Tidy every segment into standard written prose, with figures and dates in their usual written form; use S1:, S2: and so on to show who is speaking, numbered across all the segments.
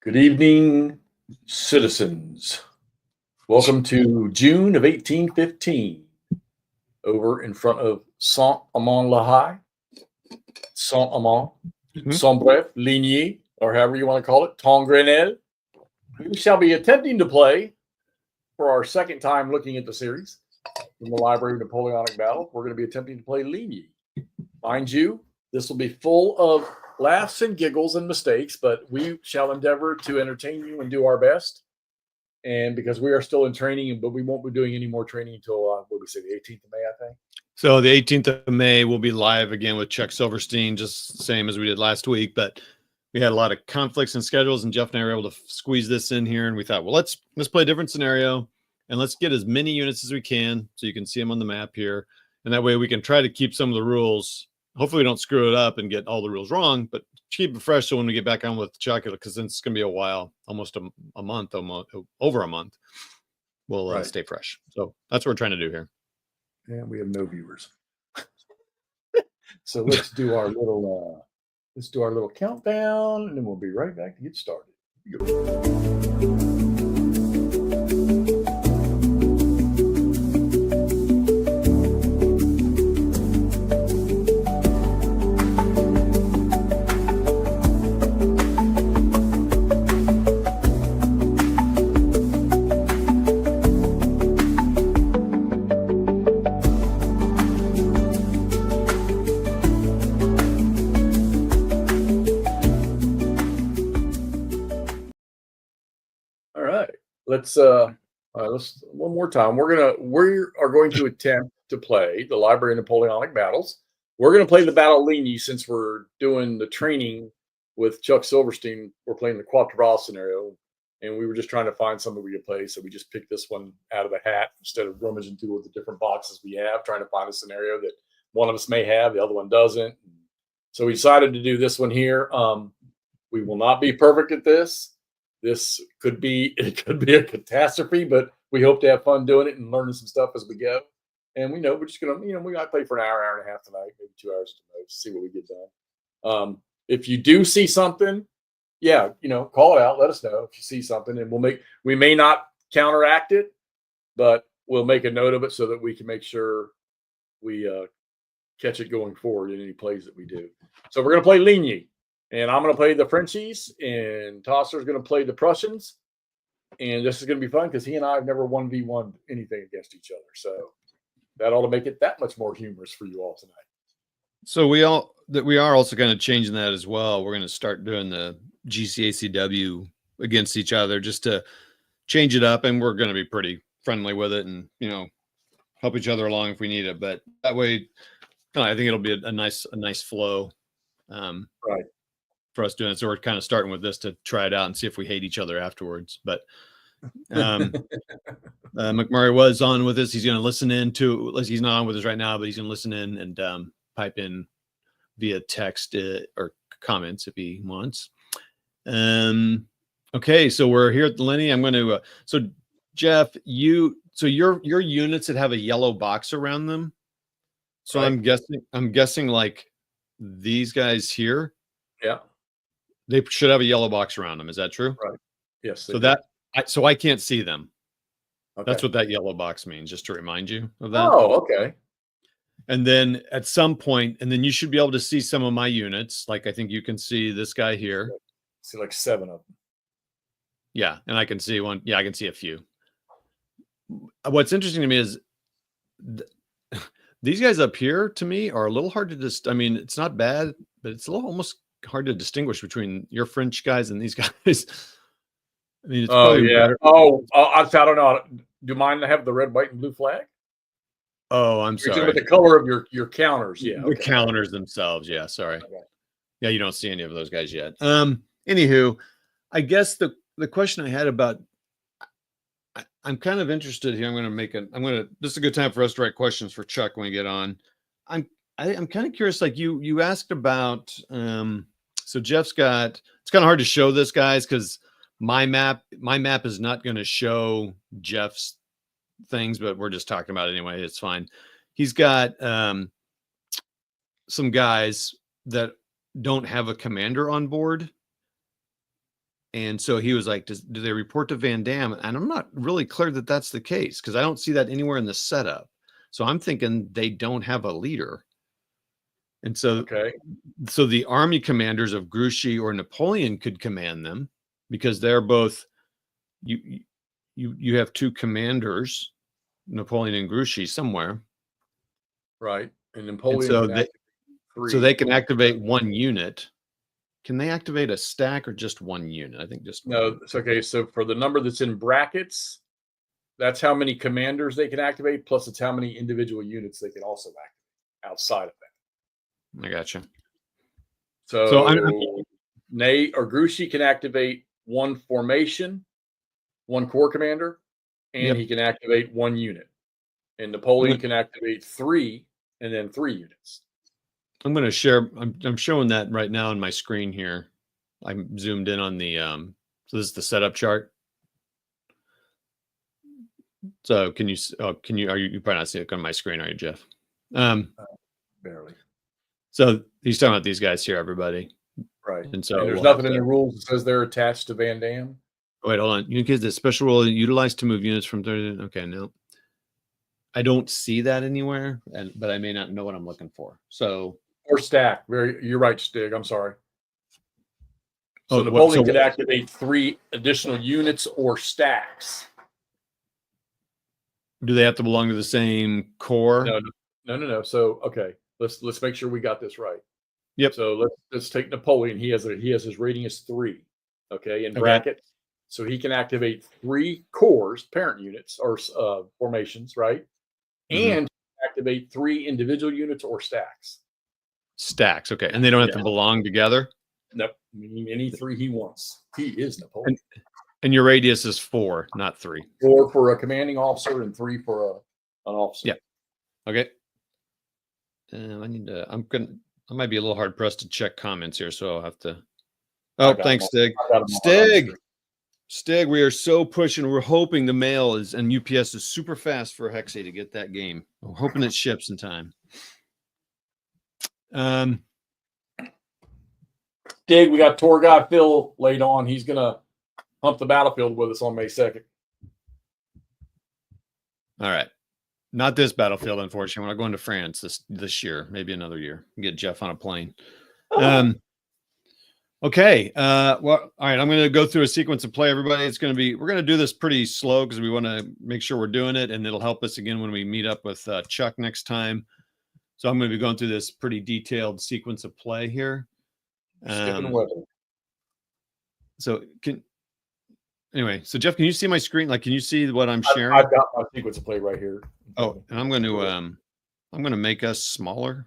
S1: Good evening, citizens. Welcome to June of 1815, over in front of Saint-Amand-la-Haye, Saint-Amand, Saint-Bref, Ligny, or however you want to call it, Tongrenel. We shall be attempting to play, for our second time looking at the series, in the Library of Napoleonic Battle, we're going to be attempting to play Ligny. Mind you, this will be full of laughs and giggles and mistakes, but we shall endeavor to entertain you and do our best. And because we are still in training, but we won't be doing any more training until what we say, the 18th of May, I think.
S2: So the 18th of May, we'll be live again with Chuck Silverstein, just the same as we did last week. But we had a lot of conflicts and schedules, and Jeff and I were able to squeeze this in here. And we thought, well, let's play a different scenario, and let's get as many units as we can, so you can see them on the map here. And that way we can try to keep some of the rules. Hopefully we don't screw it up and get all the rules wrong, but keep it fresh so when we get back on with Chuck, because it's going to be a while, almost a month, over a month, we'll stay fresh. So that's what we're trying to do here.
S1: And we have no viewers. So let's do our little countdown, and then we'll be right back to get started. Let's one more time. We are going to attempt to play the Library of Napoleonic Battles. We're going to play the Battle of Ligny since we're doing the training with Chuck Silverstein. We're playing the Quatre scenario, and we were just trying to find something we could play. So we just picked this one out of the hat instead of rummaging through the different boxes we have, trying to find a scenario that one of us may have, the other one doesn't. So we decided to do this one here. We will not be perfect at this. This could be a catastrophe, but we hope to have fun doing it and learning some stuff as we go. And we know we're just gonna, we might play for an hour and a half tonight, maybe 2 hours tonight, to see what we get done. If you do see something, call it out, let us know if you see something, and we may not counteract it, but we'll make a note of it so that we can make sure we catch it going forward in any plays that we do. So we're gonna play Ligny. And I'm going to play the Frenchies, and Tosser's going to play the Prussians. And this is going to be fun because he and I have never 1v1 anything against each other. So that ought to make it that much more humorous for you all tonight.
S2: So we are also kind of changing that as well. We're going to start doing the GCACW against each other just to change it up. And we're going to be pretty friendly with it and, help each other along if we need it. But that way, I think it'll be a nice flow.
S1: Right.
S2: For us doing it. So we're kind of starting with this to try it out and see if we hate each other afterwards. But McMurray was on with us. He's going to listen in to, he's not on with us right now, but he's going to listen in and pipe in via text or comments if he wants. Okay, so we're here at the Ligny. I'm going to, so Jeff, your units that have a yellow box around them. So right. I'm guessing like these guys here.
S1: Yeah.
S2: They should have a yellow box around them. Is that true?
S1: Right. Yes.
S2: So I can't see them. Okay. That's what that yellow box means, just to remind you of that.
S1: Oh, okay.
S2: And then at some point, and then you should be able to see some of my units. Like I think you can see this guy here.
S1: See like 7 of them.
S2: Yeah. And I can see one. Yeah, I can see a few. What's interesting to me is these guys up here to me are a little hard to just, it's not bad, but it's a little almost hard to distinguish between your French guys and these guys. It's
S1: probably better. I don't know. Do mine have the red, white, and blue flag?
S2: Oh, I'm sorry.
S1: With the color of your counters, yeah.
S2: The counters themselves, yeah. Sorry. Okay. Yeah, you don't see any of those guys yet. Anywho, I guess the question I had about, I'm kind of interested here. This is a good time for us to write questions for Chuck when we get on. I'm kind of curious, like you asked about, so Jeff's got, it's kind of hard to show this, guys, because my map is not going to show Jeff's things, but we're just talking about it anyway. It's fine. He's got some guys that don't have a commander on board. And so he was like, do they report to Van Dam? And I'm not really clear that that's the case because I don't see that anywhere in the setup. So I'm thinking they don't have a leader. And so, so the army commanders of Grouchy or Napoleon could command them because they're both, you have two commanders, Napoleon and Grouchy somewhere.
S1: Right. And Napoleon,
S2: so they can activate one unit. Can they activate a stack or just one unit? I think just
S1: no. It's okay. So for the number that's in brackets, that's how many commanders they can activate. Plus, it's how many individual units they can also activate outside of that.
S2: I gotcha.
S1: So Nate or Grouchy can activate one formation, one corps commander, and he can activate one unit. And Napoleon can activate 3 and then 3 units.
S2: I'm going to share. I'm showing that right now on my screen here. I'm zoomed in on the. So this is the setup chart. So can you? Are you probably not seeing it on my screen? Are you, Jeff?
S1: Barely.
S2: So he's talking about these guys here, everybody.
S1: Right.
S2: And so
S1: there's nothing in the rules that says they're attached to Van Dam.
S2: Wait, hold on. You get the special rule utilized to move units from 30. Okay, no. I don't see that anywhere, but I may not know what I'm looking for. So
S1: or stack. You're right, Stig. I'm sorry. So Napoleon could activate 3 additional units or stacks.
S2: Do they have to belong to the same corps?
S1: No. So let's make sure we got this right.
S2: Yep.
S1: So let's take Napoleon. He has his rating is 3. Okay, in brackets. So he can activate 3 corps, parent units or formations, right? And activate 3 individual units or stacks.
S2: Stacks, okay. And they don't have to belong together?
S1: Nope. Any 3 he wants. He is Napoleon.
S2: And your radius is 4, not 3.
S1: 4 for a commanding officer and 3 for an officer.
S2: Yeah. Okay. I might be a little hard pressed to check comments here, so I'll have to. Oh, thanks, Stig. Stig, we are so pushing. We're hoping the mail and UPS is super fast for Hexy to get that game. We're hoping it ships in time.
S1: Stig, we got tour guide Phil laid on. He's gonna hump the battlefield with us on May 2nd.
S2: All right. Not this battlefield, unfortunately. We're not going to France this year, maybe another year. Get Jeff on a plane. Okay. Well, all right. I'm going to go through a sequence of play, everybody. We're going to do this pretty slow because we want to make sure we're doing it, and it'll help us again when we meet up with Chuck next time. So I'm going to be going through this pretty detailed sequence of play here. Anyway, so Jeff, can you see my screen? Like, can you see what I'm sharing?
S1: I've got my sequence of play right here.
S2: Oh, and I'm going to make us smaller,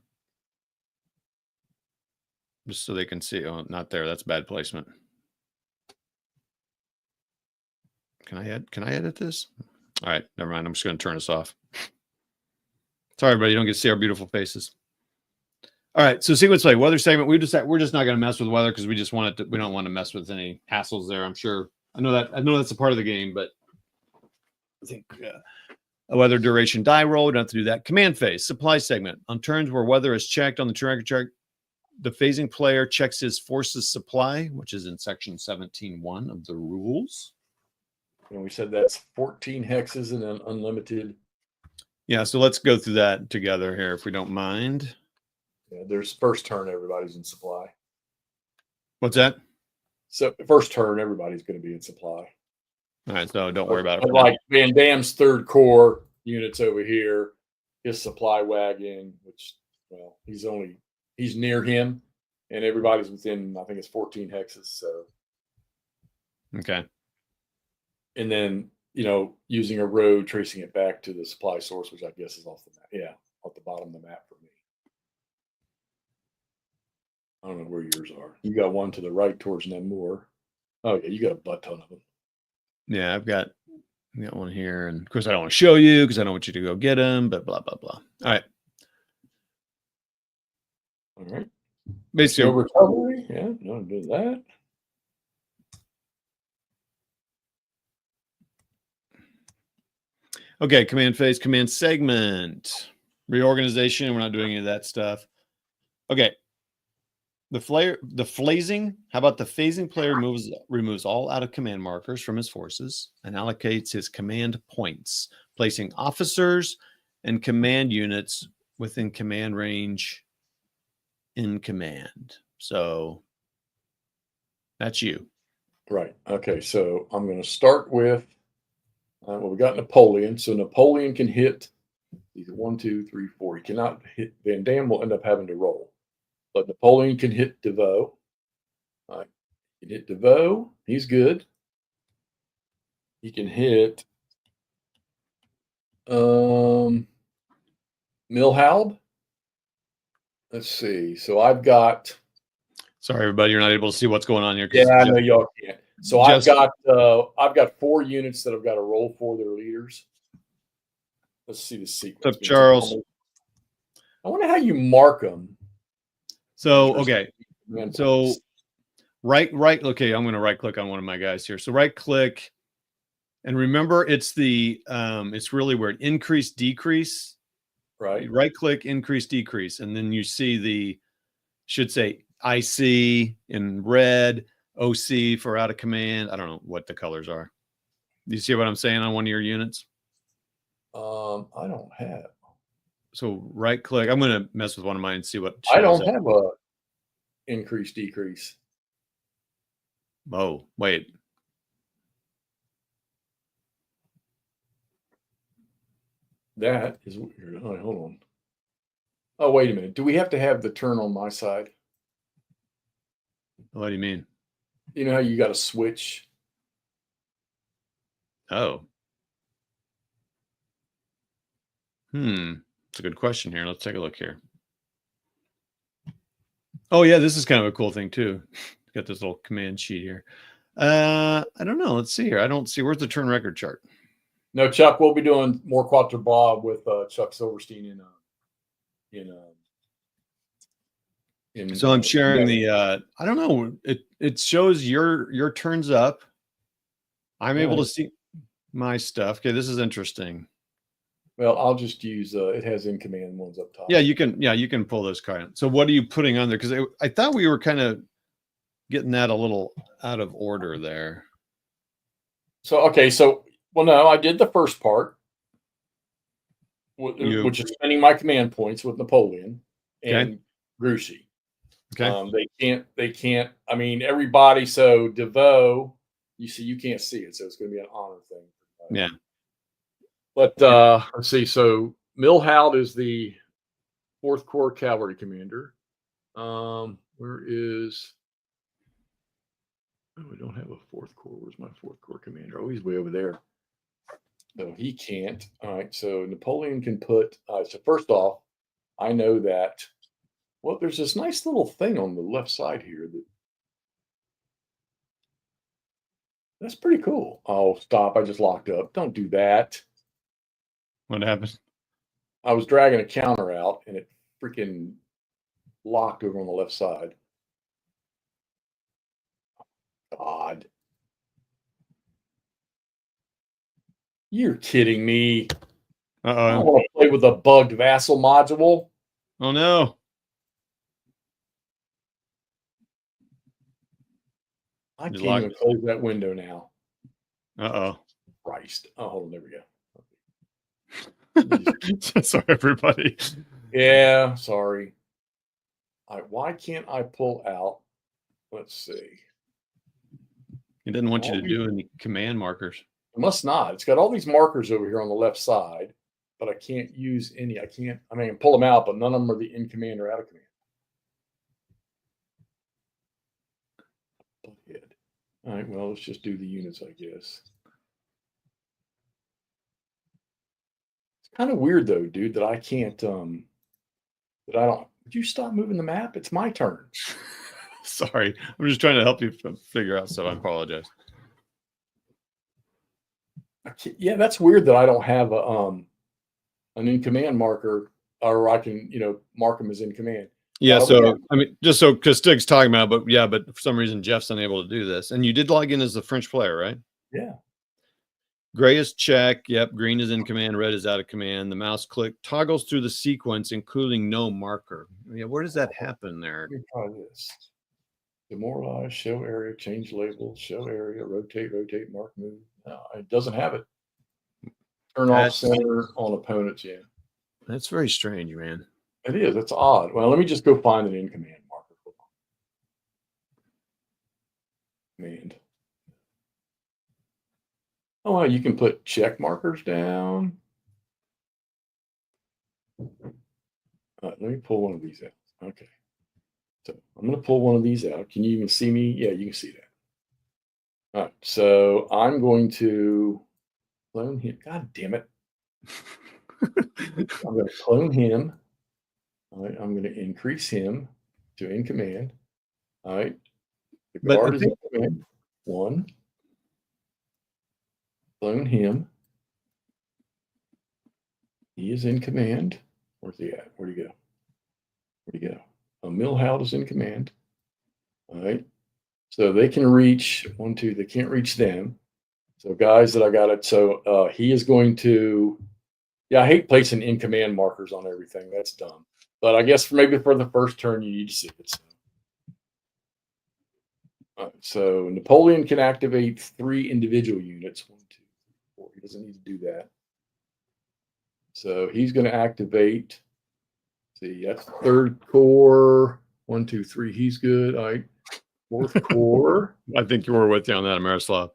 S2: just so they can see. Oh, not there. That's bad placement. Can I edit this? All right, never mind. I'm just going to turn this off. Sorry, everybody. You don't get to see our beautiful faces. All right, so sequence play, weather segment. We're just not going to mess with weather because we just want it to. We don't want to mess with any hassles there. I'm sure. I know that's a part of the game, but I think a weather duration die roll. We don't have to do that. Command phase, supply segment. On turns where weather is checked on the tracker chart, the phasing player checks his forces supply, which is in section 17.1 of the rules.
S1: And we said that's 14 hexes and an unlimited.
S2: Yeah, so let's go through that together here, if we don't mind.
S1: Yeah, there's first turn, everybody's in supply.
S2: What's that?
S1: So first turn, everybody's going to be in supply.
S2: All right, so don't worry about it.
S1: Like Van Dam's 3rd Corps units over here, his supply wagon, which, well, he's near him, and everybody's within, I think it's 14 hexes. So,
S2: okay.
S1: And then, using a road, tracing it back to the supply source, which I guess is off the map. Yeah, off the bottom of the map for me. I don't know where yours are. You got one to the right towards Namur. Oh, yeah, you got a butt ton of them.
S2: Yeah, I've got one here. And, of course, I don't want to show you because I don't want you to go get them, but blah, blah, blah. All right.
S1: All right.
S2: Basically,
S1: no recovery. Yeah, don't do that.
S2: Okay, command phase, command segment. Reorganization, we're not doing any of that stuff. Okay. The phasing. How about the phasing player removes all out of command markers from his forces and allocates his command points, placing officers and command units within command range in command. So that's you.
S1: Right. Okay. So I'm going to start with, well, we got Napoleon. So Napoleon can hit either 1, 2, 3, 4. He cannot hit. Van Dam will end up having to roll. But Napoleon can hit DeVoe. All right. He can hit DeVoe. He's good. He can hit Milhaud. Let's see. So I've got.
S2: Sorry, everybody, you're not able to see what's going on here.
S1: Yeah, I know y'all can't. So
S2: Just-
S1: I've got 4 units that I've got to roll for their leaders. Let's see the sequence.
S2: What's up, Charles?
S1: I wonder how you mark them.
S2: So okay. So right. Okay, I'm going to right click on one of my guys here. So right click, and remember it's the it's really weird. Increase, decrease.
S1: Right.
S2: Right click, increase, decrease, and then you see the should say IC in red, OC for out of command. I don't know what the colors are. Do you see what I'm saying on one of your units?
S1: I don't have.
S2: So right click. I'm going to mess with one of mine and see what.
S1: I don't have a increase, decrease.
S2: Oh, wait.
S1: That is weird. All right, hold on. Oh, wait a minute. Do we have to have the turn on my side?
S2: What do you mean?
S1: You know how you got to switch?
S2: Oh. It's a good question here. Let's take a look here. Oh, yeah, this is kind of a cool thing, too. Got this little command sheet here. I don't know. Let's see here. I don't see. Where's the turn record chart?
S1: No, Chuck, we'll be doing more WARdROBE with Chuck Silverstein
S2: So I'm sharing the I don't know. It shows your turns up. I'm able to see my stuff. Okay, this is interesting.
S1: Well, I'll just use it has in command ones up top.
S2: Yeah, you can pull those cards. So what are you putting on there? Because I thought we were kind of getting that a little out of order there.
S1: So okay, well, no, I did the first part, which is spending my command points with Napoleon and Grouchy.
S2: Okay.
S1: They can't. I mean, everybody. So DeVoe, you see, you can't see it, so it's going to be an honor thing.
S2: Yeah.
S1: But let's see. So Milhaud is the 4th Corps Cavalry Commander. Where is? Oh, we don't have a 4th Corps. Where's my 4th Corps Commander? Oh, he's way over there. No, he can't. All right. So Napoleon can put. So first off, I know that. Well, there's this nice little thing on the left side here that's pretty cool. Oh, stop! I just locked up. Don't do that.
S2: What happened?
S1: I was dragging a counter out, and it freaking locked over on the left side. God. You're kidding me. I don't want to play with a bugged vassal module.
S2: Oh, no.
S1: I can't even close that window now.
S2: Uh-oh.
S1: Christ. Oh, hold on. There we
S2: go. Sorry, everybody.
S1: Yeah, sorry. All right, why can't I pull out? Let's see.
S2: He didn't want you to do any command markers.
S1: It must not. It's got all these markers over here on the left side, but I can't use any. I mean, pull them out, but none of them are the in command or out of command. All right, well, let's just do the units, I guess. It's kind of weird, though, dude, that I can't, that I don't. Would you stop moving the map? It's my turn.
S2: Sorry. I'm just trying to help you figure out stuff. I apologize.
S1: Yeah, that's weird that I don't have an in command marker, or I can, mark them as in command.
S2: Yeah, so I mean, just so because Stig's talking about, but for some reason Jeff's unable to do this, and you did log in as a French player, right?
S1: Yeah.
S2: Gray is check. Yep. Green is in command. Red is out of command. The mouse click toggles through the sequence, including no marker. Yeah. Where does that happen there?
S1: Let me try this. Demoralize, show area, change label, show area, rotate, mark, move. No, it doesn't have it. Turn off center on opponents. Yeah.
S2: That's very strange, man.
S1: It is. It's odd. Well, let me just go find an in command marker. Command. Oh, well, you can put check markers down. All right, let me pull one of these out. Okay. So I'm going to pull one of these out. Can you even see me? Yeah, you can see that. All right. So I'm going to clone him. God damn it. I'm going to clone him. All right. I'm going to increase him to in command. All right. The guard is in command. 1. Clone him. He is in command. Where's he at? Where'd he go? Where'd he go? Millhouse is in command. All right. So they can reach 1, 2. They can't reach them. So guys that I got it. So he is going to, yeah, I hate placing in command markers on everything. That's dumb. But I guess maybe for the first turn, you need to see it. So Napoleon can activate 3 individual units. 1, 2, 3, 4. He doesn't need to do that. So he's going to activate. See, that's 3rd corps. 1, 2, 3. He's good. All right. 4th corps.
S2: I think you were with you on that, Miroslav.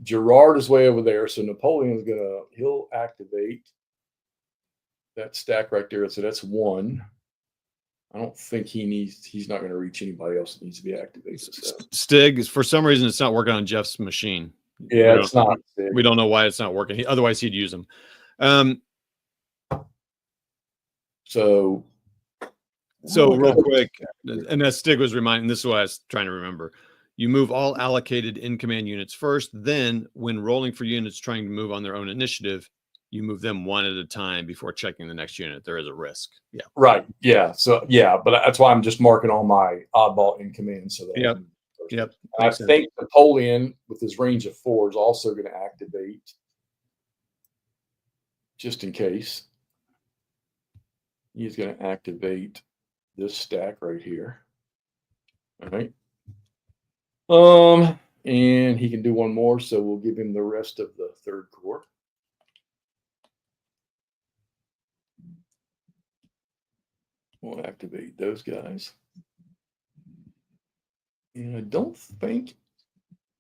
S1: Girard is way over there. So Napoleon's he'll activate that stack right there. So that's 1. I don't think he's not going to reach anybody else that needs to be activated. So.
S2: Stig, for some reason, it's not working on Jeff's machine.
S1: Yeah, it's not.
S2: We don't know why it's not working. Otherwise, he'd use them. So real quick, and as Stig was reminding, this is what I was trying to remember. You move all allocated in command units first. Then, when rolling for units trying to move on their own initiative, you move them one at a time before checking the next unit. There is a risk. Yeah.
S1: Right. Yeah. So yeah, but that's why I'm just marking all my oddball in command. So that
S2: Yep.
S1: I think Napoleon, with his range of 4, is also going to activate just in case. He's going to activate this stack right here. All right. And he can do one more, so we'll give him the rest of the 3rd corps. We'll activate those guys. And I don't think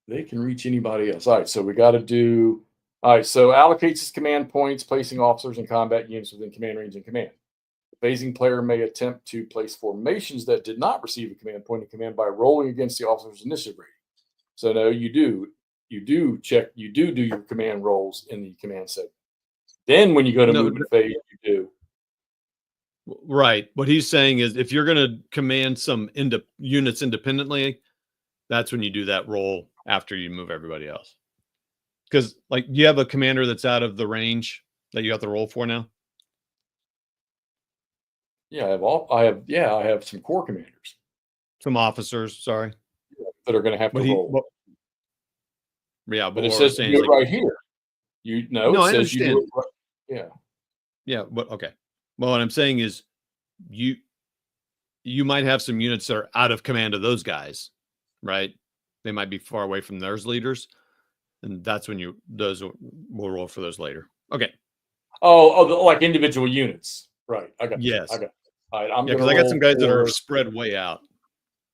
S1: they can reach anybody else. All right, so we got to do. All right, so allocates his command points, placing officers and combat units within command range and command. The phasing player may attempt to place formations that did not receive a command point in command by rolling against the officer's initiative rating. So no, you do your command rolls in the command segment. Then when you go to movement phase, you do.
S2: Right. What he's saying is if you're going to command some units independently, that's when you do that roll after you move everybody else. Because, like, you have a commander that's out of the range that you have to roll for now?
S1: Yeah, I have some corps commanders.
S2: Some officers, sorry.
S1: That are going to have to roll.
S2: But
S1: it says you do it right here. It says you do it right. Yeah.
S2: Yeah, but okay. Well, what I'm saying is you might have some units that are out of command of those guys, right? They might be far away from those leaders. And that's when we'll roll for those later. Okay.
S1: Oh, like individual units. Right. I got
S2: yes.
S1: I got all right.
S2: Because I got some guys that are spread way out.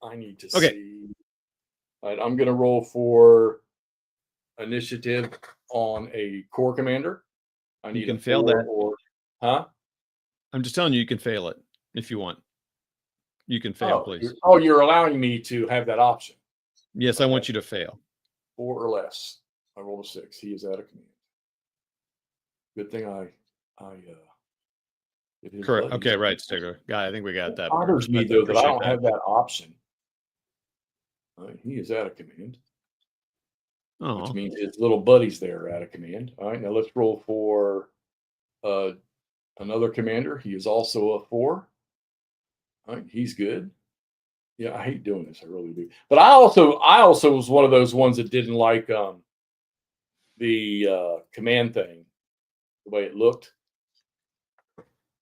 S1: I need to see. All right, I'm going to roll for initiative on a corps commander.
S2: You can fail that.
S1: Huh?
S2: I'm just telling you can fail it if you want. You can fail, please.
S1: You're allowing me to have that option.
S2: Yes, okay. I want you to fail.
S1: 4 or less. I rolled a 6. He is out of command. Good thing I
S2: correct. Okay, right, Sticker. Guy, I think we got that.
S1: It bothers me though that I don't have that option. He is out of command.
S2: Oh.
S1: Which means his little buddies there are out of command. All right, now let's roll for another commander. He is also a 4. All right, he's good. Yeah, I hate doing this. I really do. But I also was one of those ones that didn't like the command thing, the way it looked.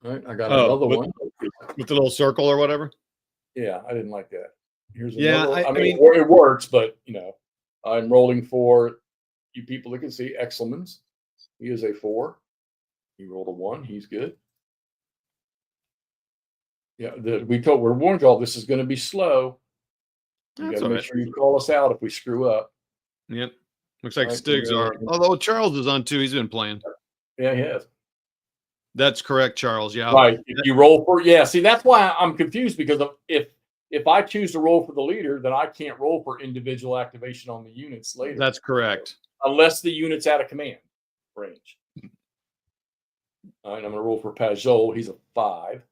S1: All right, I got
S2: Oh,
S1: another one
S2: with the little circle or whatever.
S1: Yeah, I didn't like that. Here's
S2: Yeah,
S1: another.
S2: I mean,
S1: it works, but I'm rolling for you people that can see Exelman's. He is a 4. He rolled a 1. He's good. Yeah, we're warned y'all this is going to be slow. You got to make sure you call us out if we screw up.
S2: Yep. Looks like Stig's are. Although Charles is on too. He's been playing.
S1: Yeah, he has.
S2: That's correct, Charles. Yeah.
S1: Right. If you roll for see, that's why I'm confused because if I choose to roll for the leader, then I can't roll for individual activation on the units later.
S2: That's correct.
S1: Unless the unit's out of command range. All right, I'm going to roll for Pajol. He's a 5.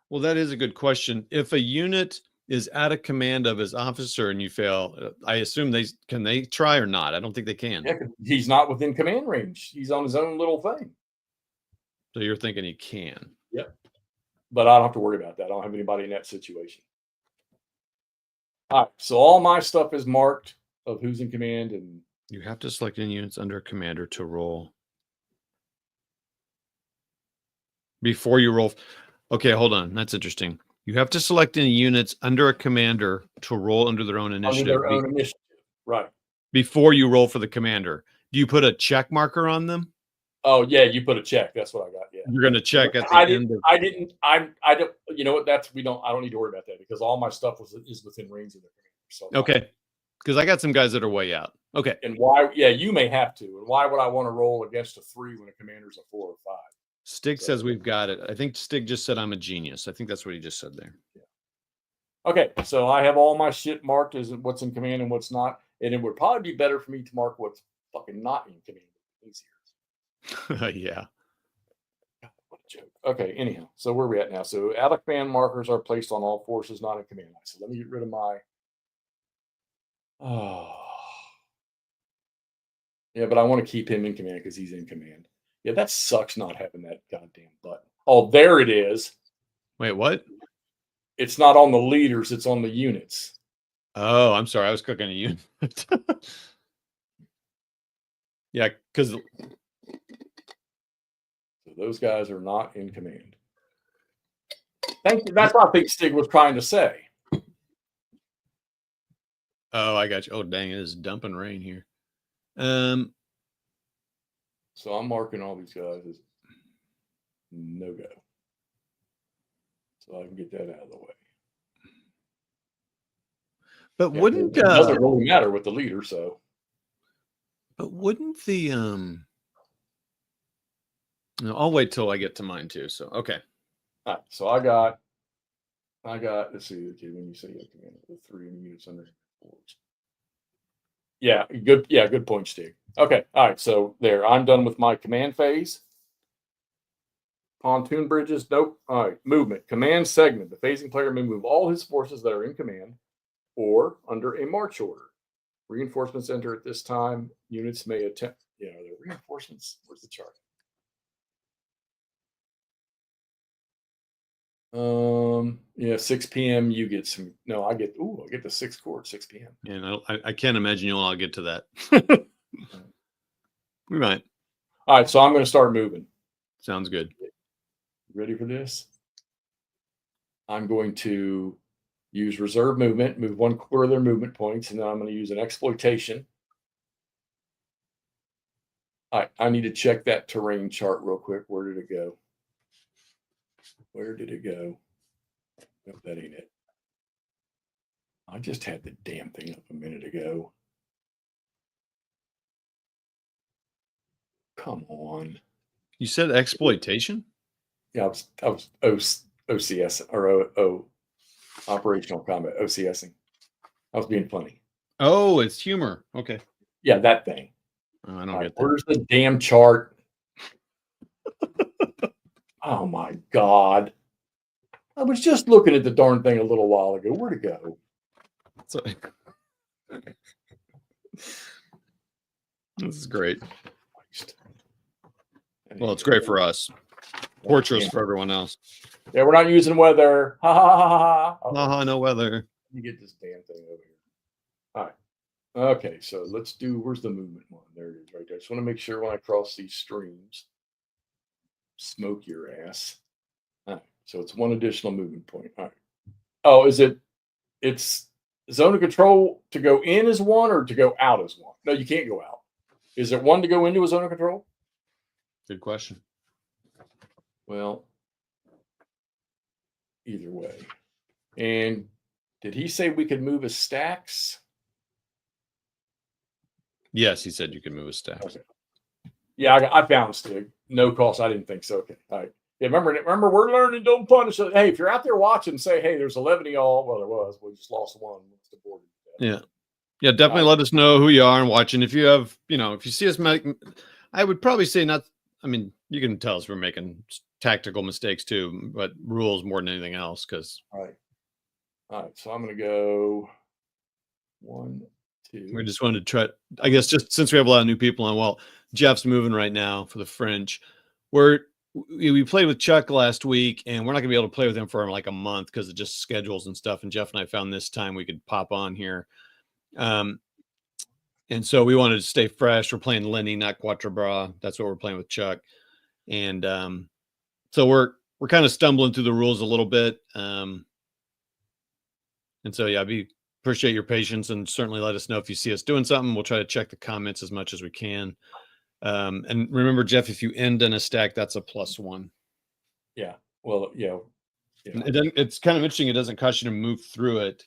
S2: Well, that is a good question. If a unit is out of command of his officer and you fail, I assume they try or not? I don't think they can.
S1: Yeah, he's not within command range. He's on his own little thing.
S2: So you're thinking he can.
S1: Yep. But I don't have to worry about that. I don't have anybody in that situation. All right. So all my stuff is marked of who's in command, and
S2: you have to select any units under a commander to roll. Before you roll. Okay, hold on. That's interesting. You have to select any units under a commander to roll under their own initiative.
S1: Under their own initiative. Right.
S2: Before you roll for the commander. Do you put a check marker on them?
S1: Oh yeah, you put a check. That's what I got. Yeah.
S2: You're going to check at the end.
S1: I don't. You know what? I don't need to worry about that because all my stuff is within range of the commander. So
S2: okay. Because I got some guys that are way out. Okay.
S1: And why? Yeah, you may have to. And why would I want to roll against a 3 when a commander's a 4 or 5?
S2: Stig says we've got it. I think Stig just said I'm a genius. I think that's what he just said there.
S1: Yeah. Okay, so I have all my shit marked as what's in command and what's not. And it would probably be better for me to mark what's fucking not in command. Easier.
S2: Yeah.
S1: What a joke. Okay, anyhow. So where are we at now? So out of command markers are placed on all forces not in command. So let me get rid of my yeah, but I want to keep him in command because he's in command. Yeah, that sucks not having that goddamn button. Oh, there it is.
S2: Wait, what?
S1: It's not on the leaders, it's on the units.
S2: Oh, I'm sorry. I was clicking a unit. Yeah, because
S1: so those guys are not in command. Thank you. That's what I think Stig was trying to say.
S2: Oh, I got you. Oh, dang, it is dumping rain here.
S1: So I'm marking all these guys as no-go. So I can get that out of the way.
S2: But wouldn't
S1: it doesn't really matter with the leader, so.
S2: But wouldn't the no, I'll wait till I get to mine too. So okay.
S1: All right. So I got let's see, okay, when you say the 3 units under 4. Yeah, good point, Stig. Okay, all right. So there, I'm done with my command phase. Pontoon bridges, nope. All right, movement. Command segment. The phasing player may move all his forces that are in command or under a march order. Reinforcements enter at this time. Units may attempt, the reinforcements. Where's the chart? Yeah, 6 p.m. you get some. No, I get the 6th Corps at 6 p.m.
S2: And I can't imagine you'll all get to that. We might.
S1: All right, so I'm going to start moving.
S2: Sounds good.
S1: Ready for this? I'm going to use reserve movement, move 1 quarter of their movement points, and then I'm going to use an exploitation. All right, I need to check that terrain chart real quick. Where did it go? Where did it go? Nope, that ain't it. I just had the damn thing up a minute ago. Come on.
S2: You said exploitation?
S1: Yeah, I was OCS or operational combat, OCSing. I was being funny.
S2: Oh, it's humor. Okay.
S1: Yeah, that thing.
S2: Oh, I don't get that.
S1: Where's the damn chart? Oh my God. I was just looking at the darn thing a little while ago. Where'd it go?
S2: This is great. Well, it's great for us. Torturous for everyone else.
S1: Yeah, we're not using weather. Ha ha ha ha.
S2: No weather.
S1: Let me get this damn thing over here. All right. Okay, so let's do, where's the movement one? There it is right there. I just want to make sure when I cross these streams, smoke your ass. All right, so it's one additional movement point. All right. Oh, it's zone of control to go in as one or to go out as one? No, you can't go out. Is it one to go into a zone of control?
S2: Good question.
S1: Well, either way. And did he say we could move as stacks?
S2: Yes, he said you can move a stack.
S1: Okay. Yeah, I found Stig. No cost. I didn't think so. Okay. All right. Yeah, remember, we're learning. Don't punish it. Hey, if you're out there watching, say, hey, there's 11 of y'all. Well, there was. We just lost one. The board.
S2: Yeah. Yeah, definitely let us know who you are and watching. If you have, if you see us make, I would probably say not. I mean, you can tell us we're making tactical mistakes too, but rules more than anything else. Because
S1: all right. So I'm going to go 1, 2.
S2: we just wanted to try. I guess just since we have a lot of new people on, well, Jeff's moving right now for the French. We played with Chuck last week, and we're not gonna be able to play with him for like a month because of just schedules and stuff. And Jeff and I found this time we could pop on here. And so we wanted to stay fresh. We're playing Ligny, not WARdROBE. That's what we're playing with Chuck. And so we're kind of stumbling through the rules a little bit. And so yeah, appreciate your patience, and certainly let us know if you see us doing something. We'll try to check the comments as much as we can. And remember, Jeff, if you end in a stack, that's a +1.
S1: Yeah. Well, yeah.
S2: It's kind of interesting. It doesn't cost you to move through it,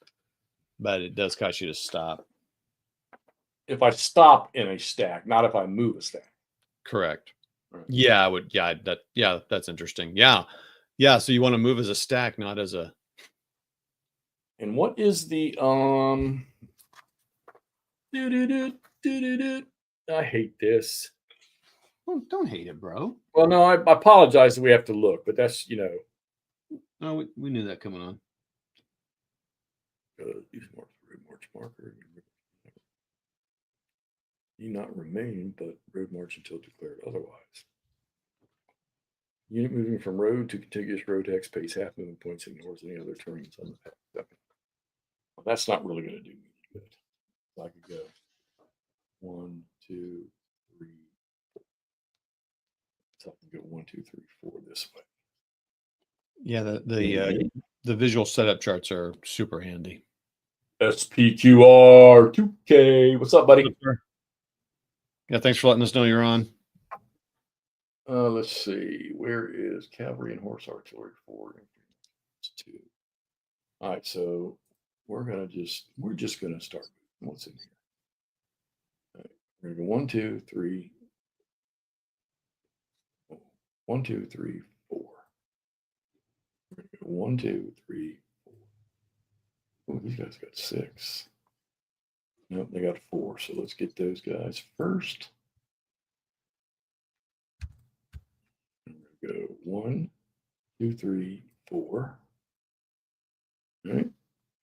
S2: but it does cost you to stop.
S1: If I stop in a stack, not if I move a stack.
S2: Correct.
S1: Right.
S2: Yeah, I would. Yeah, that's interesting. Yeah. So you want to move as a stack, not as a.
S1: And what is the I hate this.
S2: Oh, don't hate it, bro.
S1: Well, no, I apologize that we have to look, but that's
S2: Oh, we knew that coming on.
S1: Use march marker. You not remain, but road march until declared otherwise. Unit moving from road to contiguous road hex pace half movement points, ignores any other terrains on the path. Well, that's not really going to do me good. So I could go 1, 2, 3, 4. So I can go 1, 2, 3, 4 this way.
S2: Yeah, the visual setup charts are super handy.
S1: SPQR 2K. What's up, buddy?
S2: Yeah, thanks for letting us know you're on.
S1: Let's see. Where is cavalry and horse artillery for? 2. All right, so we're just gonna start. What's in here? All right, we're gonna go 1, 2, 3. 1, 2, 3, 4. We're gonna go 1, 2, 3, 4. Oh, these guys got 6. Nope, they got 4. So let's get those guys first. Go 1, 2, 3, 4. All right.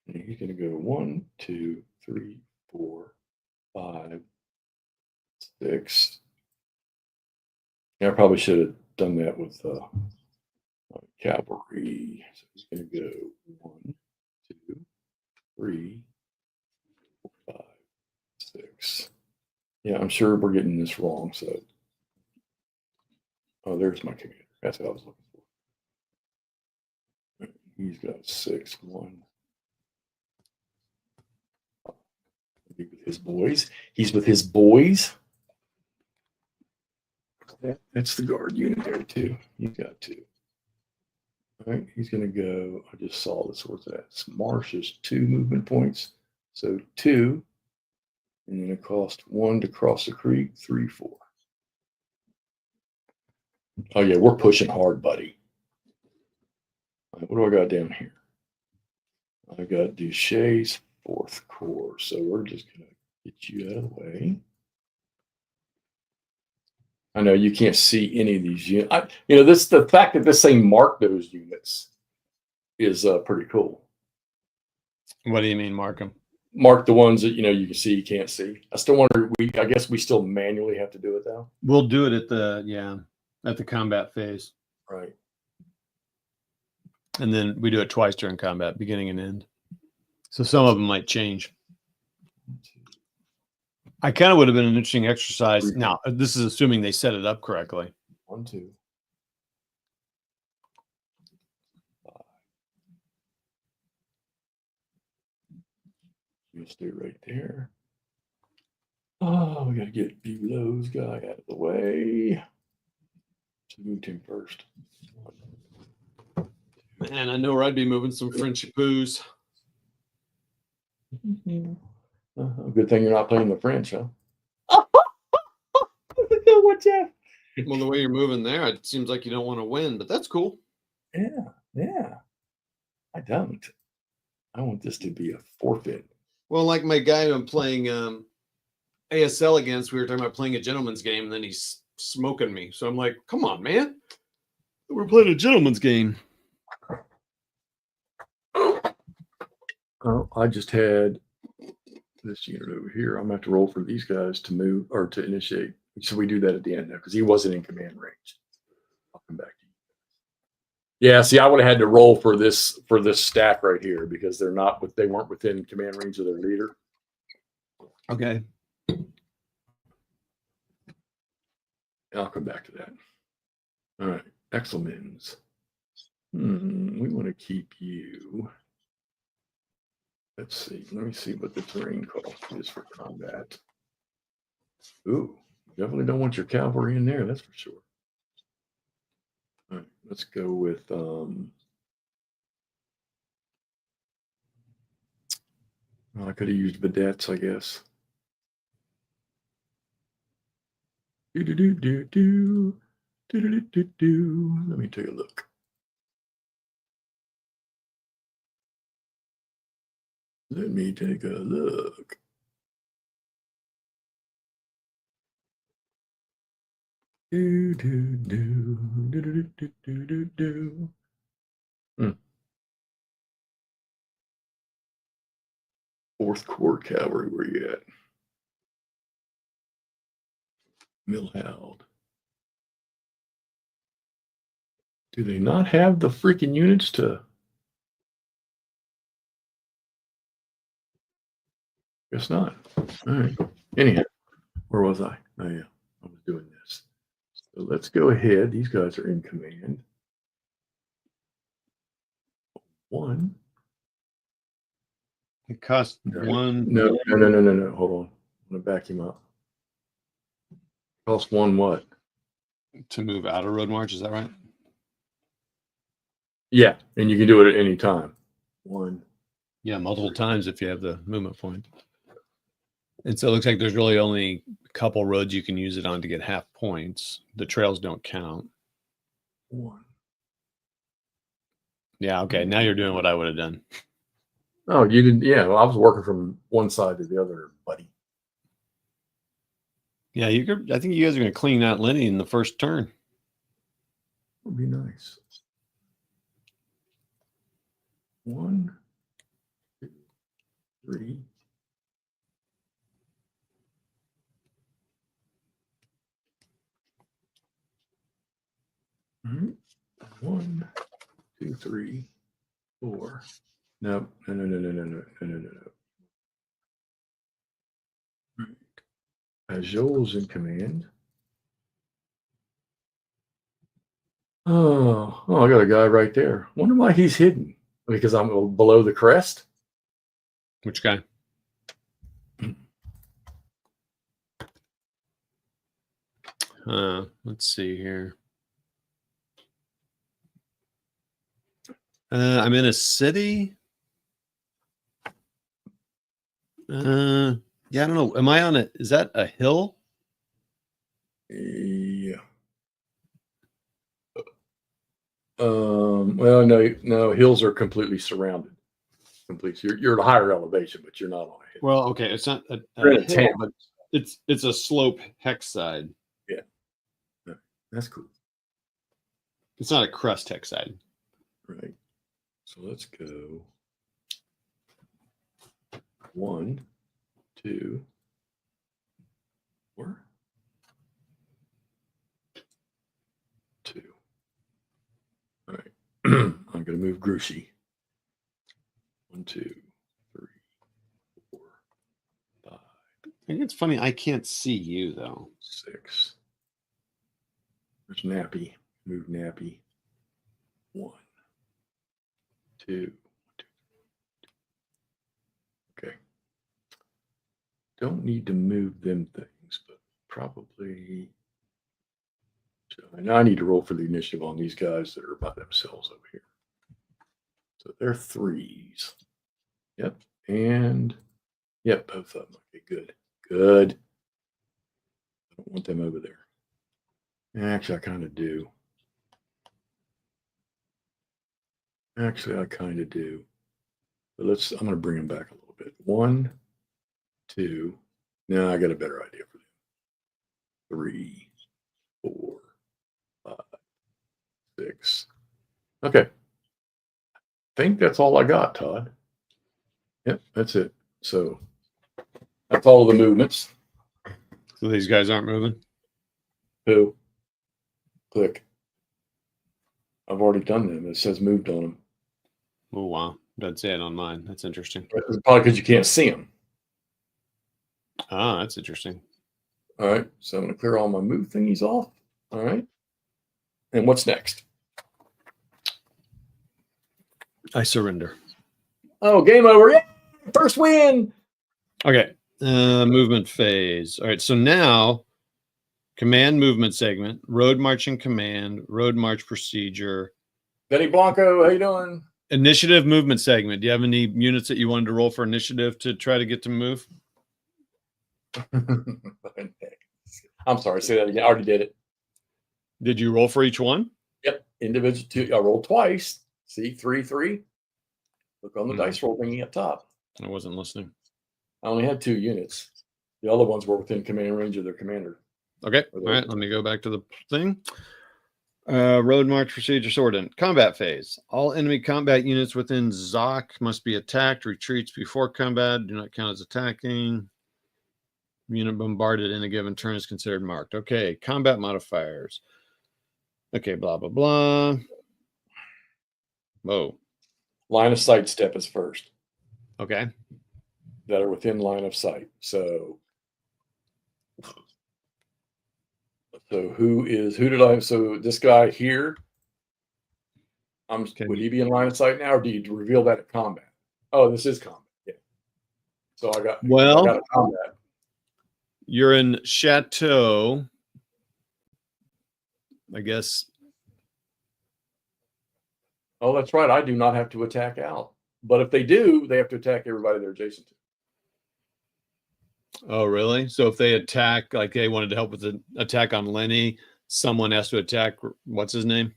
S1: And he's going to go 1, 2, 3, 4, 5, 6. Yeah, I probably should have done that with cavalry. So he's going to go 1, 2, 3, 4, 5, 6. Yeah, I'm sure we're getting this wrong. So, oh, there's my commander. That's what I was looking for. He's got 6, 1. With his boys. He's with his boys. That's the guard unit there too. He's got 2. All right, he's going to go. I just saw this. What's that? Marsh is 2 movement points. So 2. And then it cost 1 to cross the creek, 3, 4. Oh, yeah, we're pushing hard, buddy. All right, what do I got down here? I got Duchesne's 4th Corps. So we're just going to get you out of the way. I know you can't see any of these units. The fact that this thing marked those units is pretty cool.
S2: What do you mean, mark them?
S1: Mark the ones that you can see, you can't see. I still wonder. I guess we still manually have to do it though.
S2: We'll do it at the combat phase,
S1: right?
S2: And then we do it twice during combat, beginning and end. So some of them might change. I kind of would have been an interesting exercise. Now, this is assuming they set it up correctly.
S1: 1, 2. You stay right there. Oh, we got to get Bulow's guy out of the way. Moved him first.
S2: Man, I know where I'd be moving some Frenchy poos.
S1: Good thing you're not playing the French, huh? What's that?
S2: Well, the way you're moving there, it seems like you don't want to win, but that's cool.
S1: Yeah. I don't. I want this to be a forfeit.
S2: Well, like my guy I'm playing ASL against, we were talking about playing a gentleman's game, and then he's smoking me. So I'm like, come on, man. We're playing a gentleman's game.
S1: Oh, I just had this unit over here. I'm going to have to roll for these guys to move or to initiate. So we do that at the end now because he wasn't in command range. I'll come back to you. Yeah, see, I would have had to roll for this stack right here because they weren't within command range of their leader.
S2: Okay.
S1: I'll come back to that. All right, Exelmans. We want to keep you. Let's see. Let me see what the terrain cost is for combat. Ooh, definitely don't want your cavalry in there. That's for sure. All right, let's go with well, I could have used vedettes, I guess. Let me take a look. Let me take a look. Fourth Corps Cavalry, where you at? Milhald. Do they not have the freaking units to? Guess not. All right. Anyhow, where was I? Oh yeah, I was doing this. So let's go ahead. These guys are in command. 1.
S2: It costs
S1: No,
S2: 1.
S1: No. Hold on. I'm gonna back him up. Cost 1 what?
S2: To move out of road march, is that right?
S1: Yeah, and you can do it at any time. 1.
S2: Yeah, multiple times if you have the movement point. And so it looks like there's really only a couple roads you can use it on to get half points. The trails don't count.
S1: 1.
S2: Yeah, okay. Now you're doing what I would have done.
S1: Oh, you didn't? Yeah, well, I was working from one side to the other, buddy.
S2: Yeah, I think you guys are going to clean out Ligny in the first turn.
S1: Would be nice. 1, 2, 3. All right. 1, 2, 3, 4. No. Ajol's in command. Oh, I got a guy right there. Wonder why he's hidden. Because I'm below the crest.
S2: Which guy? Let's see here. I'm in a city. Yeah, I don't know. Am I on is that a hill?
S1: Yeah. Well, no, hills are completely surrounded. You're at a higher elevation, but you're not on a hill.
S2: Well, okay, it's not a
S1: hill,
S2: but it's a slope hex side.
S1: Yeah. That's cool.
S2: It's not a crust hex side.
S1: Right. So let's go 1, 2, 4, 2. All right. I'm going to move Grushi. 1, 2, 3, 4, 5.
S2: I it's funny. I can't see you though.
S1: 6. There's Nappy. Move Nappy. 1, 2. Okay. Don't need to move them things, but probably. So now I need to roll for the initiative on these guys that are by themselves over here. So they're 3s. Yep. And yep, both of them. Okay, good. Good. I don't want them over there. Actually, I kind of do. Actually, I kind of do. But I'm going to bring them back a little bit. 1, 2. Now I got a better idea for them. 3, 4, 5, 6. Okay. I think that's all I got, Todd. Yep, that's it. So that's all the movements.
S2: So these guys aren't moving?
S1: Who? Click. I've already done them. It says moved on them.
S2: Oh, wow. Doesn't say it on mine. That's interesting.
S1: It's probably because you can't see them.
S2: Ah, that's interesting.
S1: All right. So I'm going to clear all my move thingies off. All right. And what's next?
S2: I surrender.
S1: Oh, game over. Yeah. First win.
S2: Okay. Movement phase. All right. So now command movement segment, road marching command, road march procedure.
S1: Benny Blanco, how you doing?
S2: Initiative movement segment. Do you have any units that you wanted to roll for initiative to try to get to move?
S1: I'm sorry. Say that again. I already did it.
S2: Did you roll for each one?
S1: Yep. Individual 2. I rolled twice. See, 3, 3. Look on the dice roll thingy up top.
S2: I wasn't listening.
S1: I only had 2 units. The other ones were within command range of their commander.
S2: Okay. All right. Let me go back to the thing. Road march procedure sorted. Combat phase. All enemy combat units within ZOC must be attacked. Retreats before combat do not count as attacking. Unit bombarded in a given turn is considered marked. Okay. Combat modifiers. Okay. Blah, blah, blah. Whoa.
S1: Line of sight step is first.
S2: Okay.
S1: That are within line of sight. So who this guy here, would he be in line of sight now, or do you reveal that at combat? Oh, this is combat. Yeah. So I got a combat.
S2: You're in Chateau, I guess.
S1: Oh, that's right. I do not have to attack out. But if they do, they have to attack everybody they're adjacent to.
S2: Oh, really? So if they attack, like they wanted to help with the attack on Lenny, someone has to attack, what's his name?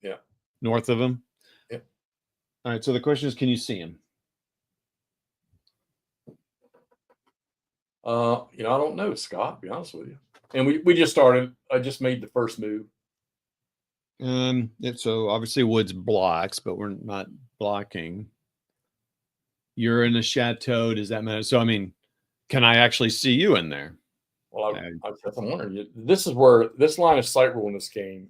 S1: Yeah.
S2: North of him?
S1: Yeah.
S2: All right. So the question is, can you see him?
S1: I don't know, Scott, to be honest with you. And we just started. I just made the first move.
S2: So obviously Woods blocks, but we're not blocking. You're in a chateau. Does that matter? So, I mean, can I actually see you in there?
S1: Well, I'm wondering. This is where this line of sight rule in this game.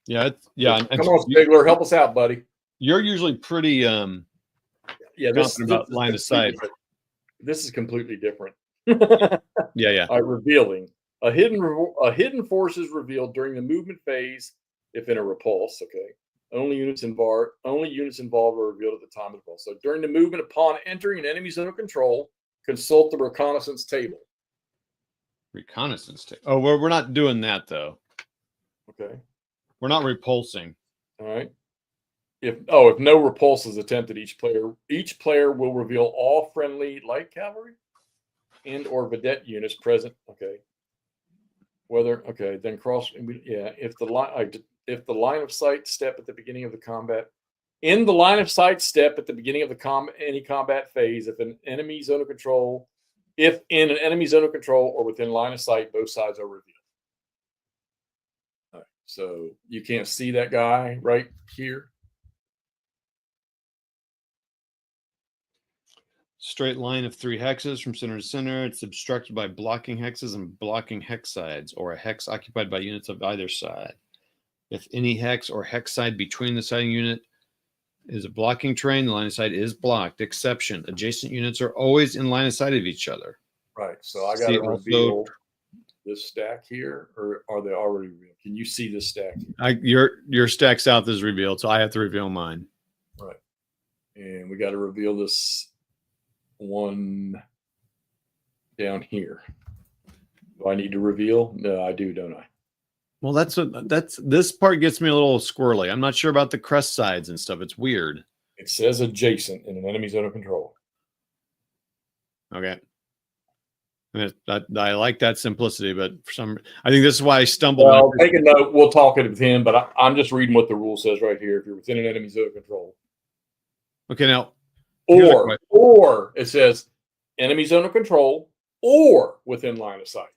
S2: Yeah. Yeah.
S1: Come on, Stigler, help us out, buddy.
S2: You're usually pretty,
S1: this
S2: about line of sight.
S1: This is completely different.
S2: Yeah.
S1: All right, revealing. A hidden force is revealed during the movement phase if in a repulse. Okay. Only units involved are revealed at the time of the repulse. So during the movement, upon entering an enemy zone of control, consult the reconnaissance table.
S2: Reconnaissance table. Oh, we're not doing that though.
S1: Okay.
S2: We're not repulsing.
S1: All right. If no repulse is attempted, each player will reveal all friendly light cavalry and or vedette units present. Okay. Then cross. Yeah. If the line of sight step at the beginning of the combat, in the line of sight step at the beginning of any combat phase, if in an enemy zone of control or within line of sight, both sides are revealed. All right. So you can't see that guy right here.
S2: Straight line of 3 hexes from center to center. It's obstructed by blocking hexes and blocking hex sides, or a hex occupied by units of either side. If any hex or hex side between the siding unit is a blocking terrain, the line of sight is blocked. Exception: adjacent units are always in line of sight of each other.
S1: Right. So I got
S2: See
S1: to
S2: also,
S1: reveal this stack here, or are they already revealed? Can you see this stack here?
S2: your stack south is revealed, so I have to reveal mine.
S1: Right. And we got to reveal this one down here. Do I need to reveal? No, I do, don't I?
S2: Well, this part gets me a little squirrely. I'm not sure about the crest sides and stuff. It's weird.
S1: It says adjacent in an enemy zone of control.
S2: Okay. I like that simplicity, but I think this is why I stumbled.
S1: Well, take a note. We'll talk it with him, but I'm just reading what the rule says right here. If you're within an enemy zone of control.
S2: Okay, now.
S1: Or it says enemy zone of control or within line of sight,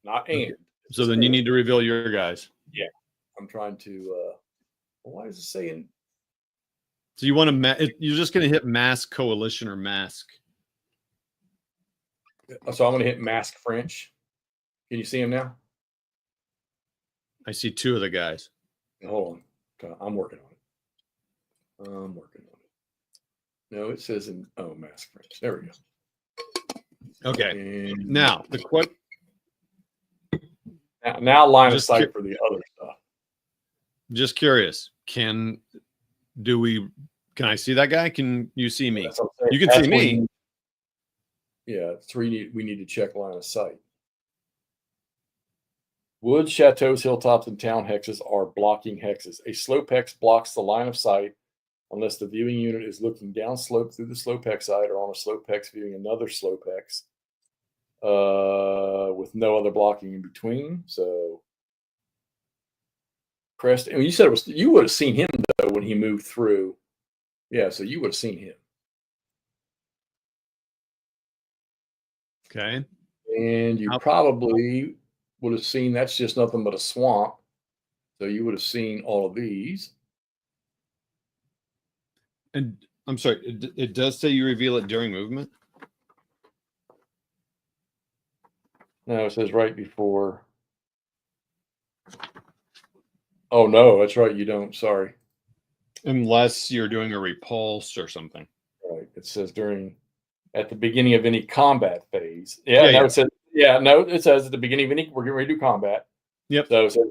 S1: not and.
S2: Okay. So then you need to reveal your guys.
S1: Yeah. I'm trying to, why is it saying?
S2: So you want to, you're just going to hit mask coalition or mask.
S1: So I'm going to hit mask French. Can you see him now?
S2: I see two of the guys.
S1: Hold on. I'm working on it. No, it says mask French. There we go.
S2: Okay.
S1: And
S2: now the question.
S1: Now line of sight for the other stuff.
S2: Just curious. Can I see that guy? Can you see me? You can see me.
S1: Yeah, we need to check line of sight. Woods, chateaus, hilltops, and town hexes are blocking hexes. A slope hex blocks the line of sight unless the viewing unit is looking down slope through the slope hex side or on a slope hex viewing another slope hex with no other blocking in between. So crest, and you said you would have seen him though when he moved through. Yeah, so you would have seen him.
S2: Okay.
S1: And you probably would have seen that's just nothing but a swamp. So you would have seen all of these.
S2: And I'm sorry, it does say you reveal it during movement?
S1: No, it says right before. Oh, no, that's right. You don't. Sorry.
S2: Unless you're doing a repulse or something.
S1: Right. It says at the beginning of any combat phase. Yeah. It says, it says at the beginning of any, we're getting ready to do combat.
S2: Yep.
S1: So it says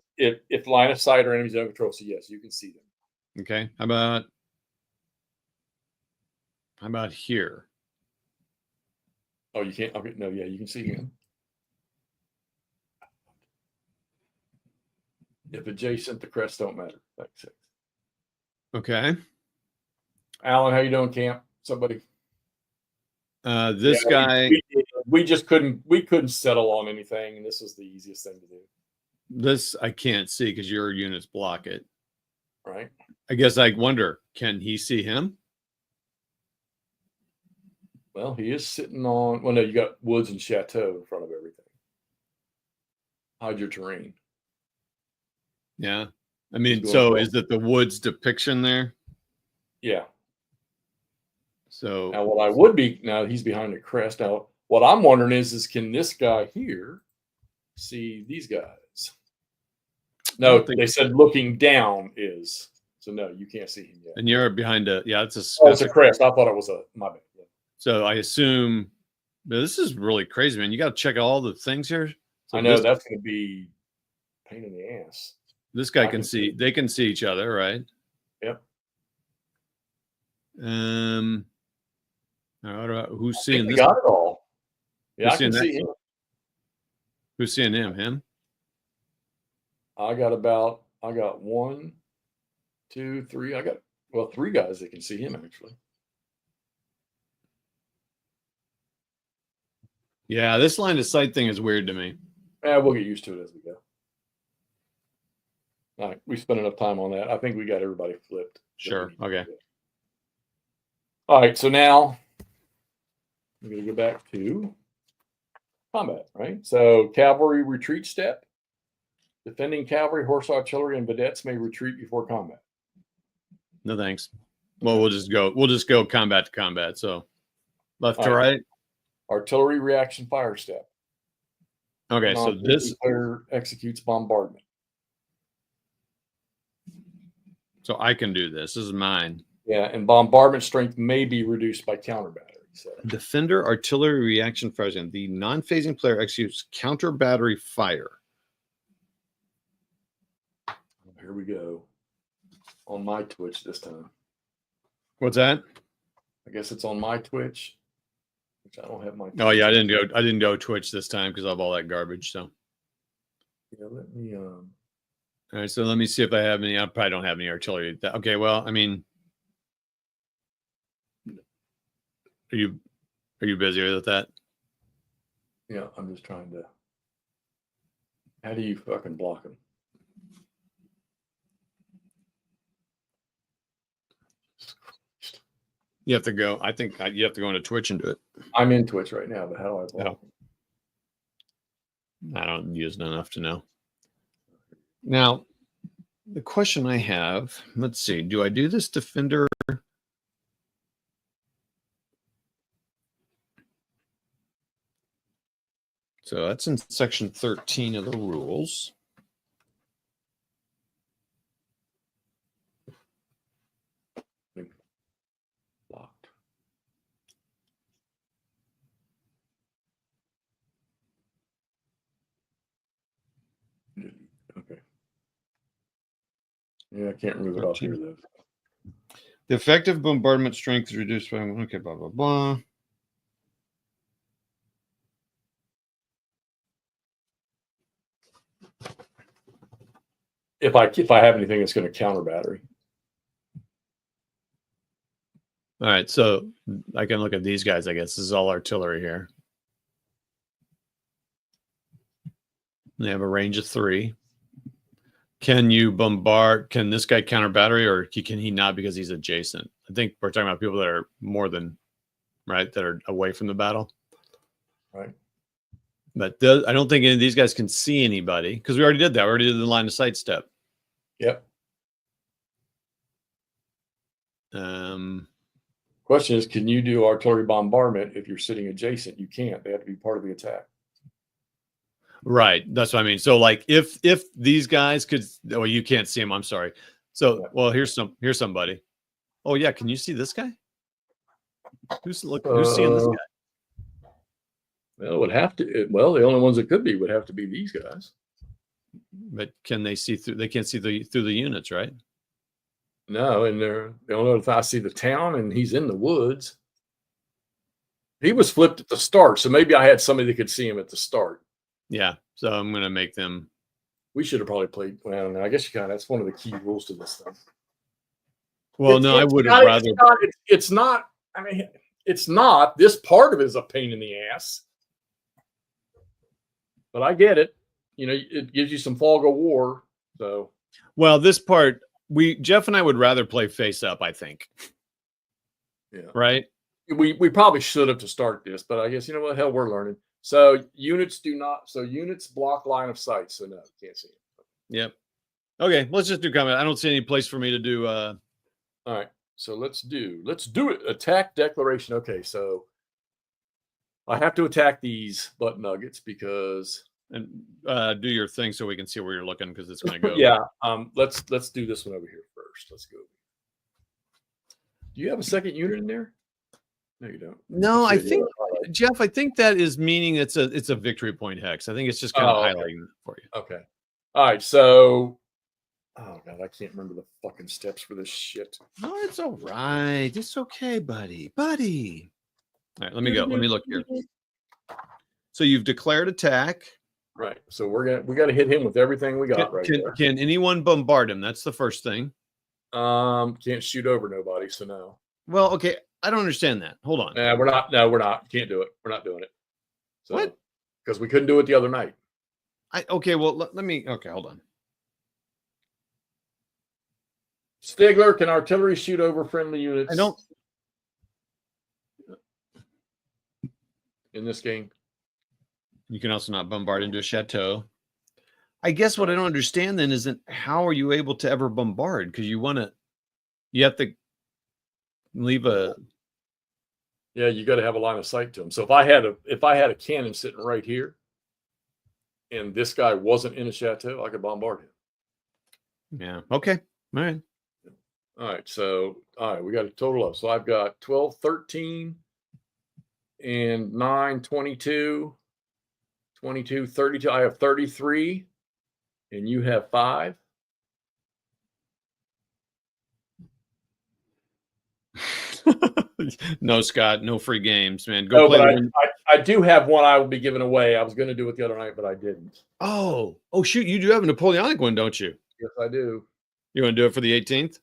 S1: if line of sight or enemy zone control, so yes, you can see them.
S2: Okay. How about here?
S1: Oh, you can't. Okay. No, yeah, you can see him. If adjacent, the crests don't matter. That's it.
S2: Okay.
S1: Alan, how you doing, camp? Somebody.
S2: This guy.
S1: We just couldn't settle on anything, and this was the easiest thing to do.
S2: This I can't see because your units block it.
S1: Right.
S2: I guess I wonder, can he see him?
S1: Well, he is sitting on. Well, no, you got woods and chateau in front of everything. Hide your terrain.
S2: Yeah. I mean, so is it the woods depiction there?
S1: Yeah.
S2: So
S1: now what I would be, now he's behind the crest. Now what I'm wondering is can this guy here see these guys? No, they said looking down is. So no, you can't see him yet.
S2: And you're behind it's
S1: a crest. I thought it was my bad. Yeah.
S2: So I assume this is really crazy, man. You got to check all the things here. So
S1: I know that's going to be pain in the ass.
S2: This guy can see. They can see each other, right?
S1: Yep.
S2: Who's seeing this?
S1: Got it all. Yeah, I can see him.
S2: Who's seeing him? Him?
S1: I got 1, 2, 3. I got 3 guys that can see him actually.
S2: Yeah, this line of sight thing is weird to me.
S1: Yeah, we'll get used to it as we go. All right, we spent enough time on that. I think we got everybody flipped.
S2: Sure. Okay.
S1: All right, so now I'm going to go back to combat, right? So cavalry retreat step. Defending cavalry, horse artillery, and vedettes may retreat before combat.
S2: No thanks. Well, we'll just go combat to combat. So left to right.
S1: Artillery reaction fire step.
S2: Okay, so this
S1: player executes bombardment.
S2: So I can do this. This is mine.
S1: Yeah, and bombardment strength may be reduced by counter battery.
S2: Defender artillery reaction fire. The non-phasing player executes counter battery fire.
S1: Here we go. On my Twitch this time.
S2: What's that?
S1: I guess it's on my Twitch, which I don't have my.
S2: Oh yeah, I didn't go Twitch this time because of all that garbage. So
S1: yeah, let me.
S2: All right, so let me see if I have any. I probably don't have any artillery. Okay, well, I mean, are you busy with that?
S1: Yeah, I'm just trying to. How do you fucking block them?
S2: You have to go. I think you have to go into Twitch and do it.
S1: I'm in Twitch right now, but how do I block?
S2: I don't use it enough to know. Now, the question I have, let's see, do I do this defender? So that's in section 13 of the rules.
S1: Locked. Okay. Yeah, I can't remove it off here though.
S2: The effective bombardment strength is reduced by okay, blah blah blah.
S1: If I have anything that's going to counter battery.
S2: All right, so I can look at these guys. I guess this is all artillery here. They have a range of 3. Can you bombard? Can this guy counter battery, or can he not because he's adjacent? I think we're talking about people that are more than right that are away from the battle.
S1: Right.
S2: But I don't think any of these guys can see anybody because we already did that. We already did the line of sight step.
S1: Yep. Question is, can you do artillery bombardment if you're sitting adjacent? You can't. They have to be part of the attack.
S2: Right. That's what I mean. So like if these guys could, oh, you can't see them. I'm sorry. So, well, here's somebody. Oh yeah. Can you see this guy? Who's seeing this guy?
S1: Well, it would have to. Well, the only ones that could be would have to be these guys.
S2: But can they see through? They can't see through the units, right?
S1: No, and the only if I see the town and he's in the woods. He was flipped at the start, so maybe I had somebody that could see him at the start.
S2: Yeah, so I'm going to make them.
S1: We should have probably played. Well, I guess you can. That's one of the key rules to this thing.
S2: Well, no, I would have rather.
S1: It's not. I mean, it's not. This part of it is a pain in the ass. But I get it. You know, it gives you some fog of war. So.
S2: Well, this part, Jeff and I would rather play face up, I think.
S1: Yeah.
S2: Right.
S1: We probably should have to start this, but I guess you know what? Hell, we're learning. So units do not. So units block line of sight. So no, you can't see it.
S2: Yep. Okay, let's just do combat. I don't see any place for me to do.
S1: All right. So let's do it. Attack declaration. Okay, so I have to attack these butt nuggets because
S2: and do your thing so we can see where you're looking because it's going to go.
S1: Yeah. Let's do this one over here first. Let's go. Do you have a second unit in there? No, you don't.
S2: No, I think Jeff. I think that is meaning it's a victory point hex. I think it's just kind of highlighting for you.
S1: Okay. All right. So. Oh God, I can't remember the fucking steps for this shit.
S2: No, it's all right. It's okay, buddy. All right, let me go. Let me look here. So you've declared attack.
S1: Right. So we got to hit him with everything we got there.
S2: Can anyone bombard him? That's the first thing.
S1: Can't shoot over nobody, so no.
S2: Well, okay. I don't understand that. Hold on.
S1: We're not. No, we're not. Can't do it. We're not doing it. So,
S2: what?
S1: Because we couldn't do it the other night.
S2: Okay. Well, let me. Okay, hold on.
S1: Stigler, can artillery shoot over friendly units?
S2: I don't.
S1: In this game.
S2: You can also not bombard into a chateau. I guess what I don't understand then isn't how are you able to ever bombard? Because you have to leave a.
S1: Yeah, you got to have a line of sight to him. So if I had a cannon sitting right here, and this guy wasn't in a chateau, I could bombard him.
S2: Yeah. Okay. All right.
S1: All right. So we got a total of. So I've got 12, 13, and 9, 22, 22, 32. I have 33, and you have 5.
S2: No, Scott, no free games, man.
S1: No,
S2: play.
S1: but I do have one I will be giving away. I was going to do it the other night, but I didn't.
S2: Oh, shoot. You do have a Napoleonic one, don't you?
S1: Yes, I do.
S2: You want to do it for the 18th?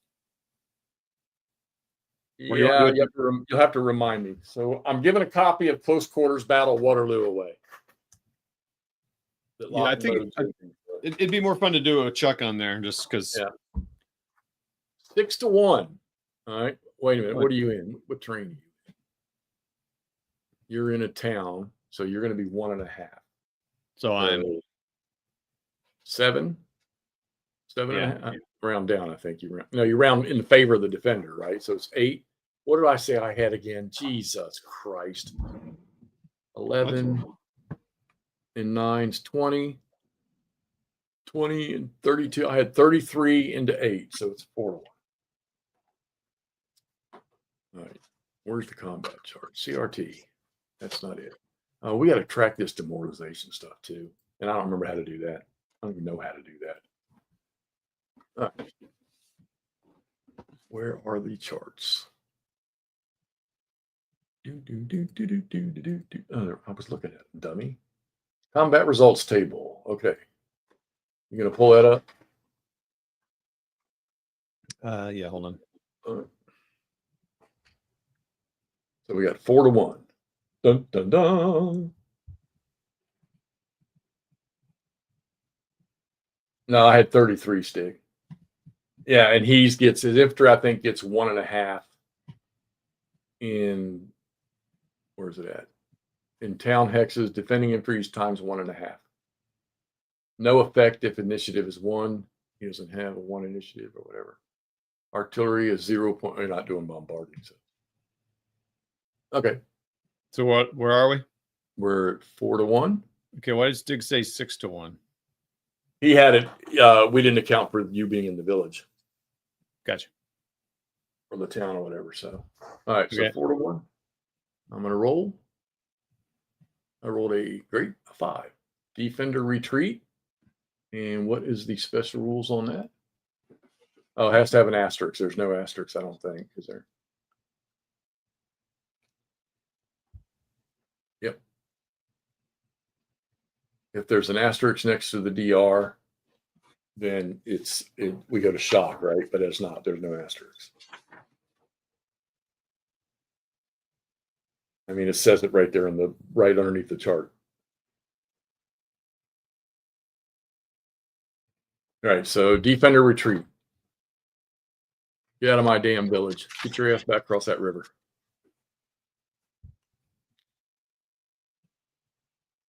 S1: Yeah, you'll have to remind me. So I'm giving a copy of Close Quarters Battle Waterloo away.
S2: Yeah, I think it'd be more fun to do a Chuck on there just because.
S1: Yeah. 6 to 1. All right. Wait a minute. What are you in? What train are you in? You're in a town, so you're going to be 1.5.
S2: So I'm
S1: 7. 7.5. Round down, I think you round. No, you round in favor of the defender, right? So it's 8. What did I say I had again? Jesus Christ. 11 and 9's 20. 20 and 32. I had 33 into 8, so it's 4 to 1. All right. Where's the combat chart? CRT. That's not it. We got to track this demoralization stuff too. And I don't remember how to do that. I don't even know how to do that. All right. Where are the charts? Oh, I was looking at it, dummy. Combat results table. Okay. You gonna pull that up?
S2: Yeah, hold on.
S1: So we got 4 to 1. Dun dun dun. No, I had 33 stick. Yeah, and his infantry, I think, gets 1.5 in, where's it at? In town hexes, defending infantry is times 1.5. No effect if initiative is 1. He doesn't have a 1 initiative or whatever. Artillery is 0. You're not doing bombarding. So. Okay.
S2: So where are we?
S1: We're at 4 to 1.
S2: Okay, why does Dig say 6 to 1?
S1: He had it. We didn't account for you being in the village.
S2: Gotcha.
S1: Or the town or whatever. So, all right.
S2: Okay.
S1: So 4 to 1. I'm going to roll. I rolled a 5. Defender retreat. And what is the special rules on that? Oh, it has to have an asterisk. There's no asterisk, I don't think, is there? Yep. If there's an asterisk next to the DR, then we go to shock, right? But it's not. There's no asterisk. I mean, it says it right there right underneath the chart. All right, so defender retreat. Get out of my damn village. Get your ass back across that river.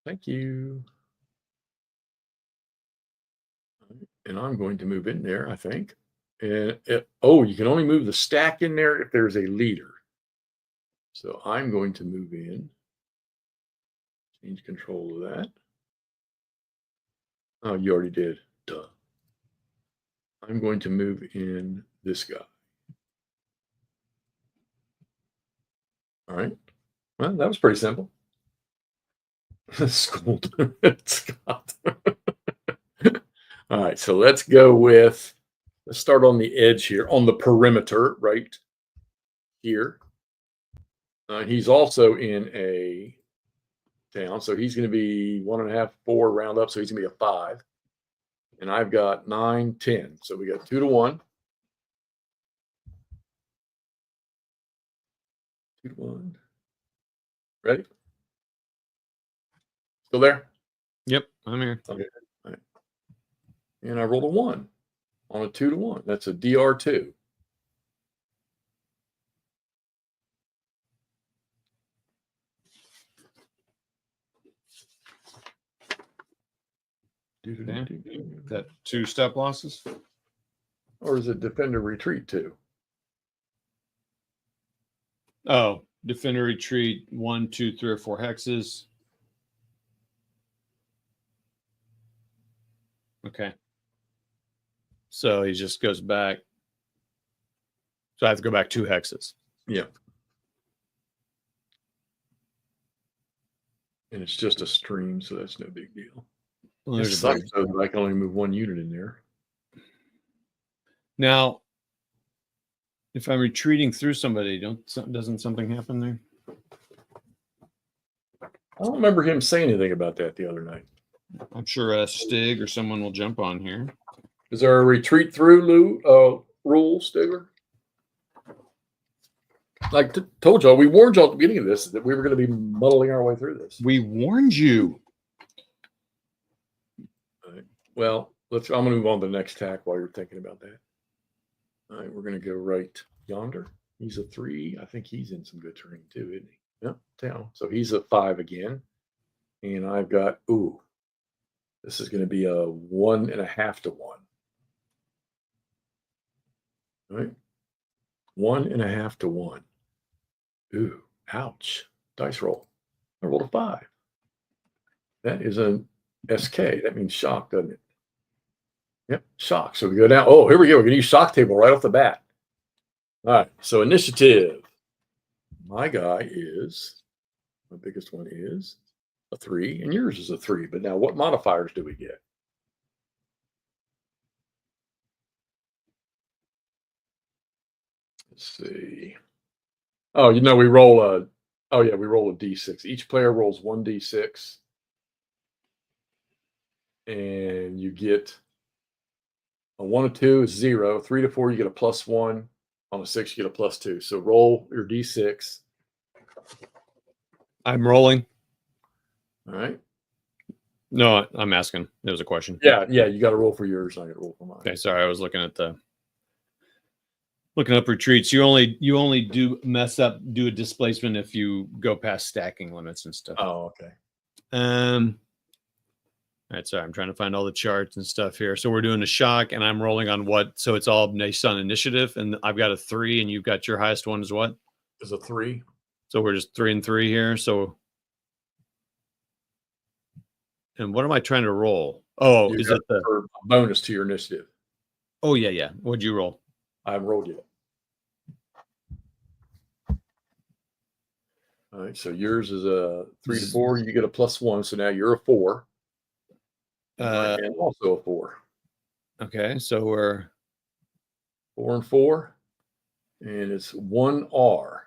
S1: Thank you. And I'm going to move in there, I think. And you can only move the stack in there if there's a leader. So I'm going to move in. Change control of that. Oh, you already did. Duh. I'm going to move in this guy. All right. Well, that was pretty simple. Schooled Scott. All right, so let's start on the edge here, on the perimeter, right here. He's also in a town, so he's going to be 1.5, 4 round up, so he's going to be a 5. And I've got 9, 10. So we got 2 to 1. 2 to 1. Ready? Still there?
S2: Yep, I'm here.
S1: Okay. All right. And I rolled a 1 on a 2 to 1. That's a DR2.
S2: Okay. That 2 step losses?
S1: Or is it defender retreat 2?
S2: Oh, defender retreat 1, 2, 3, or 4 hexes. Okay. So he just goes back. So I have to go back 2 hexes.
S1: Yeah. And it's just a stream, so that's no big deal.
S2: Well,
S1: It
S2: there's a
S1: sucks
S2: bridge.
S1: though that I can only move one unit in there.
S2: Now, if I'm retreating through somebody, doesn't something happen there?
S1: I don't remember him saying anything about that the other night.
S2: I'm sure Stig or someone will jump on here.
S1: Is there a retreat through rule, Stigler? Like told y'all, we warned y'all at the beginning of this that we were going to be muddling our way through this.
S2: We warned you.
S1: All right. Well, I'm going to move on to the next tack while you're thinking about that. All right, we're going to go right yonder. He's a 3. I think he's in some good terrain too, isn't he? Yep, down. So he's a 5 again. And I've got, this is going to be a 1.5 to 1. All right. 1.5 to 1. Ooh, ouch. Dice roll. I rolled a 5. That is an SK. That means shock, doesn't it? Yep, shock. So we go down. Oh, here we go. We're going to use shock table right off the bat. All right. So initiative. My guy is, my biggest one is a 3, and yours is a 3. But now what modifiers do we get? Let's see. Oh, we roll a d6. Each player rolls 1d6. And you get a 1 to 2 is 0. 3 to 4, you get a +1. On a 6, you get a +2. So roll your d6.
S2: I'm rolling.
S1: All right.
S2: No, I'm asking. It was a question.
S1: Yeah. You got to roll for yours. I got to roll for mine.
S2: Okay, sorry. I was looking up retreats. You only do a displacement if you go past stacking limits and stuff.
S1: Oh, okay.
S2: All right, sorry, I'm trying to find all the charts and stuff here. So we're doing a shock, and I'm rolling on what? So it's all based on initiative, and I've got a 3, and you've got your highest one is what?
S1: Is a 3.
S2: So we're just 3 and 3 here. So, and what am I trying to roll? Oh, is it the
S1: bonus to your initiative?
S2: Oh yeah. What'd you roll?
S1: I haven't rolled yet. All right, so yours is a 3 to 4. You get a +1, so now you're a 4. And also a 4.
S2: Okay, so we're
S1: 4 and 4, and it's 1R.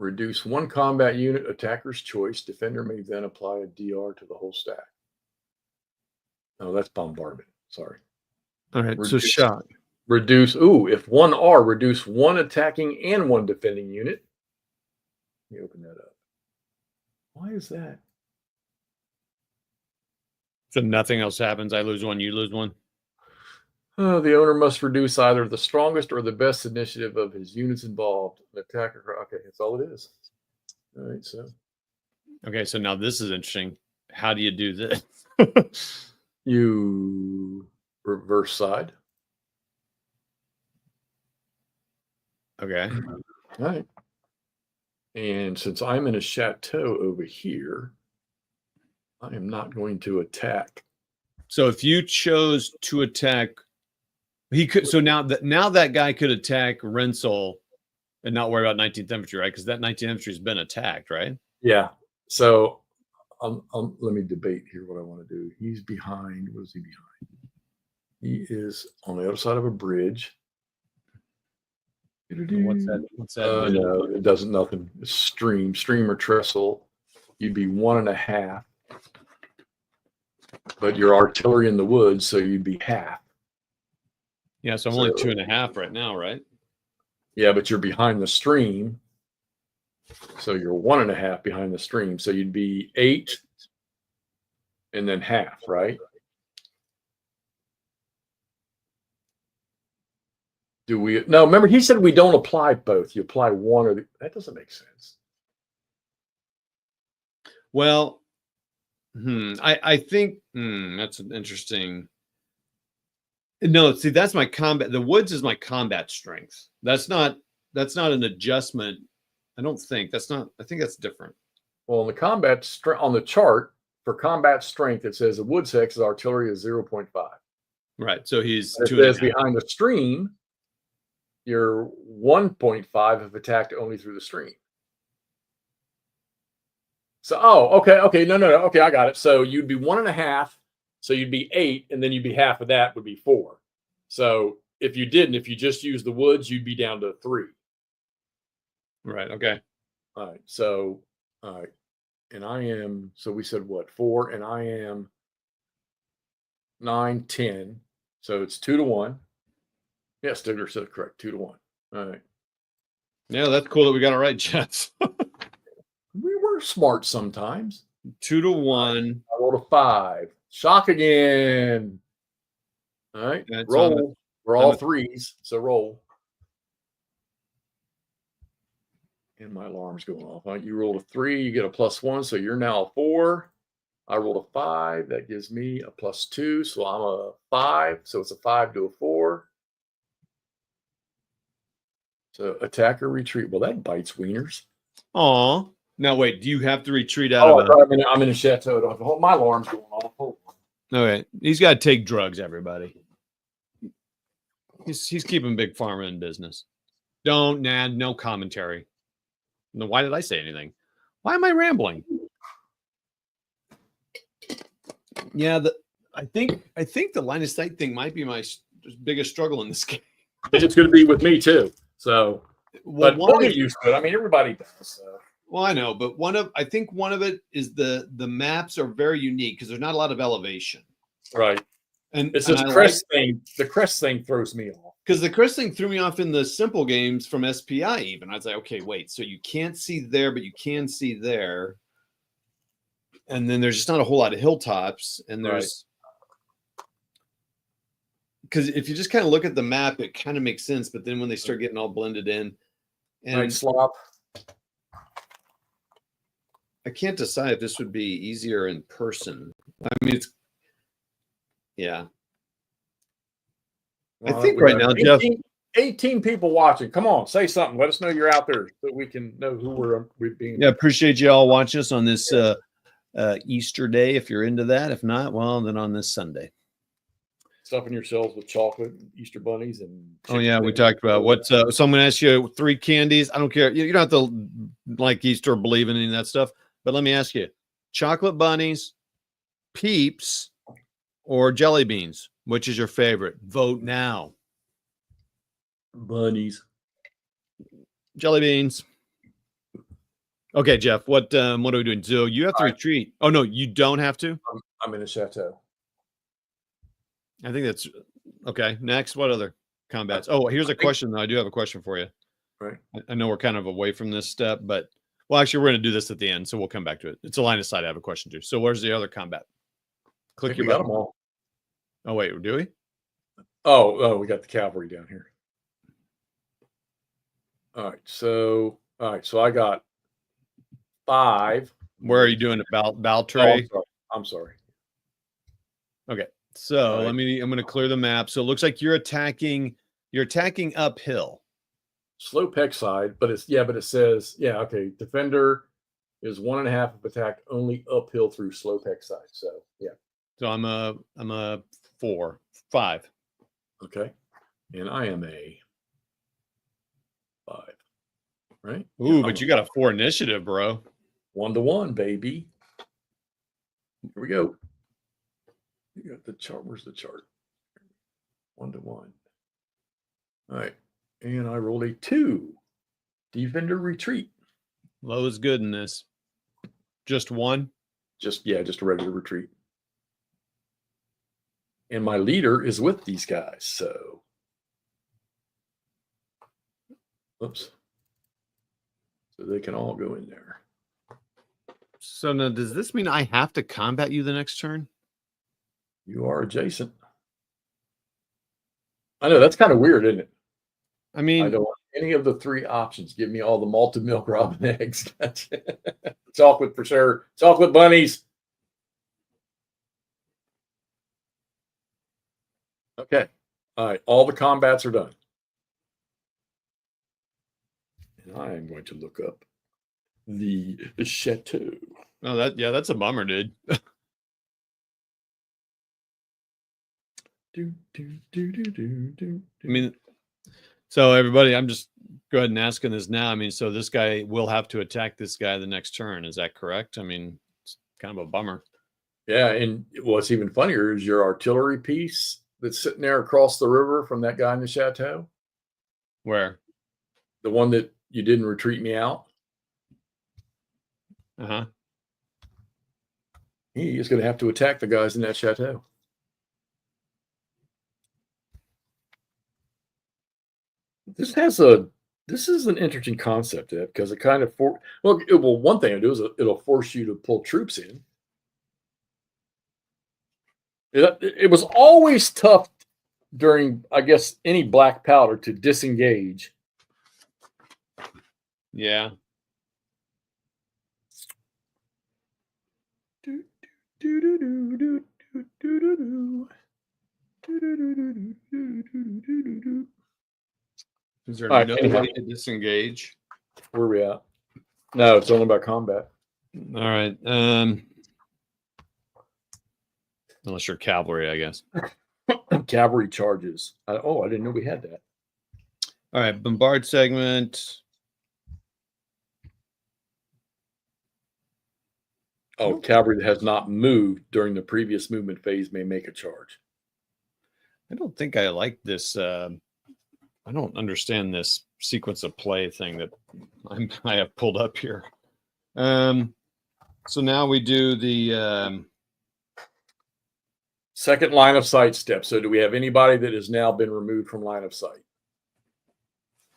S1: Reduce 1 combat unit, attacker's choice. Defender may then apply a DR to the whole stack. No, that's bombardment. Sorry.
S2: All right, so shock.
S1: Reduce. If 1R, reduce 1 attacking and 1 defending unit. Let me open that up. Why is that?
S2: So nothing else happens. I lose 1, you lose 1.
S1: The owner must reduce either the strongest or the best initiative of his units involved. The attacker. Okay, that's all it is. All right, so.
S2: Okay, so now this is interesting. How do you do this?
S1: You reverse side.
S2: Okay.
S1: All right. And since I'm in a chateau over here, I am not going to attack.
S2: So if you chose to attack, he could. So now that guy could attack Rensselaer and not worry about 19th Infantry, right? Because that 19th Infantry has been attacked, right?
S1: Yeah. So let me debate here what I want to do. He's behind. What is he behind? He is on the other side of a bridge.
S2: What's that?
S1: No, it doesn't. Nothing. It's stream or trestle. You'd be 1.5. But your artillery in the woods, so you'd be half.
S2: Yeah, so I'm only 2.5 right now, right?
S1: Yeah, but you're behind the stream. So you're 1.5 behind the stream. So you'd be 8 and then half, right? Do we? No, remember he said we don't apply both. You apply one or that doesn't make sense.
S2: Well, I think that's an interesting. No, see, that's my combat. The woods is my combat strength. That's not an adjustment. I don't think that's not. I think that's different.
S1: Well, on the combat on the chart for combat strength, it says the woods hex artillery is 0.5.
S2: Right. So he's
S1: 2.5. It says behind the stream, you're 1.5 if attacked only through the stream. So, oh, okay. No. Okay, I got it. So you'd be 1.5. So you'd be 8, and then you'd be half of that would be 4. So if you just used the woods, you'd be down to 3.
S2: Right. Okay.
S1: All right. So, all right. And I am, so we said what, 4, and I am 9, 10. So it's 2-1. Yeah, Stigler said it correct. 2-1. All right.
S2: Yeah, that's cool that we got it right, Jets.
S1: We were smart sometimes.
S2: 2-1.
S1: I rolled a 5. Shock again. All right.
S2: That's
S1: roll. We're all 3s. So roll. And my alarm's going off. All right, you rolled a 3, you get a +1, so you're now a 4. I rolled a 5, that gives me a +2, so I'm a 5. So it's a 5 to a 4. So attack or retreat. Well, that bites wieners.
S2: Aw. Now wait, do you have to retreat out of
S1: a? I'm in a chateau. My alarm's going off. Hold on.
S2: Okay, he's got to take drugs. Everybody. He's keeping Big Pharma in business. No commentary. No, why did I say anything? Why am I rambling? Yeah, I think the line of sight thing might be my biggest struggle in this game.
S1: It's going to be with me too. So,
S2: well,
S1: but one of you should. I mean, everybody does. So.
S2: Well, I know, but I think one of it is the maps are very unique because there's not a lot of elevation.
S1: Right.
S2: And
S1: it's this crest thing. The crest thing throws me off.
S2: Because the crest thing threw me off in the simple games from SPI even. I was like, okay, wait. So you can't see there, but you can see there. And then there's just not a whole lot of hilltops. And there's because if you just kind of look at the map, it kind of makes sense. But then when they start getting all blended in, and
S1: slop.
S2: I can't decide if this would be easier in person. I mean, yeah. I think right now,
S1: 18,
S2: Jeff.
S1: 18 people watching. Come on, say something. Let us know you're out there so we can know who we're being.
S2: Yeah, appreciate you all watching us on this Easter day. If you're into that, if not, well, then on this Sunday.
S1: Stuffing yourselves with chocolate, and Easter bunnies, and
S2: oh yeah, we talked about what's. So I'm going to ask you 3 candies. I don't care. You don't have to like Easter or believe in any of that stuff. But let me ask you: chocolate bunnies, Peeps, or jelly beans? Which is your favorite? Vote now.
S1: Bunnies.
S2: Jelly beans. Okay, Jeff. What are we doing? So you have to retreat. Oh no, you don't have to.
S1: I'm in a chateau.
S2: I think that's okay. Next, what other combats? Oh, here's a question though. I do have a question for you.
S1: Right.
S2: I know we're kind of away from this step, but well, actually, we're going to do this at the end, so we'll come back to it. It's a line of sight. I have a question too. So where's the other combat? Click your button.
S1: Got them all.
S2: Oh wait, do we?
S1: Oh, we got the cavalry down here. All right, so I got 5.
S2: Where are you doing it? Baltre?
S1: Oh, I'm sorry.
S2: Okay, so I'm going to clear the map. So it looks like you're attacking uphill.
S1: Slope hex side, but it says, okay, defender is 1.5 of attack only uphill through slope hex side. So yeah.
S2: So I'm a 4, 5.
S1: Okay. And I am a 5. Right?
S2: Ooh, but you got a 4 initiative, bro.
S1: 1-1, baby. Here we go. You got the chart. Where's the chart? 1-1. All right. And I rolled a 2. Defender retreat.
S2: Low is good in this. Just 1?
S1: Just a regular retreat. And my leader is with these guys, so. Oops. So they can all go in there.
S2: So now, does this mean I have to combat you the next turn?
S1: You are adjacent. I know, that's kind of weird, isn't it?
S2: I mean,
S1: I don't want any of the 3 options. Give me all the malted milk robin eggs. Chocolate for sure. Chocolate bunnies. Okay. All right. All the combats are done. And I am going to look up the chateau.
S2: Oh, that's a bummer, dude.
S1: I
S2: mean, So everybody, I'm just go ahead and asking this now. I mean, so this guy will have to attack this guy the next turn. Is that correct? I mean, it's kind of a bummer.
S1: Yeah, and what's even funnier is your artillery piece that's sitting there across the river from that guy in the chateau,
S2: Where?
S1: the one that you didn't retreat me out.
S2: Uh-huh.
S1: He is going to have to attack the guys in that chateau. This is an interesting concept because it kind of one thing it'll do is it'll force you to pull troops in. It was always tough during, I guess, any black powder to disengage.
S2: Yeah. Is there no way to disengage?
S1: Where are we at? No, it's only about combat.
S2: All right. Unless you're cavalry, I guess.
S1: Cavalry charges. I didn't know we had that.
S2: All right, bombard segment.
S1: Oh, cavalry that has not moved during the previous movement phase may make a charge.
S2: I don't think I like this. I don't understand this sequence of play thing that I have pulled up here. So now we do the
S1: second line of sight step. So do we have anybody that has now been removed from line of sight?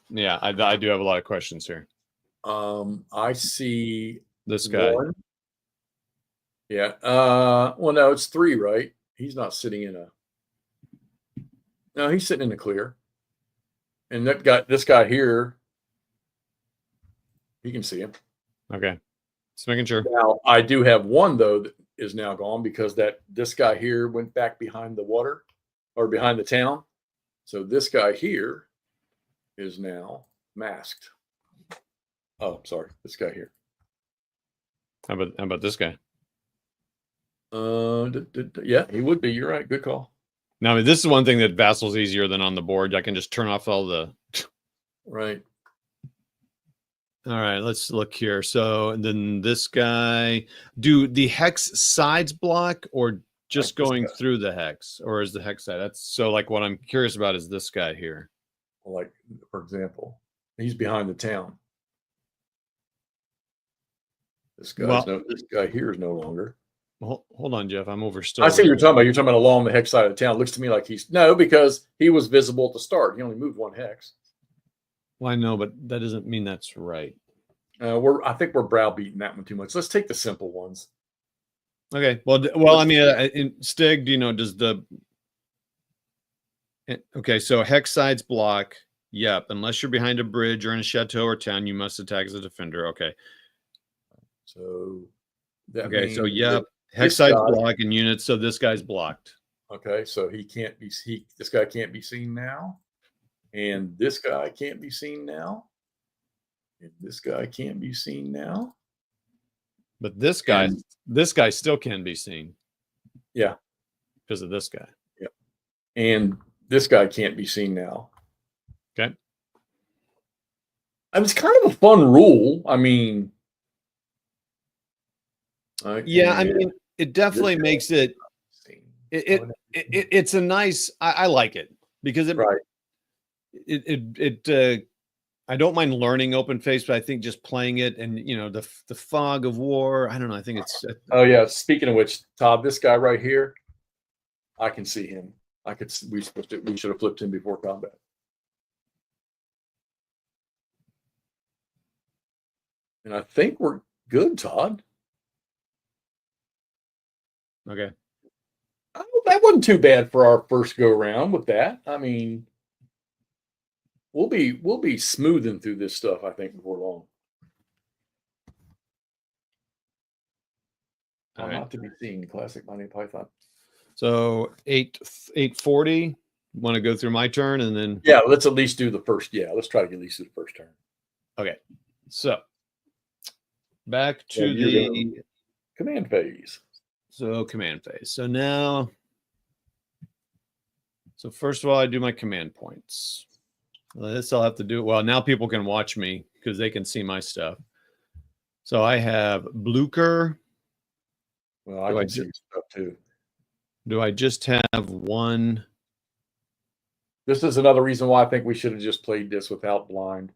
S2: Yeah, I do have a lot of questions here.
S1: I see
S2: this guy.
S1: One. Yeah. Well, no, it's 3, right? He's not sitting in a. No, he's sitting in a clear. And this guy here, you can see him.
S2: Okay. Just making sure.
S1: Now, I do have one, though, that is now gone because this guy here went back behind the water or behind the town. So this guy here is now masked. Oh, sorry. This guy here.
S2: How about this guy?
S1: Yeah, he would be. You're right. Good call.
S2: Now, I mean, this is one thing that Vassal's easier than on the board. I can just turn off all the.
S1: Right.
S2: All right, let's look here. So then this guy, do the hex sides block or just going through the hex, or is the hex side? That's so like what I'm curious about is this guy here.
S1: Like, for example, he's behind the town. This guy here is no longer.
S2: Well, hold on, Jeff. I'm over still.
S1: I see what you're talking about. You're talking about along the hex side of the town. It looks to me like because he was visible at the start. He only moved 1 hex.
S2: Well, I know, but that doesn't mean that's right.
S1: I think we're browbeating that one too much. Let's take the simple ones.
S2: Okay. Well, I mean, in Stig, do you know, does the okay? So hex sides block. Yep. Unless you're behind a bridge or in a chateau or town, you must attack as a defender. Okay.
S1: So
S2: okay. So yep. Hex sides block in units. So this guy's blocked.
S1: Okay. So he can't be. This guy can't be seen now. And this guy can't be seen now. And this guy can't be seen now.
S2: But this guy still can be seen.
S1: Yeah.
S2: Because of this guy.
S1: Yeah. And this guy can't be seen now.
S2: Okay.
S1: I mean, it's kind of a fun rule. I mean.
S2: Yeah, I mean, it definitely makes it. It's a nice. I like it because it.
S1: Right.
S2: I don't mind learning open face, but I think just playing it and the fog of war. I don't know. I think it's.
S1: Oh yeah. Speaking of which, Todd, this guy right here, I can see him. We should have flipped him before combat. And I think we're good, Todd.
S2: Okay.
S1: That wasn't too bad for our first go around with that. I mean. We'll be smoothing through this stuff, I think, before long. Not to be seen, classic Monty Python.
S2: So 840. Want to go through my turn and then
S1: let's at least do the first. Yeah, let's try to get at least do the first turn.
S2: Okay. So back to the
S1: command phase.
S2: So command phase. So now first of all, I do my command points. This I'll have to do. Well, now people can watch me because they can see my stuff. So I have Blucher.
S1: Well, I can see your stuff too.
S2: Do I just have one?
S1: This is another reason why I think we should have just played this without blind.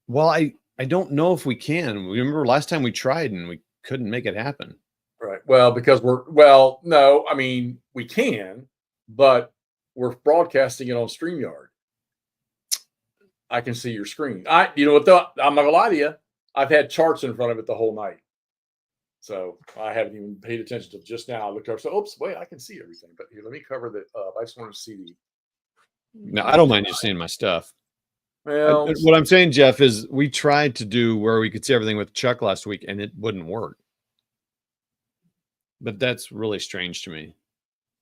S2: Well, I don't know if we can. Remember last time we tried and we couldn't make it happen.
S1: Right. Well, because no, I mean, we can, but we're broadcasting it on StreamYard. I can see your screen. You know what, though? I'm not gonna lie to you. I've had charts in front of it the whole night. So I haven't even paid attention to just now. I looked up, so oops, wait, I can see everything. But here, let me cover that up. I just want to see the.
S2: No, I don't mind you seeing my stuff.
S1: Well,
S2: what I'm saying, Jeff, is we tried to do where we could see everything with Chuck last week, and it wouldn't work. But that's really strange to me.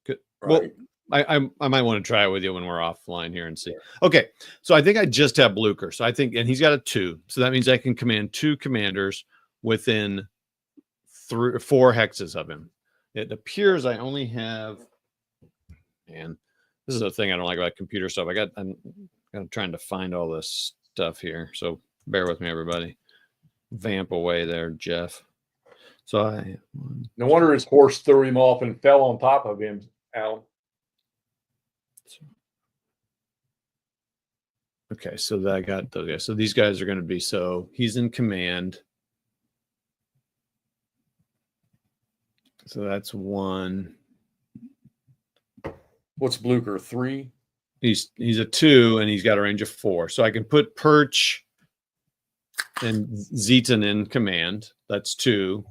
S2: Right. Well, I might want to try it with you when we're offline here and see. Sure. Okay, so I think I just have Blucher. So I think, and he's got a 2. So that means I can command 2 commanders within 3 or 4 hexes of him. It appears I only have, man, this is the thing I don't like about computer stuff. I'm trying to find all this stuff here. So bear with me, everybody. Vamp away there, Jeff. So
S1: no wonder his horse threw him off and fell on top of him, Alan.
S2: Okay, so that I got those guys. So these guys are going to be, so he's in command. So that's 1.
S1: What's Blucher? 3?
S2: He's a 2, and he's got a range of 4. So I can put Perch and Zeton in command. That's 2.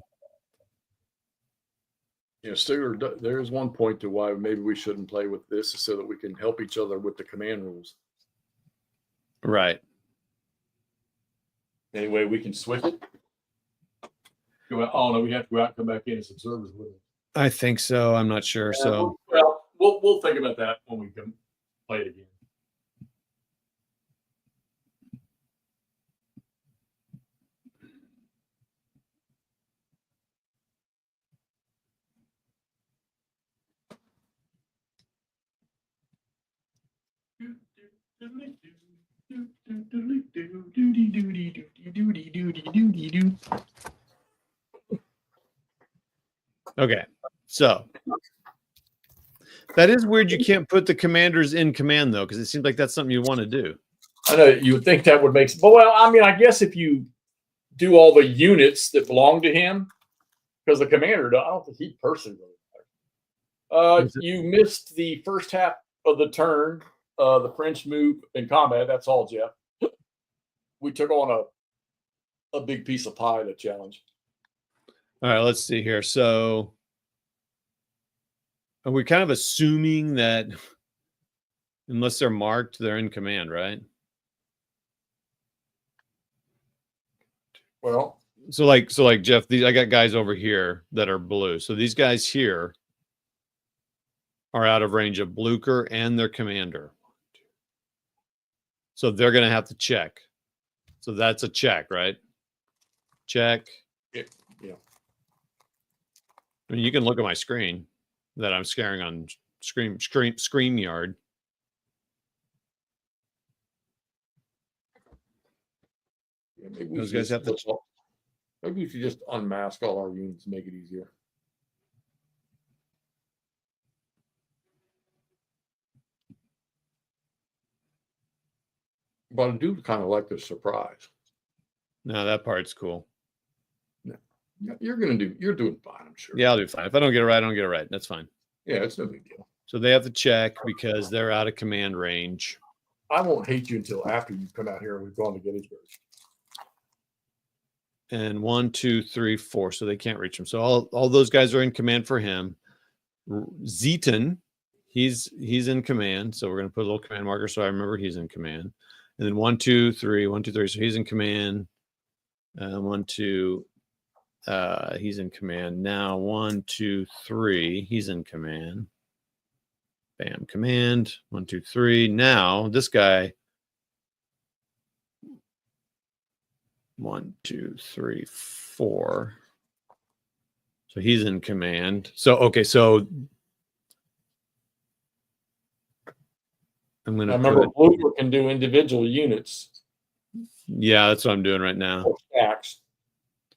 S1: Yeah, Stigler, there's one point to why maybe we shouldn't play with this so that we can help each other with the command rules.
S2: Right.
S1: Anyway, we can switch it. Oh no, we have to go out and come back in as observers with it.
S2: I think so. I'm not sure. So
S1: well, we'll think about that when we can play it again.
S2: Okay, so that is weird. You can't put the commanders in command though, because it seems like that's something you want to do.
S1: I know you would think that would make sense, but well, I mean, I guess if you do all the units that belong to him, because the commander, I don't think he personally really. You missed the first half of the turn. The French move in combat. That's all, Jeff. We took on a big piece of pie, the challenge.
S2: All right, let's see here. So are we kind of assuming that unless they're marked, they're in command, right?
S1: Well,
S2: so like Jeff, I got guys over here that are blue. So these guys here are out of range of Blucher and their commander. So they're going to have to check. So that's a check, right? Check.
S1: Yeah.
S2: I mean, you can look at my screen that I'm scaring on StreamYard.
S1: Yeah, maybe
S2: those guys have to.
S1: Maybe if you just unmask all our units, make it easier. But I do kind of like the surprise.
S2: No, that part's cool.
S1: No, you're doing fine, I'm sure.
S2: Yeah, I'll do fine. If I don't get it right, I don't get it right. That's fine.
S1: Yeah, it's no big deal.
S2: So they have to check because they're out of command range.
S1: I won't hate you until after you come out here and we've gone to Gettysburg.
S2: And 1, 2, 3, 4. So they can't reach him. So all those guys are in command for him. Zeton, he's in command. So we're going to put a little command marker so I remember he's in command. And then 1, 2, 3, 1, 2, 3. So he's in command. 1, 2. He's in command now. 1, 2, 3. He's in command. Bam, command. 1, 2, 3. Now this guy. 1, 2, 3, 4. So he's in command. So okay, so I'm
S1: I
S2: gonna
S1: remember
S2: put.
S1: Blooper can do individual units
S2: Yeah, that's what I'm doing right now.
S1: or stacks.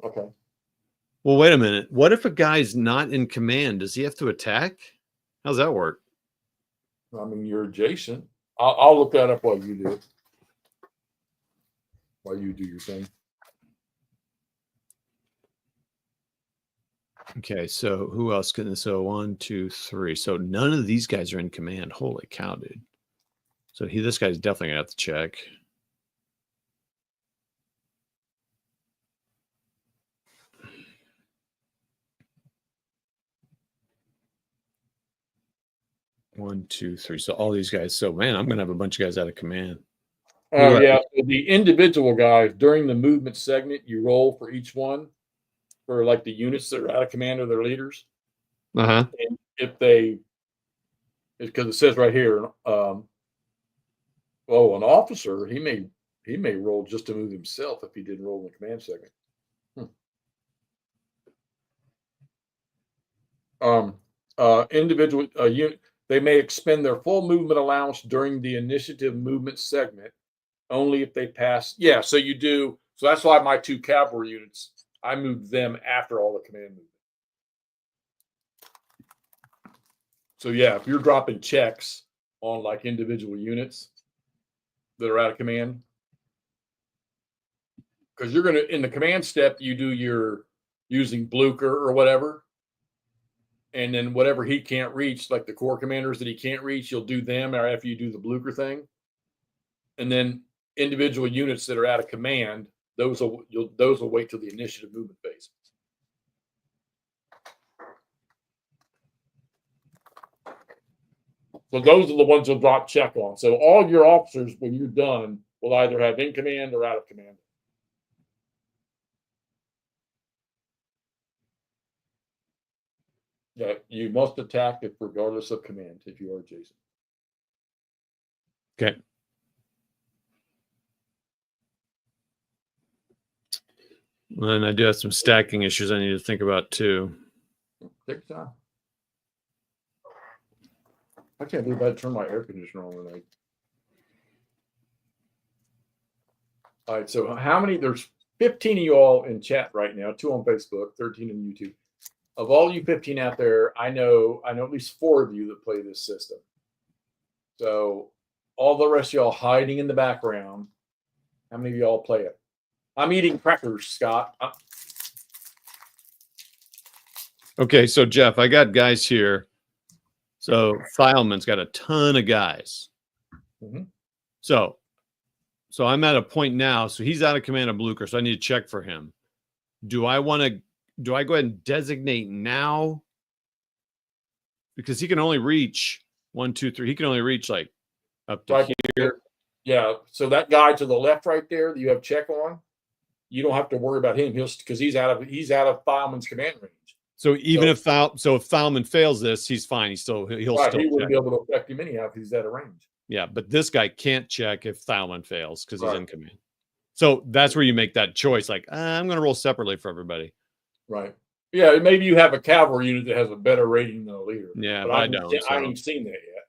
S1: Okay.
S2: Well, wait a minute. What if a guy's not in command? Does he have to attack? How's that work?
S1: I mean, you're adjacent. I'll look that up while you do it. While you do your thing.
S2: Okay, so who else can? So 1, 2, 3. So none of these guys are in command. Holy cow, dude. So this guy's definitely gonna have to check. One, 2, 3. So all these guys. So man, I'm gonna have a bunch of guys out of command.
S1: Oh yeah. So the individual guys during the movement segment, you roll for each one for like the units that are out of command of their leaders.
S2: Uh-huh.
S1: And if they, because it says right here, an officer, he may roll just to move himself if he didn't roll in the command segment. Individual unit, they may expend their full movement allowance during the initiative movement segment only if they pass. Yeah, so you do. So that's why my 2 cavalry units, I moved them after all the command movement. So yeah, if you're dropping checks on like individual units that are out of command, because you're gonna in the command step, you do your using Blucher or whatever. And then whatever he can't reach, like the corps commanders that he can't reach, you'll do them after you do the Blucher thing. And then individual units that are out of command, those will wait till the initiative movement phase. So those are the ones you'll drop check on. So all your officers, when you're done, will either have in command or out of command. Yeah, you must attack it regardless of command if you are adjacent.
S2: Okay. And I do have some stacking issues I need to think about too.
S1: Take your time. I can't believe I turned my air conditioner on tonight. All right, so how many? There's 15 of you all in chat right now, 2 on Facebook, 13 on YouTube. Of all you 15 out there, I know at least 4 of you that play this system. So all the rest of y'all hiding in the background, how many of y'all play it? I'm eating crackers, Scott.
S2: Okay, so Jeff, I got guys here. So Thielman's got a ton of guys.
S1: Mm-hmm.
S2: So I'm at a point now. So he's out of command of Blucher. So I need to check for him. Do I go ahead and designate now? Because he can only reach 1, 2, 3. He can only reach like up to
S1: right
S2: here.
S1: Yeah. So that guy to the left right there that you have check on, you don't have to worry about him. Because he's out of Thielman's command range.
S2: So even if Thielman fails this, he's fine. He'll still
S1: he
S2: check.
S1: wouldn't be able to affect him anyhow if he's out of range.
S2: Yeah, but this guy can't check if Thielman fails because he's in command. So that's where you make that choice. Like, I'm going to roll separately for everybody.
S1: Right. Yeah, maybe you have a cavalry unit that has a better rating than a leader.
S2: Yeah,
S1: but
S2: I don't.
S1: I ain't seen that yet.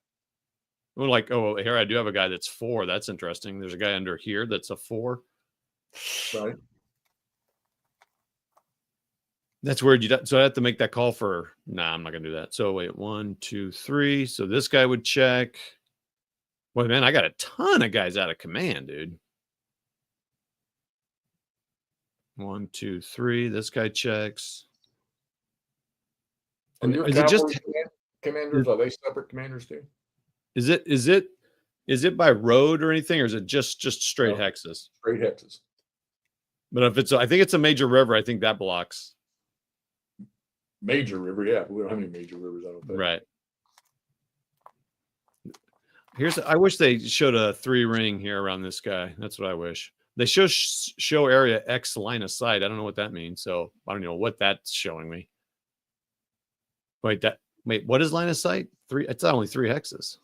S2: Well, like, oh, here I do have a guy that's 4. That's interesting. There's a guy under here that's a 4.
S1: Right.
S2: That's weird. So I have to make that call for. Nah, I'm not gonna do that. So wait, 1, 2, 3. So this guy would check. Wait, man, I got a ton of guys out of command, dude. 1, 2, 3. This guy checks.
S1: And is it just commanders? Are they separate commanders too?
S2: Is it by road or anything, or is it just straight hexes?
S1: Straight hexes.
S2: But if I think it's a major river, I think that blocks.
S1: Major river, yeah. We don't have any major rivers, I don't think.
S2: Right. I wish they showed a 3 ring here around this guy. That's what I wish. They show area X line of sight. I don't know what that means. So I don't know what that's showing me. Wait, what is line of sight? 3. It's only 3 hexes.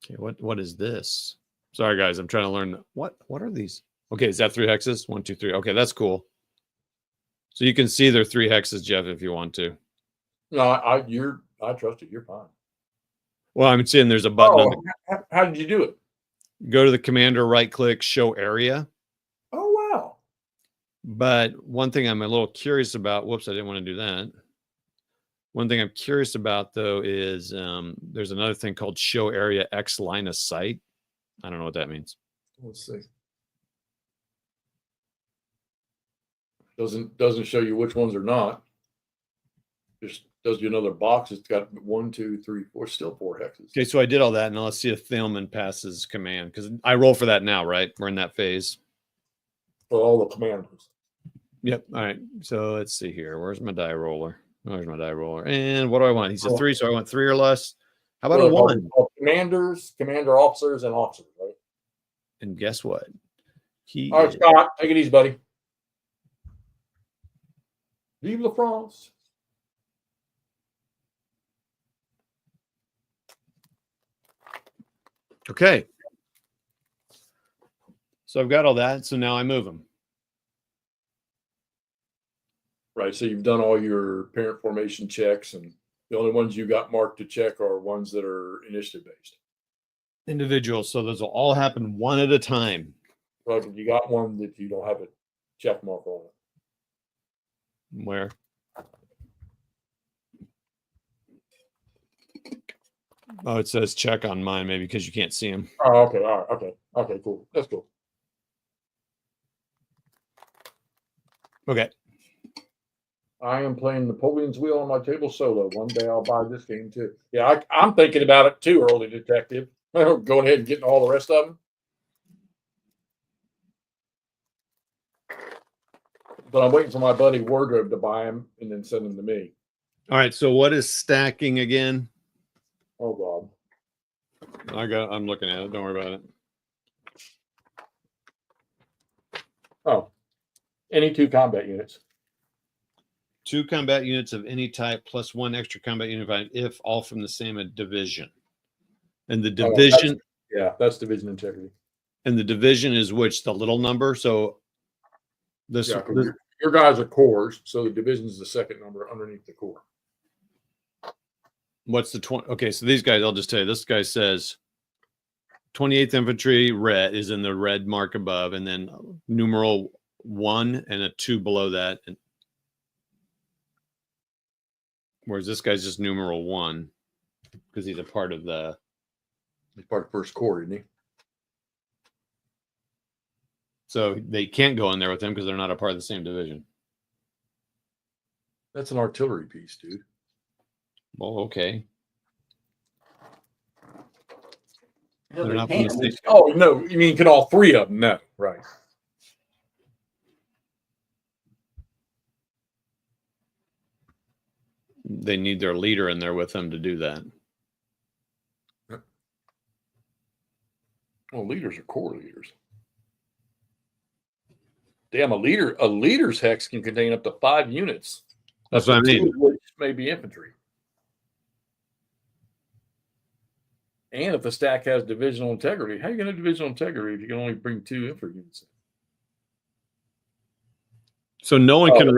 S2: Okay, what is this? Sorry guys, I'm trying to learn what are these? Okay, is that 3 hexes? 1, 2, 3. Okay, that's cool. So you can see they're 3 hexes, Jeff, if you want to.
S1: No, I trust it. You're fine.
S2: Well, I'm seeing there's a button on the,
S1: how did you do it?
S2: go to the commander, right click, show area.
S1: Oh, wow.
S2: But one thing I'm a little curious about, whoops, I didn't want to do that. One thing I'm curious about though is there's another thing called show area X line of sight. I don't know what that means.
S1: Let's see. Doesn't show you which ones are not. Just does you another box. It's got 1, 2, 3, 4, still 4 hexes.
S2: Okay, so I did all that. Now let's see if Thielman passes command, because I roll for that now, right? We're in that phase.
S1: For all the commanders.
S2: Yep. All right. So let's see here. Where's my die roller? Where's my die roller? And what do I want? He's a 3, so I want 3 or less. How about a 1?
S1: Commanders, commander officers, and officers, right?
S2: And guess what?
S1: All right, Scott, take it easy, buddy. Vive la France.
S2: Okay. So I've got all that. So now I move them.
S1: Right. So you've done all your parent formation checks, and the only ones you got marked to check are ones that are initiative based.
S2: Individual. So those will all happen one at a time.
S1: Right. But you got one that you don't have a check mark on it.
S2: Where? Oh, it says check on mine, maybe because you can't see them.
S1: Oh, okay. All right. Okay. Okay, cool. That's cool.
S2: Okay.
S1: I am playing Napoleon's Wheel on my table solo. One day I'll buy this game too. Yeah, I'm thinking about it too, early detective. Going ahead and getting all the rest of them. But I'm waiting for my buddy WARdROBE to buy them and then send them to me.
S2: All right. So what is stacking again?
S1: Oh God.
S2: I'm looking at it. Don't worry about it.
S1: Oh. Any 2 combat units.
S2: 2 combat units of any type plus 1 extra combat unit if all from the same division. And the division.
S1: That's division integrity.
S2: And the division is which? The little number. So this,
S1: your guys are cores, so the division is the second number underneath the core.
S2: What's the 20? Okay, so these guys, I'll just tell you, this guy says 28th Infantry red is in the red mark above, and then numeral 1 and a 2 below that. And whereas this guy's just numeral 1 because he's a part of the.
S1: He's part of first corps, isn't he?
S2: So they can't go in there with him because they're not a part of the same division.
S1: That's an artillery piece, dude.
S2: Well, okay.
S1: They're not from the same. Oh, no. You mean can all 3 of them? No. Right.
S2: They need their leader in there with them to do that.
S1: Well, leaders are core leaders. Damn, a leader's hex can contain up to 5 units.
S2: That's what I mean.
S1: Which may be infantry. And if the stack has divisional integrity, how are you going to have divisional integrity if you can only bring 2 infantry units in?
S2: So no one can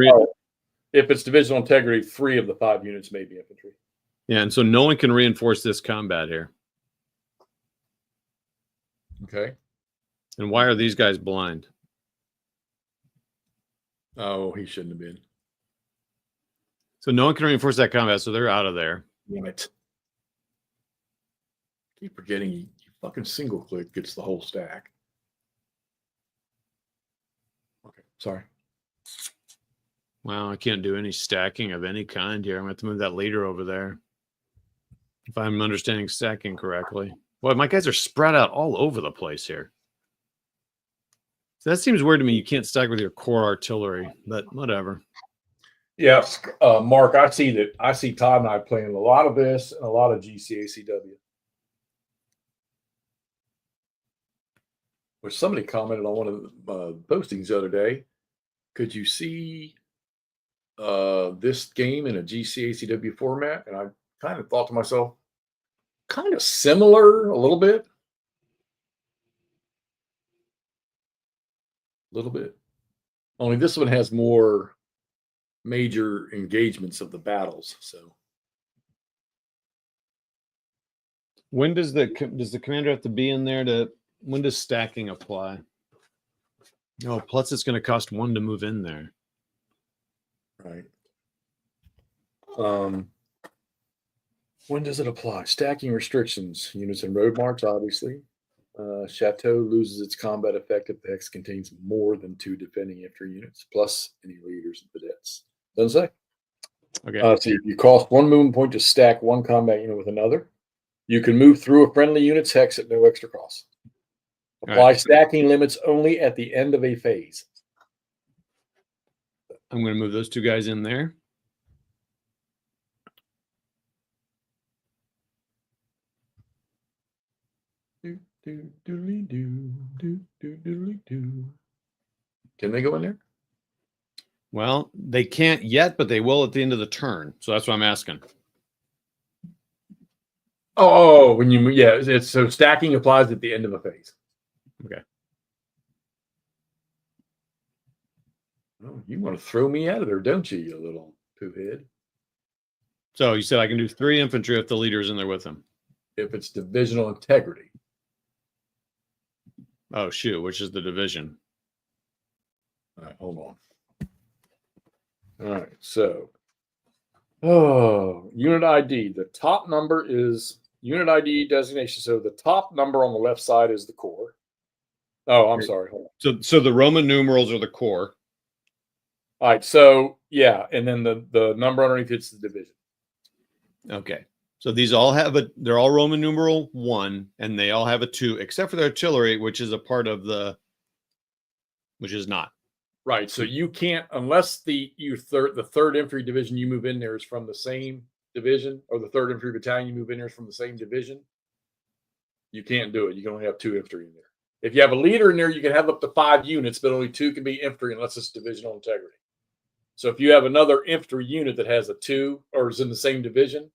S1: if it's divisional integrity, 3 of the 5 units may be infantry.
S2: Yeah, and so no one can reinforce this combat here.
S1: Okay.
S2: And why are these guys blind?
S1: Oh, he shouldn't have been.
S2: So no one can reinforce that combat, so they're out of there.
S1: Damn it. Keep forgetting you fucking single click gets the whole stack. Okay, sorry.
S2: Wow, I can't do any stacking of any kind here. I'm going to have to move that leader over there. If I'm understanding stacking correctly. Boy, my guys are spread out all over the place here. So that seems weird to me. You can't stack with your core artillery, but whatever.
S1: Yes, Mark, I see Todd and I playing a lot of this and a lot of GCACW. Which somebody commented on one of the postings the other day. Could you see this game in a GCACW format? And I kind of thought to myself, kind of similar a little bit. A little bit. Only this one has more major engagements of the battles. So
S2: When does the commander have to be in there to? When does stacking apply? No, plus it's going to cost 1 to move in there.
S1: Right. When does it apply? Stacking restrictions. Units and road marks, obviously. Chateau loses its combat effect if the hex contains more than 2 defending infantry units, plus any leaders and vedettes. Doesn't say.
S2: Okay.
S1: See, if you cost 1 movement point to stack 1 combat unit with another, you can move through a friendly unit's hex at no extra cost. Apply stacking limits only at the end of a phase.
S2: I'm going to move those 2 guys in there.
S1: Can they go in there?
S2: Well, they can't yet, but they will at the end of the turn. So that's what I'm asking.
S1: Oh, when you it's so stacking applies at the end of a phase.
S2: Okay.
S1: Oh, you want to throw me out of there, don't you, you little poo head?
S2: So you said I can do 3 infantry if the leader's in there with him.
S1: If it's divisional integrity.
S2: Oh, shoot. Which is the division?
S1: All right, hold on. All right, so unit ID. The top number is unit ID designation. So the top number on the left side is the core. Oh, I'm sorry. Hold
S2: on. So the Roman numerals are the core.
S1: All right, so yeah, and then the number underneath it's the division.
S2: Okay. So these all have they're all Roman numeral 1, and they all have a 2, except for the artillery, which is a part of which is not.
S1: Right. So you can't, unless the 3rd Infantry Division you move in there is from the same division, or the 3rd Infantry Battalion you move in there is from the same division, you can't do it. You can only have 2 infantry in there. If you have a leader in there, you can have up to 5 units, but only 2 can be infantry unless it's divisional integrity. So if you have another infantry unit that has a 2 or is in the same division,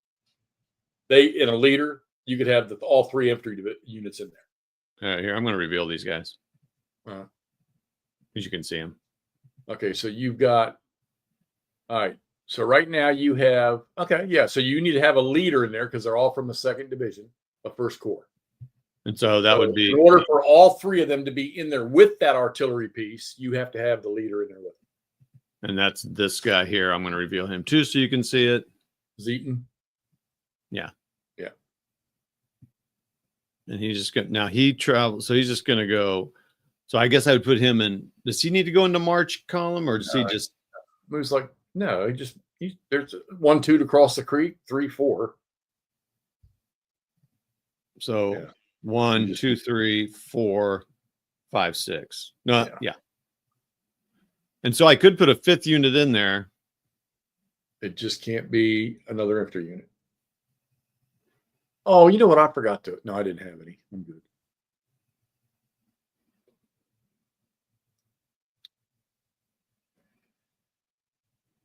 S1: in a leader, you could have all 3 infantry units in there.
S2: Here, I'm going to reveal these guys. As you can see them.
S1: Okay, so you've got, all right. So right now you have, so you need to have a leader in there because they're all from the 2nd Division of 1st Corps.
S2: And so that would be,
S1: in order for all 3 of them to be in there with that artillery piece, you have to have the leader in there with them.
S2: And that's this guy here. I'm going to reveal him too so you can see it.
S1: Zeton.
S2: Yeah.
S1: Yeah.
S2: And he's just going to, now he travels, so he's just going to go. So I guess I would put him in. Does he need to go into March column, or does he just
S1: moves like no? There's 1, 2 to cross the creek, 3, 4.
S2: So 1, 2, 3, 4, 5, 6. No, yeah. And so I could put a 5th unit in there.
S1: It just can't be another infantry unit. Oh, you know what? I forgot to. No, I didn't have any. I'm good.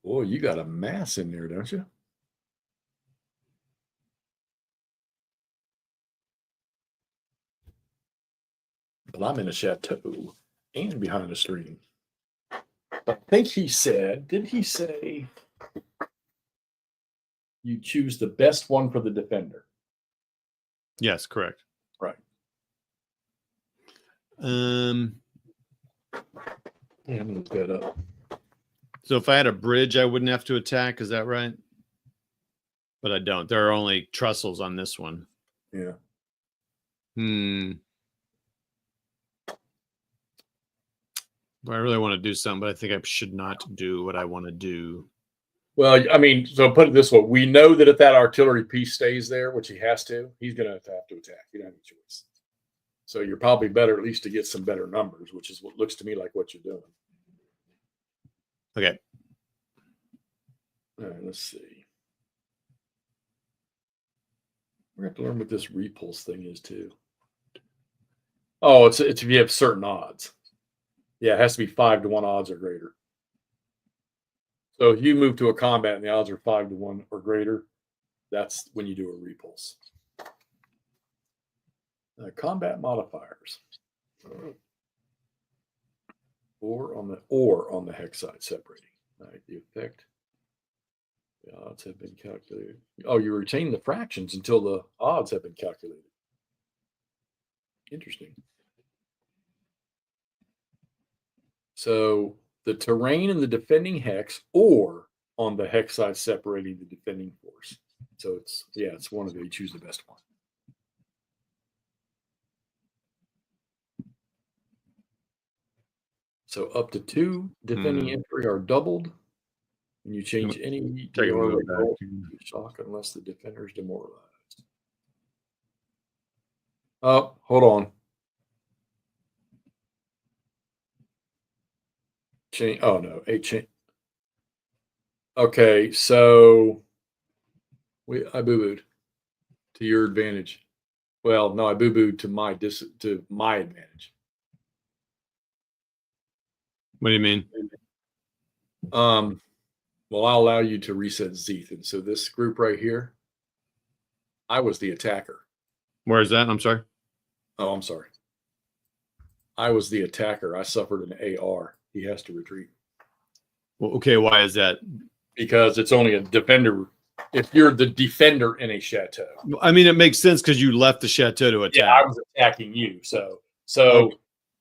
S1: Boy, you got a mass in there, don't you? But I'm in a chateau and behind a screen. I think he said, did he say you choose the best one for the defender?
S2: Yes, correct.
S1: Right.
S2: I'm
S1: gonna look that up.
S2: So if I had a bridge, I wouldn't have to attack. Is that right? But I don't. There are only trestles on this one.
S1: Yeah.
S2: I really want to do something, but I think I should not do what I want to do.
S1: Well, I mean, so put it this way. We know that if that artillery piece stays there, which he has to, he's going to have to attack. You don't have any choice. So you're probably better at least to get some better numbers, which is what looks to me like what you're doing.
S2: Okay.
S1: All right, let's see. We're going to have to learn what this repulse thing is too. Oh, it's if you have certain odds. Yeah, it has to be 5 to 1 odds or greater. So if you move to a combat and the odds are 5 to 1 or greater, that's when you do a repulse. Combat modifiers. Or on the hex side separating. All right, the effect The odds have been calculated. Oh, you retain the fractions until the odds have been calculated. Interesting. So the terrain in the defending hex, or on the hex side separating the defending force. So it's one of the, you choose the best one. So up to 2 defending entry are doubled, and you change any DR shock unless the defender is demoralized. Oh, hold on. Change. Oh no, a change. Okay, so I boo-booed to your advantage. Well, no, I boo-booed to my advantage.
S2: What do you mean?
S1: Well, I'll allow you to reset Zeeth. And so this group right here, I was the attacker.
S2: Where is that? I'm sorry.
S1: Oh, I'm sorry. I was the attacker. I suffered an AR. He has to retreat.
S2: Well, okay, why is that?
S1: Because it's only a defender. If you're the defender in a chateau.
S2: I mean, it makes sense because you left the chateau to attack.
S1: Yeah, I was attacking you. So okay.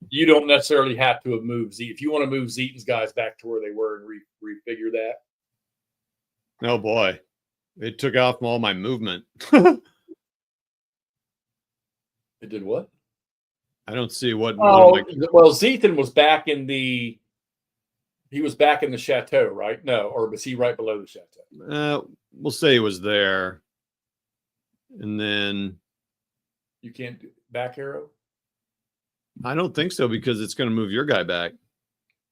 S1: You don't necessarily have to have moved Z. If you want to move Zeaton's guys back to where they were and refigure that.
S2: Oh boy, it took off all my movement.
S1: It did what?
S2: I don't see what.
S1: Oh, well, Zeaton was back in the. He was back in the chateau, right? No, or was he right below the chateau?
S2: We'll say he was there, and then
S1: you can't do back arrow.
S2: I don't think so because it's going to move your guy back.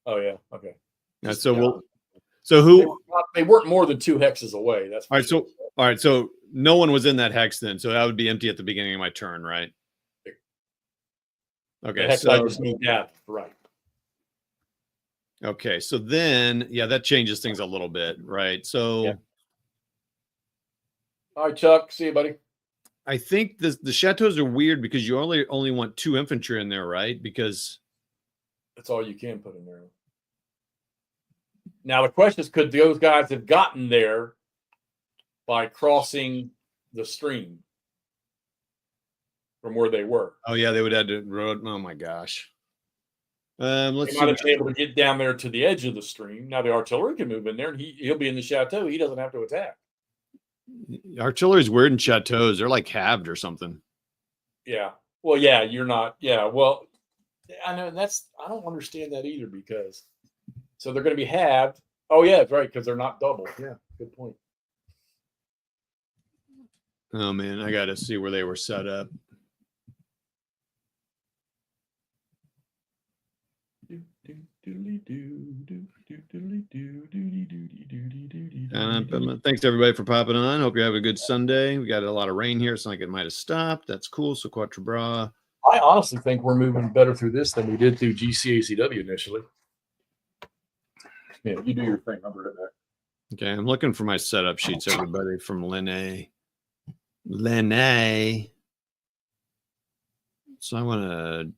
S1: Oh yeah, okay.
S2: Yeah, so we'll. So who?
S1: They weren't more than 2 hexes away. That's
S2: all right. So all right. So no one was in that hex then. So that would be empty at the beginning of my turn, right? Okay.
S1: So I just moved down, right.
S2: Okay. So then, yeah, that changes things a little bit, right? So.
S1: Yeah. All right, Chuck. See you, buddy.
S2: I think the chateaus are weird because you only want 2 infantry in there, right? Because
S1: that's all you can put in there. Now the question is, could those guys have gotten there by crossing the stream from where they were?
S2: Oh yeah, they would have to road. Oh my gosh. Let's
S1: they might have been able to get down there to the edge of the stream. Now the artillery can move in there, and he'll be in the chateau. He doesn't have to attack.
S2: Artillery's weird in chateaus. They're like halved or something.
S1: Yeah. Well, yeah, you're not. Yeah. Well, I know I don't understand that either because so they're going to be halved. Oh yeah, that's right, because they're not double. Yeah, good point.
S2: Oh man, I got to see where they were set up. Thanks everybody for popping on. Hope you have a good Sunday. We got a lot of rain here. It's like it might have stopped. That's cool. So Quatre Bras.
S1: I honestly think we're moving better through this than we did through GCACW initially. Yeah, you do your thing. I'll be right back.
S2: Okay, I'm looking for my setup sheets, everybody, from Ligny. Ligny. So I want to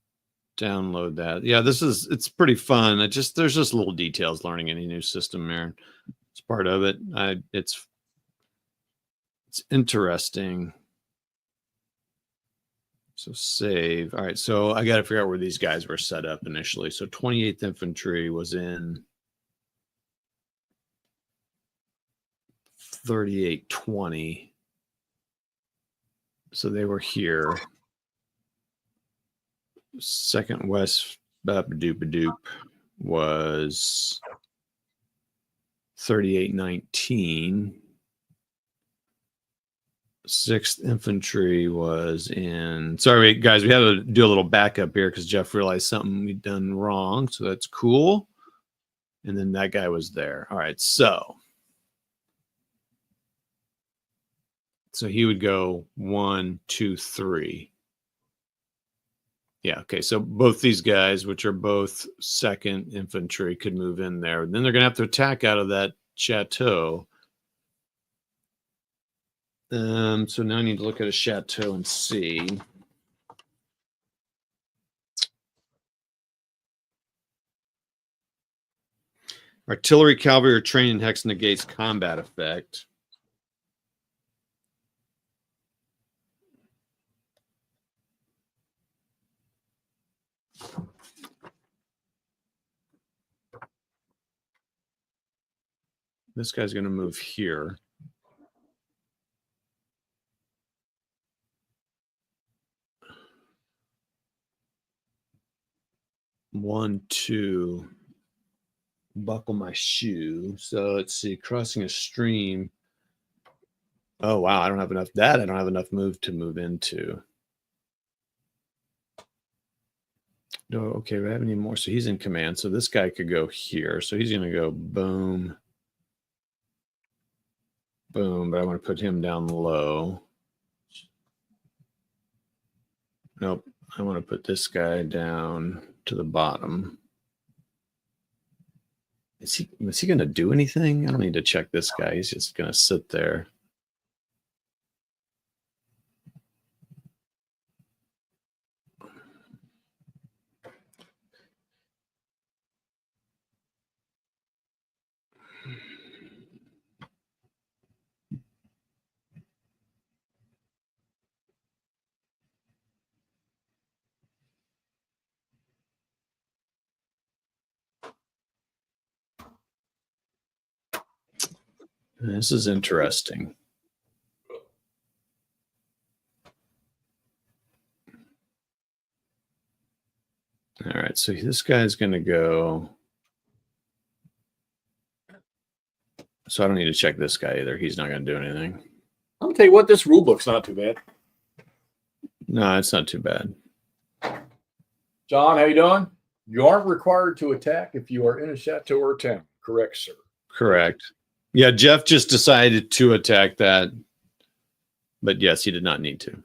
S2: download that. Yeah, it's pretty fun. There's just little details learning any new system, Aaron. It's part of it. It's interesting. So save. All right, so I got to figure out where these guys were set up initially. So 28th Infantry was in 3820. So they were here. Second West Babadoop was 3819. 6th Infantry was in. Sorry, guys, we had to do a little backup here because Jeff realized something we'd done wrong. So that's cool. And then that guy was there. All right, so he would go 1, 2, 3. Yeah, okay. So both these guys, which are both 2nd Infantry, could move in there. Then they're going to have to attack out of that chateau. So now I need to look at a chateau and see. Artillery, cavalry, or training hex negates combat effect. This guy's going to move here. One, two. Buckle my shoe. So let's see. Crossing a stream. Oh, wow. I don't have enough. I don't have enough move to move into. No, okay. We have any more. So he's in command. So this guy could go here. So he's going to go boom. Boom, but I want to put him down low. Nope, I want to put this guy down to the bottom. Is he going to do anything? I don't need to check this guy. He's just going to sit there. This is interesting. All right, so this guy's going to go. So I don't need to check this guy either. He's not going to do anything.
S1: I'm going to tell you what, this rule book's not too bad.
S2: No, it's not too bad.
S1: John, how you doing? You aren't required to attack if you are in a chateau or town. Correct, sir.
S2: Correct. Yeah, Jeff just decided to attack that. But yes, he did not need to.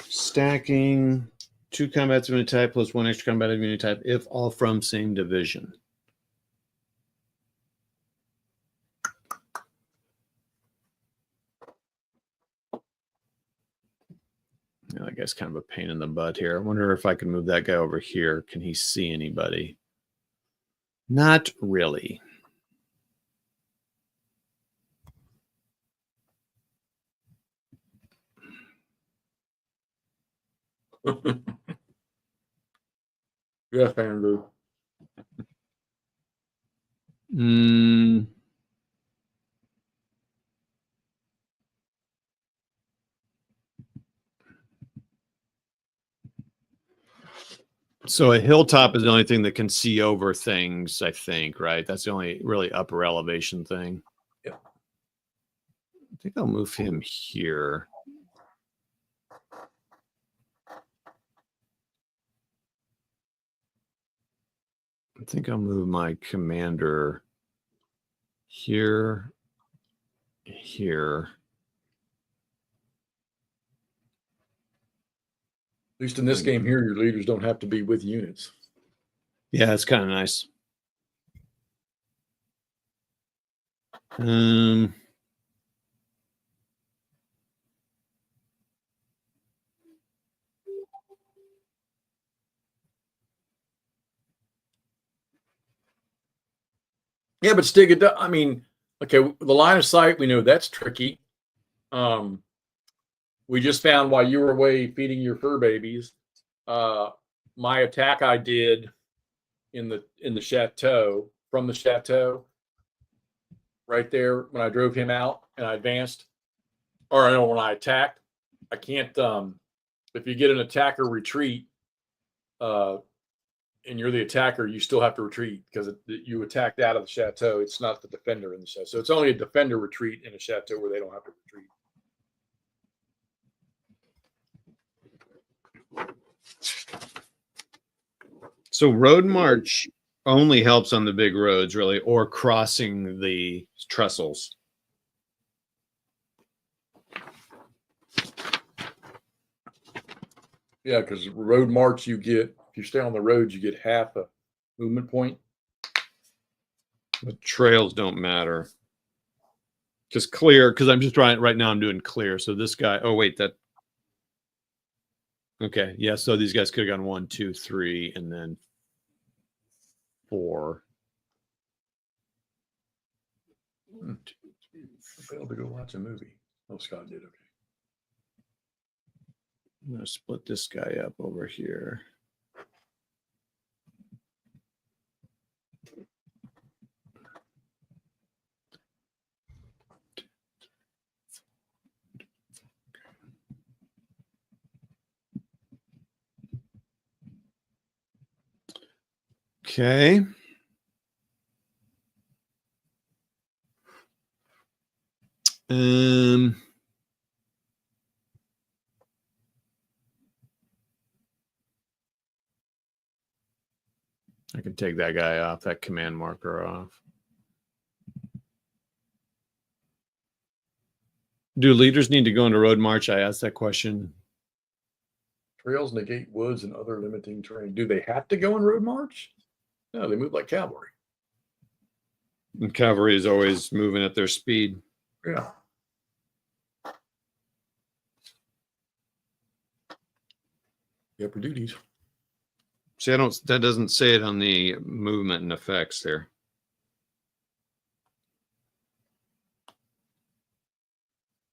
S2: Stacking 2 combats of any type plus 1 extra combat of any type if all from same division. Yeah, that guy's kind of a pain in the butt here. I wonder if I can move that guy over here. Can he see anybody? Not really.
S1: Yes, Andrew.
S2: So a hilltop is the only thing that can see over things, I think, right? That's the only really upper elevation thing.
S1: Yeah.
S2: I think I'll move him here. I think I'll move my commander here, here.
S1: At least in this game here, your leaders don't have to be with units.
S2: Yeah, it's kind of nice.
S1: Yeah, but Stig, I mean, okay, the line of sight, we know that's tricky. We just found while you were away feeding your fur babies, my attack I did in the chateau, from the chateau, right there when I drove him out and I advanced, or I know when I attacked, I can't. If you get an attacker retreat, and you're the attacker, you still have to retreat because you attacked out of the chateau. It's not the defender in the chateau. So it's only a defender retreat in a chateau where they don't have to retreat.
S2: So road march only helps on the big roads, really, or crossing the trestles.
S1: Yeah, because road march, you get, if you stay on the road, you get half a movement point.
S2: The trails don't matter. Just clear, because I'm just trying right now. I'm doing clear. So this guy. Oh wait, that. Okay, yeah. So these guys could have gone 1, 2, 3, and then 4.
S1: I failed to go watch a movie. Oh, Scott did. Okay.
S2: I'm gonna split this guy up over here. Okay. I can take that guy off, that command marker off. Do leaders need to go into road march? I asked that question.
S1: Trails negate woods and other limiting terrain. Do they have to go in road march? No, they move like cavalry.
S2: And cavalry is always moving at their speed.
S1: Yeah. The upper duties.
S2: See, that doesn't say it on the movement and effects there.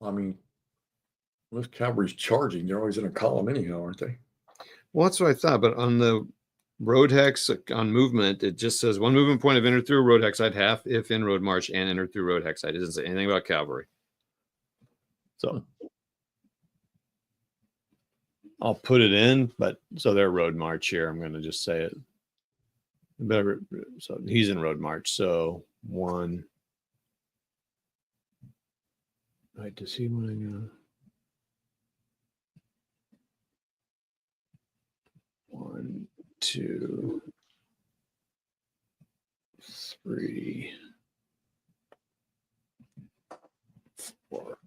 S1: I mean, unless cavalry's charging, they're always in a column anyhow, aren't they?
S2: Well, that's what I thought, but on the road hex on movement, it just says 1 movement point of enter through road hex side half if in road march and enter through road hex side. It doesn't say anything about cavalry. So I'll put it in, but so they're road march here. I'm going to just say it. Better. So he's in road march. So 1. Right, does he want to go? 1, 2, 3, 4.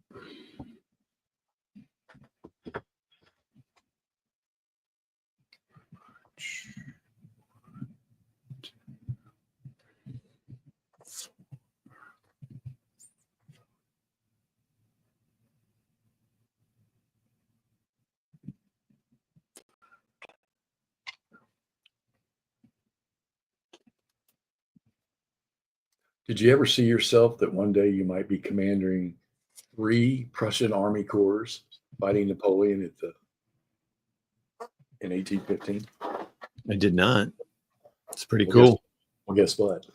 S1: Did you ever see yourself that one day you might be commanding 3 Prussian army corps fighting Napoleon in 1815?
S2: I did not. It's pretty
S1: Well,
S2: cool.
S1: Well, guess what?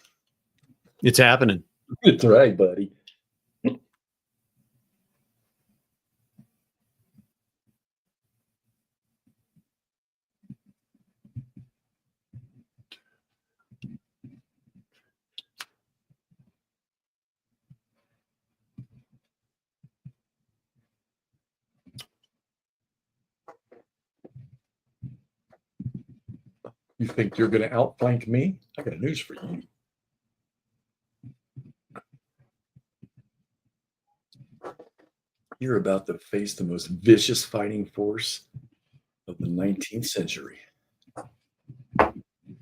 S2: It's happening.
S1: It's right, buddy. You think you're going to outflank me? I got news for you. You're about to face the most vicious fighting force of the 19th century.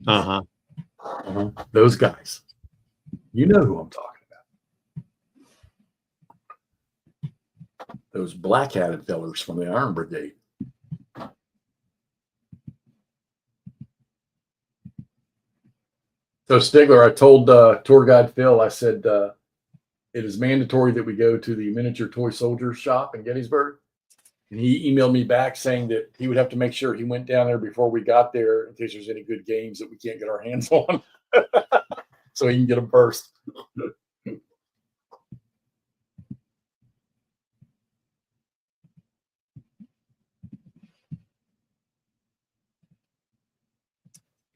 S2: Uh-huh.
S1: Those guys. You know who I'm talking about. Those black-hatted fellers from the Iron Brigade. So Stigler, I told tour guide Phil, I said, it is mandatory that we go to the miniature toy soldier shop in Gettysburg. And he emailed me back saying that he would have to make sure he went down there before we got there in case there's any good games that we can't get our hands on. So he can get them first.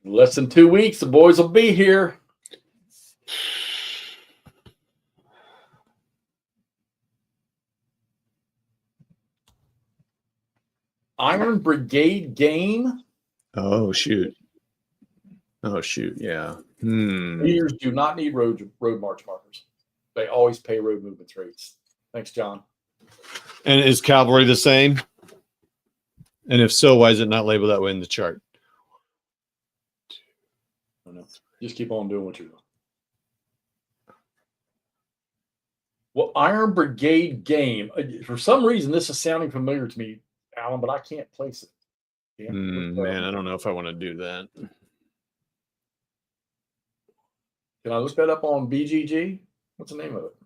S1: In less than 2 weeks, the boys will be here. Iron Brigade game.
S2: Oh, shoot. Oh, shoot. Yeah.
S1: Leaders do not need road march markers. They always pay road movements rates. Thanks, John.
S2: And is cavalry the same? And if so, why is it not labeled that way in the chart?
S1: I don't know. Just keep on doing what you're doing. Well, Iron Brigade game. For some reason, this is sounding familiar to me, Alan, but I can't place it. Yeah,
S2: Man, I don't know if I want to do that.
S1: can I look that up on BGG? What's the name of it?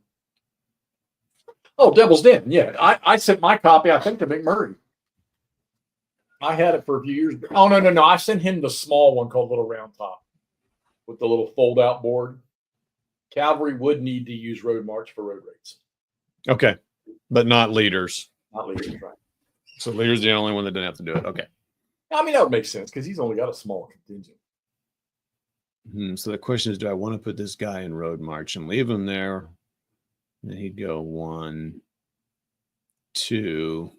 S1: Oh, Devil's Den. Yeah, I sent my copy, I think, to McMurray. I had it for a few years. Oh, no. I sent him the small one called Little Round Top with the little fold-out board. Cavalry would need to use Road March for road rates.
S2: Okay, but not leaders.
S1: Not leaders, right?
S2: So leaders the only one that didn't have to do it. Okay.
S1: I mean, that would make sense because he's only got a small contingent.
S2: So the question is, do I want to put this guy in Road March and leave him there? And then he'd go 1, 2.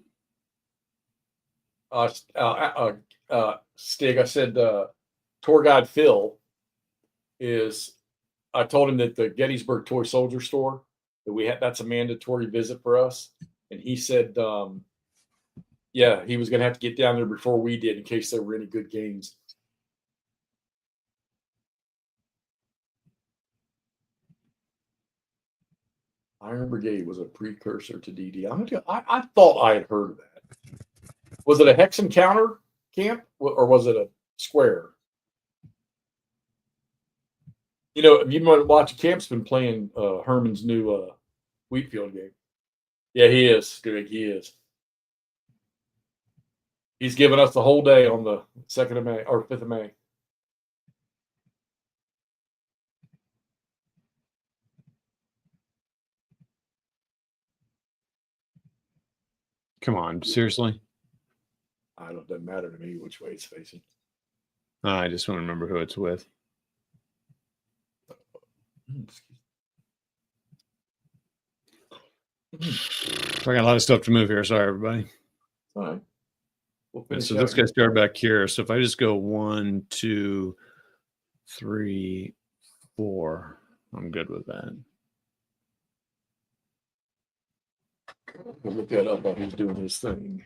S1: Stig, I said tour guide Phil is. I told him that the Gettysburg Toy Soldier store that we had, that's a mandatory visit for us, and he said, yeah, he was going to have to get down there before we did in case there were any good games. Iron Brigade was a precursor to DD. I thought I had heard of that. Was it a Hex encounter camp or was it a square? You know, you might watch Camp's been playing Herman's new Wheatfield game. Yeah, he is. Greg, he is. He's given us the whole day on the 2nd of May or 5th of May.
S2: Come on, seriously?
S1: I don't. Doesn't matter to me which way it's facing.
S2: I just want to remember who it's with. I got a lot of stuff to move here. Sorry, everybody.
S1: All right.
S2: So let's get started back here. So if I just go 1, 2, 3, 4, I'm good with that.
S1: We'll look that up while he's doing his thing.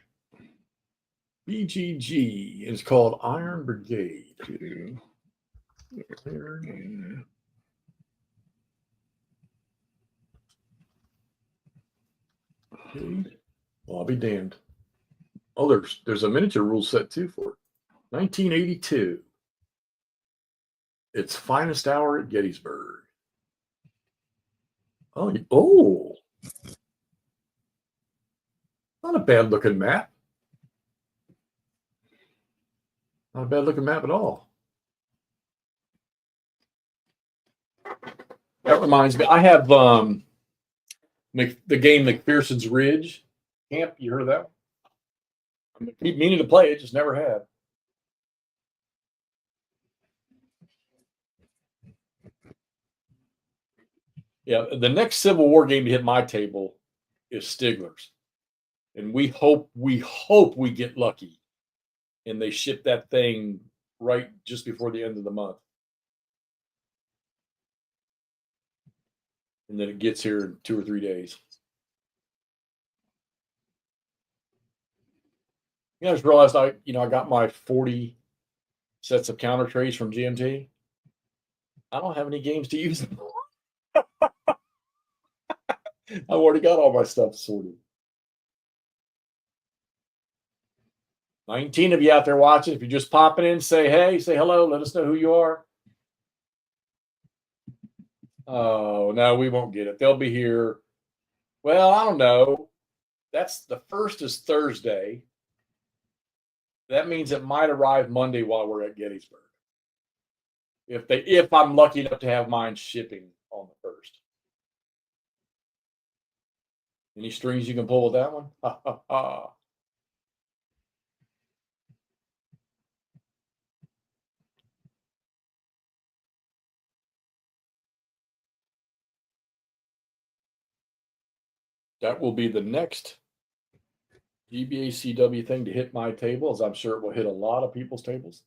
S1: BGG is called Iron Brigade. Okay. Well, I'll be damned. Oh, there's a miniature rule set too for it. 1982. Its finest hour at Gettysburg. Oh. Not a bad looking map. Not a bad looking map at all. That reminds me, I have the game McPherson's Ridge Camp. You heard of that one? I keep meaning to play it, just never have. Yeah, the next Civil War game to hit my table is Stigler's. And we hope we get lucky and they ship that thing right just before the end of the month. And then it gets here in 2 or 3 days. I just realized I got my 40 sets of counter trays from GMT. I don't have any games to use them. I've already got all my stuff sorted. 19 of you out there watching. If you're just popping in, say hey, say hello, let us know who you are. Oh, no, we won't get it. They'll be here. Well, I don't know. That's the 1st is Thursday. That means it might arrive Monday while we're at Gettysburg. If I'm lucky enough to have mine shipping on the 1st. Any strings you can pull with that one? Ha, ha, ha. That will be the next GBACW thing to hit my table, as I'm sure it will hit a lot of people's tables.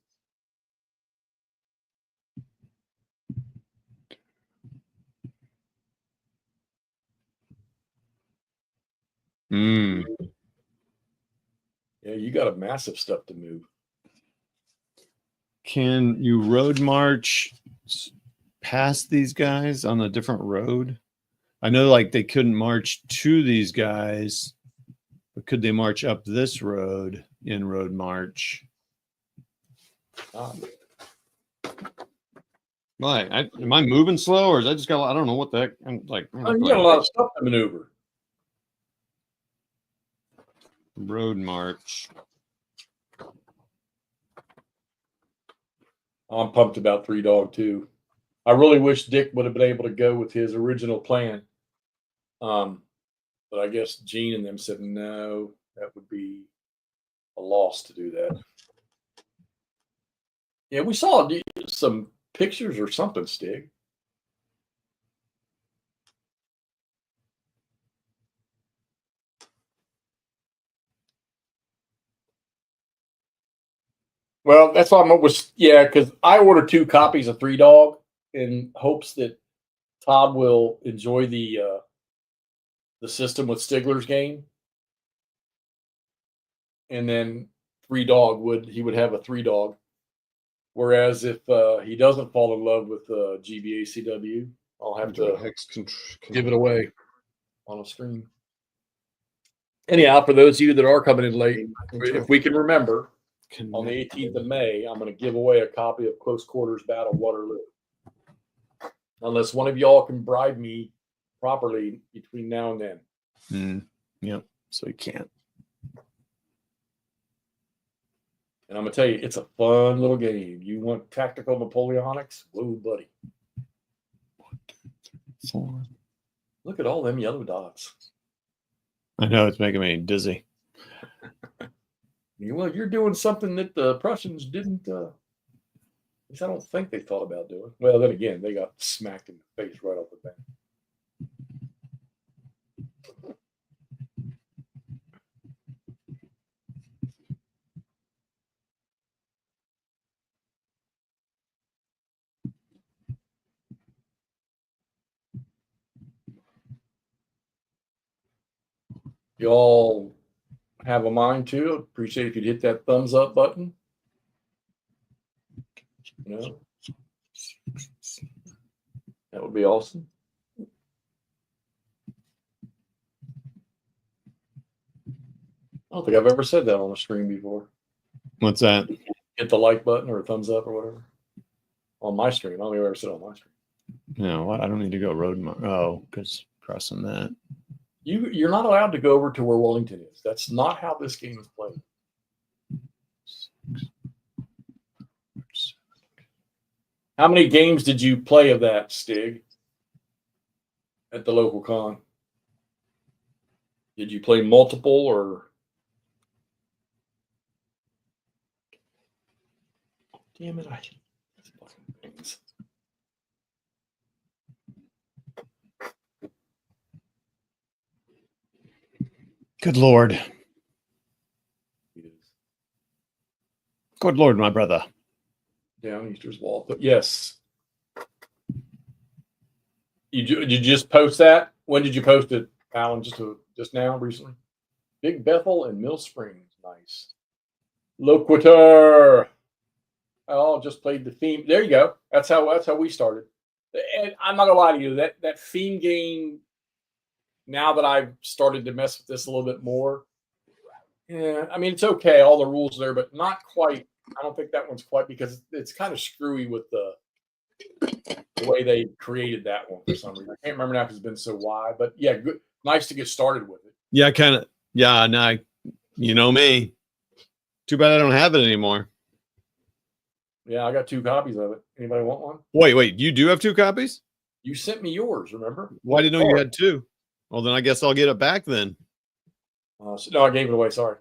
S1: Yeah, you got a massive stuff to move.
S2: Can you road march past these guys on a different road? I know like they couldn't march to these guys, but could they march up this road, in-road march? Why? Am I moving slow, or is I just got? I don't know what the heck. I'm like, man,
S1: You got a lot of stuff to maneuver.
S2: Road march.
S1: I'm pumped about Three Dog too. I really wish Dick would have been able to go with his original plan. But I guess Gene and them said no, that would be a loss to do that. Yeah, we saw some pictures or something, Stig. Well, that's why because I ordered 2 copies of Three Dog in hopes that Todd will enjoy the system with Stigler's game, and then Three Dog would have a Three Dog. Whereas if he doesn't fall in love with GBACW, I'll have to give it away on a stream. Anyhow, for those of you that are coming in late, if we can remember, on the 18th of May, I'm going to give away a copy of Close Quarters Battle Waterloo. Unless one of y'all can bribe me properly between now and then.
S2: Yep. So you can't.
S1: And I'm going to tell you, it's a fun little game. You want tactical Napoleonics? Whoa, buddy.
S2: 1, 2, 3, 4.
S1: Look at all them yellow dots.
S2: I know, it's making me dizzy.
S1: Well, you're doing something that the Prussians didn't, at least I don't think they thought about doing. Well, then again, they got smacked in the face right off the bat. Y'all have a mind too. Appreciate if you'd hit that thumbs up button. You know, that would be awesome. I don't think I've ever said that on the stream before.
S2: What's that?
S1: Hit the like button or a thumbs up or whatever on my stream. I don't think I've ever said it on my stream.
S2: No, I don't need to go road march. Oh, because crossing that.
S1: You're not allowed to go over to where Wellington is. That's not how this game is played. How many games did you play of that, Stig, at the local con? Did you play multiple or? Damn it! I hate these fucking things.
S2: Good Lord. Good Lord, my brother.
S1: Down Easter's wall. But yes. You just post that? When did you post it, Alan? Just now, recently? Big Bethel and Mill Springs. Nice. Loquitur. Oh, just played the theme. There you go. That's how we started. And I'm not gonna lie to you, that theme game, now that I've started to mess with this a little bit more, yeah, I mean, it's okay, all the rules there, but not quite. I don't think that one's quite, because it's kind of screwy with the way they created that one for some reason. I can't remember now because it's been so wide, but yeah, good, nice to get started with it.
S2: Yeah, kind of. Yeah, no, you know me. Too bad I don't have it anymore.
S1: Yeah, I got 2 copies of it. Anybody want one?
S2: Wait, you do have 2 copies?
S1: You sent me yours, remember?
S2: Why didn't know you had 2? Well, then I guess I'll get it back then.
S1: No, I gave it away. Sorry.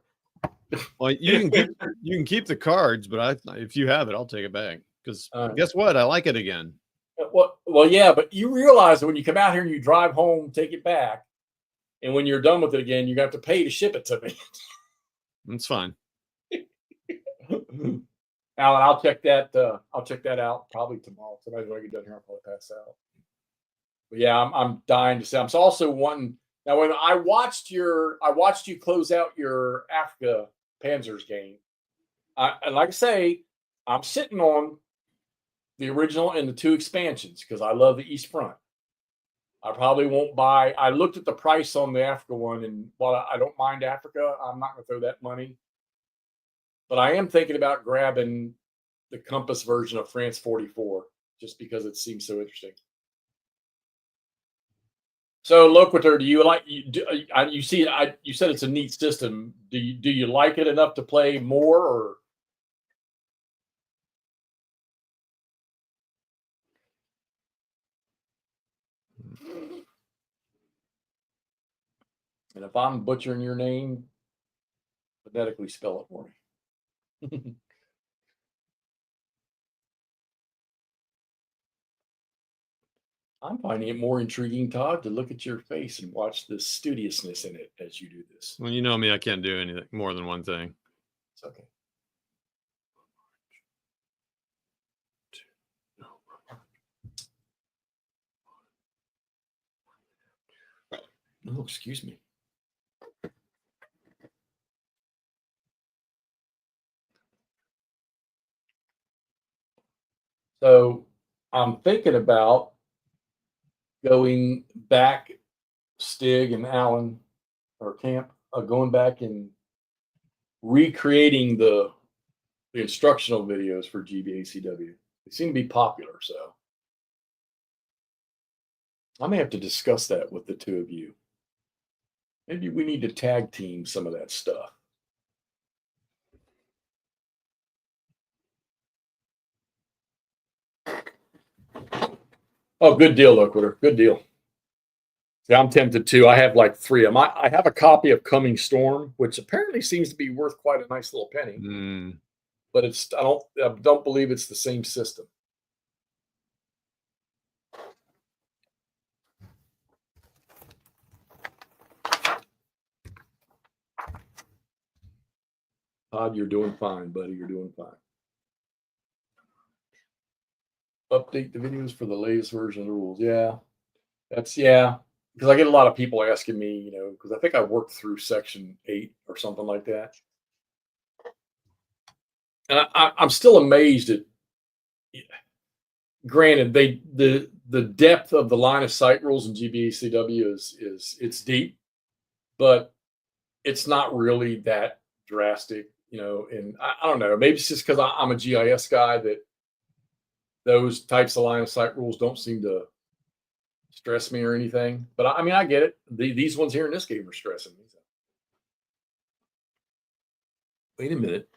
S2: Well, you can keep the cards, but if you have it, I'll take it back. Because guess what? I like it again.
S1: Well, yeah, but you realize that when you come out here and you drive home, take it back, and when you're done with it again, you have to pay to ship it to me.
S2: That's fine.
S1: Alan, I'll check that out probably tomorrow. Tonight when I get done here, I'll probably pass out. But yeah, I'm dying to say. I'm also wanting. Now, when I watched you close out your Africa Panzers game, and like I say, I'm sitting on the original and the 2 expansions because I love the East Front. I probably won't buy. I looked at the price on the Africa one, and while I don't mind Africa, I'm not going to throw that money. But I am thinking about grabbing the Compass version of France 44 just because it seems so interesting. So, Loquitur, do you like you see? You said it's a neat system. Do you like it enough to play more, or? And if I'm butchering your name, phonetically spell it for me. I'm finding it more intriguing, Todd, to look at your face and watch the studiousness in it as you do this.
S2: Well, you know me, I can't do anything more than one thing.
S1: It's okay. Oh, excuse me. So I'm thinking about going back, Stig and Alan, or Camp, going back and recreating the instructional videos for GBACW. They seem to be popular, so I may have to discuss that with the two of you. Maybe we need to tag team some of that stuff. Oh, good deal, Loquitur. Good deal. Yeah, I'm tempted too. I have like 3 of them. I have a copy of Coming Storm, which apparently seems to be worth quite a nice little penny. But it's I don't believe it's the same system. Todd, you're doing fine, buddy. You're doing fine. Update the videos for the latest version of the rules. Yeah, because I get a lot of people asking me, because I think I worked through section 8 or something like that, and I'm still amazed at. Granted, the depth of the line of sight rules in GBACW is it's deep, but it's not really that drastic, And I don't know, maybe it's just because I'm a GIS guy that those types of line of sight rules don't seem to stress me or anything. But I mean, I get it. These ones here in this game are stressing me. Wait a minute,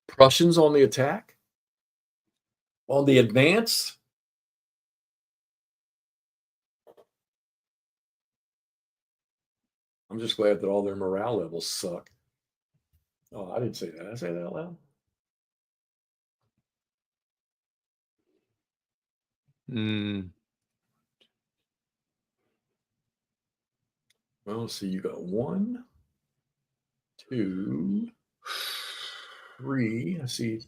S1: Prussians on the attack, on the advance. I'm just glad that all their morale levels suck. Oh, I didn't say that. Did I say that out loud? Well, let's see. You got 1, 2, 3. I see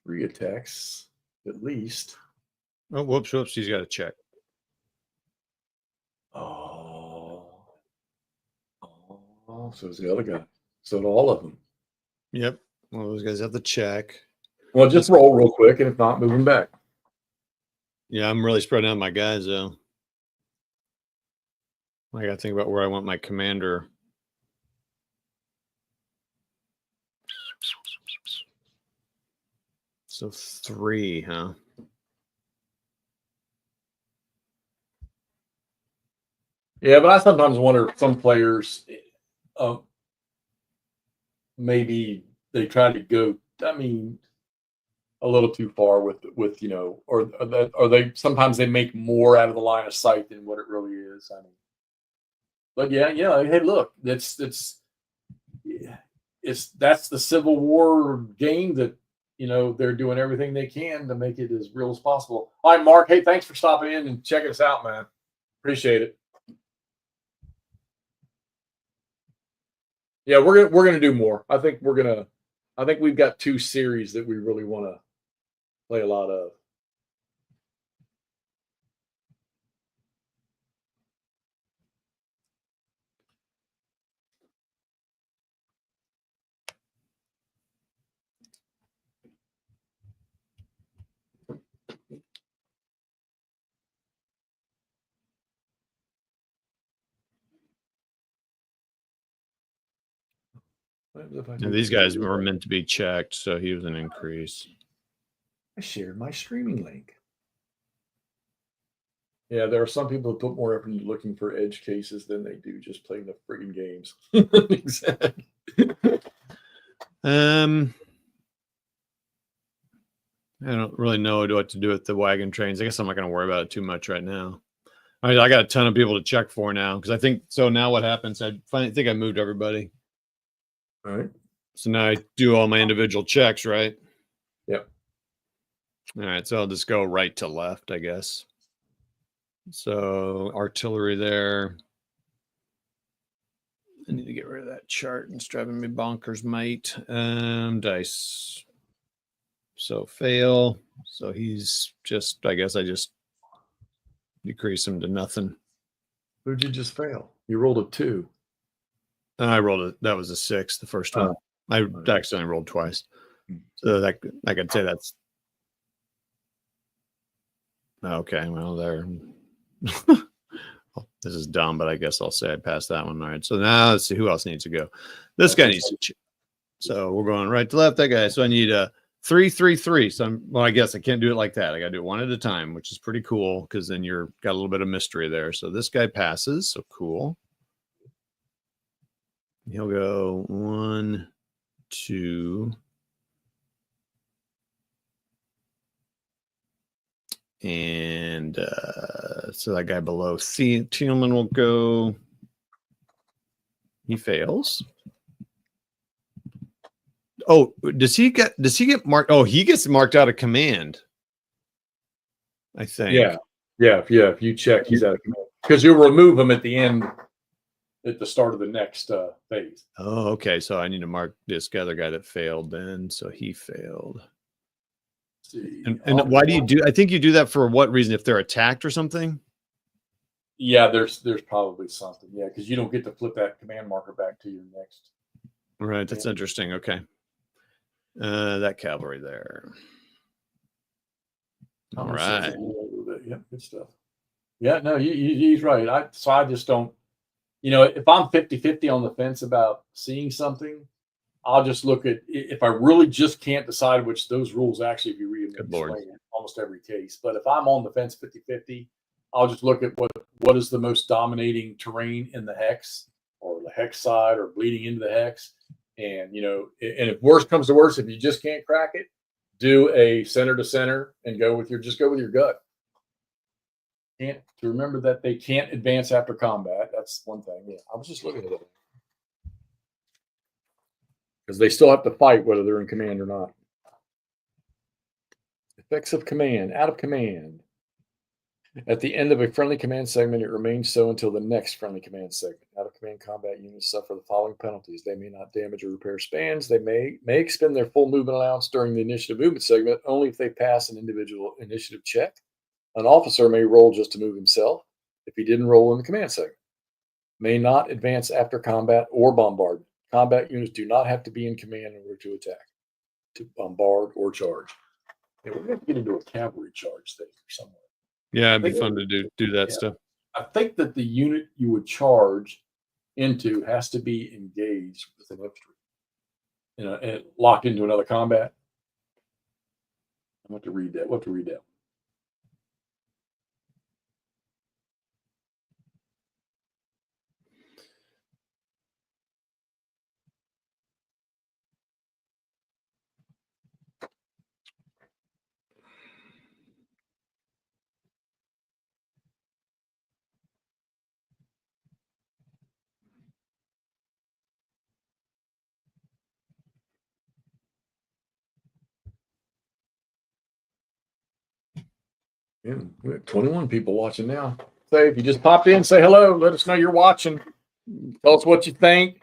S1: 3 attacks at least.
S2: Oh, whoops. He's got to check.
S1: So it's the other guy. So do all of them.
S2: Yep. Well, those guys have to check.
S1: Well, just roll real quick, and if not, move them back.
S2: Yeah, I'm really spreading out my guys, though. I got to think about where I want my commander. So 3, huh?
S1: Yeah, but I sometimes wonder if some players, maybe they try to go. I mean, a little too far with or they sometimes they make more out of the line of sight than what it really is. I mean, but yeah. Hey, look, that's the Civil War game that they're doing everything they can to make it as real as possible. All right, Mark. Hey, thanks for stopping in and checking us out, man. Appreciate it. Yeah, we're gonna do more. I think we've got 2 series that we really want to play a lot of.
S2: And these guys were meant to be checked, so he was an increase.
S1: I shared my streaming link. Yeah, there are some people who put more effort into looking for edge cases than they do just playing the friggin' games. Exactly.
S2: I don't really know what to do with the wagon trains. I guess I'm not going to worry about it too much right now. I got a ton of people to check for now because I think so. Now what happens? I think I moved everybody.
S1: All right.
S2: So now I do all my individual checks, right?
S1: Yep.
S2: All right. So I'll just go right to left, I guess. So artillery there. I need to get rid of that chart. It's driving me bonkers, mate. Dice. So fail. So he's just, I guess I just decrease him to nothing.
S1: Who'd you just fail? You rolled a 2.
S2: I rolled it. That was a 6, the first one. I accidentally rolled twice. So that I could say that's okay. Well, there. This is dumb, but I guess I'll say I passed that one. All right. So now let's see who else needs to go. This guy needs to. So we're going right to left. That guy. So I need a 3, 3, 3. So well, I guess I can't do it like that. I got to do it one at a time, which is pretty cool because then you're got a little bit of mystery there. So this guy passes. So cool. He'll go 1, 2. And so that guy below Thielman will go. He fails. Oh, does he get marked? Oh, he gets marked out of command. I think.
S1: Yeah. If you check, he's out of command because you'll remove him at the end, at the start of the next phase.
S2: Oh, okay. So I need to mark this other guy that failed then. So he failed. And why do you do? I think you do that for what reason? If they're attacked or something.
S1: Yeah, there's probably something. Yeah, because you don't get to flip that command marker back to your next.
S2: Right. That's interesting. Okay. That cavalry there. All right.
S1: Yeah, good stuff. Yeah, no, he's right. I just don't. If I'm 50-50 on the fence about seeing something, I'll just look at if I really just can't decide which those rules actually, if you read them, explain in almost every case. But if I'm on the fence 50-50, I'll just look at what is the most dominating terrain in the hex or the hex side or bleeding into the hex. And, and if worst comes to worst, if you just can't crack it, do a center to center and go with your gut. To remember that they can't advance after combat. That's one thing. Yeah, I was just looking at it. Because they still have to fight whether they're in command or not. Effects of command, out of command. At the end of a friendly command segment, it remains so until the next friendly command segment. Out of command combat units suffer the following penalties. They may not damage or repair spans. They may expend their full movement allowance during the initiative movement segment only if they pass an individual initiative check. An officer may roll just to move himself if he didn't roll in the command segment. May not advance after combat or bombardment. Combat units do not have to be in command in order to attack, to bombard, or charge. Yeah, we're going to get into a cavalry charge thing somewhere.
S2: Yeah, it'd be fun to do that stuff.
S1: I think that the unit you would charge into has to be engaged with an infantry, and locked into another combat. I have to read that. We'll have to read that. Yeah, we have 21 people watching now. Say, if you just popped in, say hello. Let us know you're watching. Tell us what you think.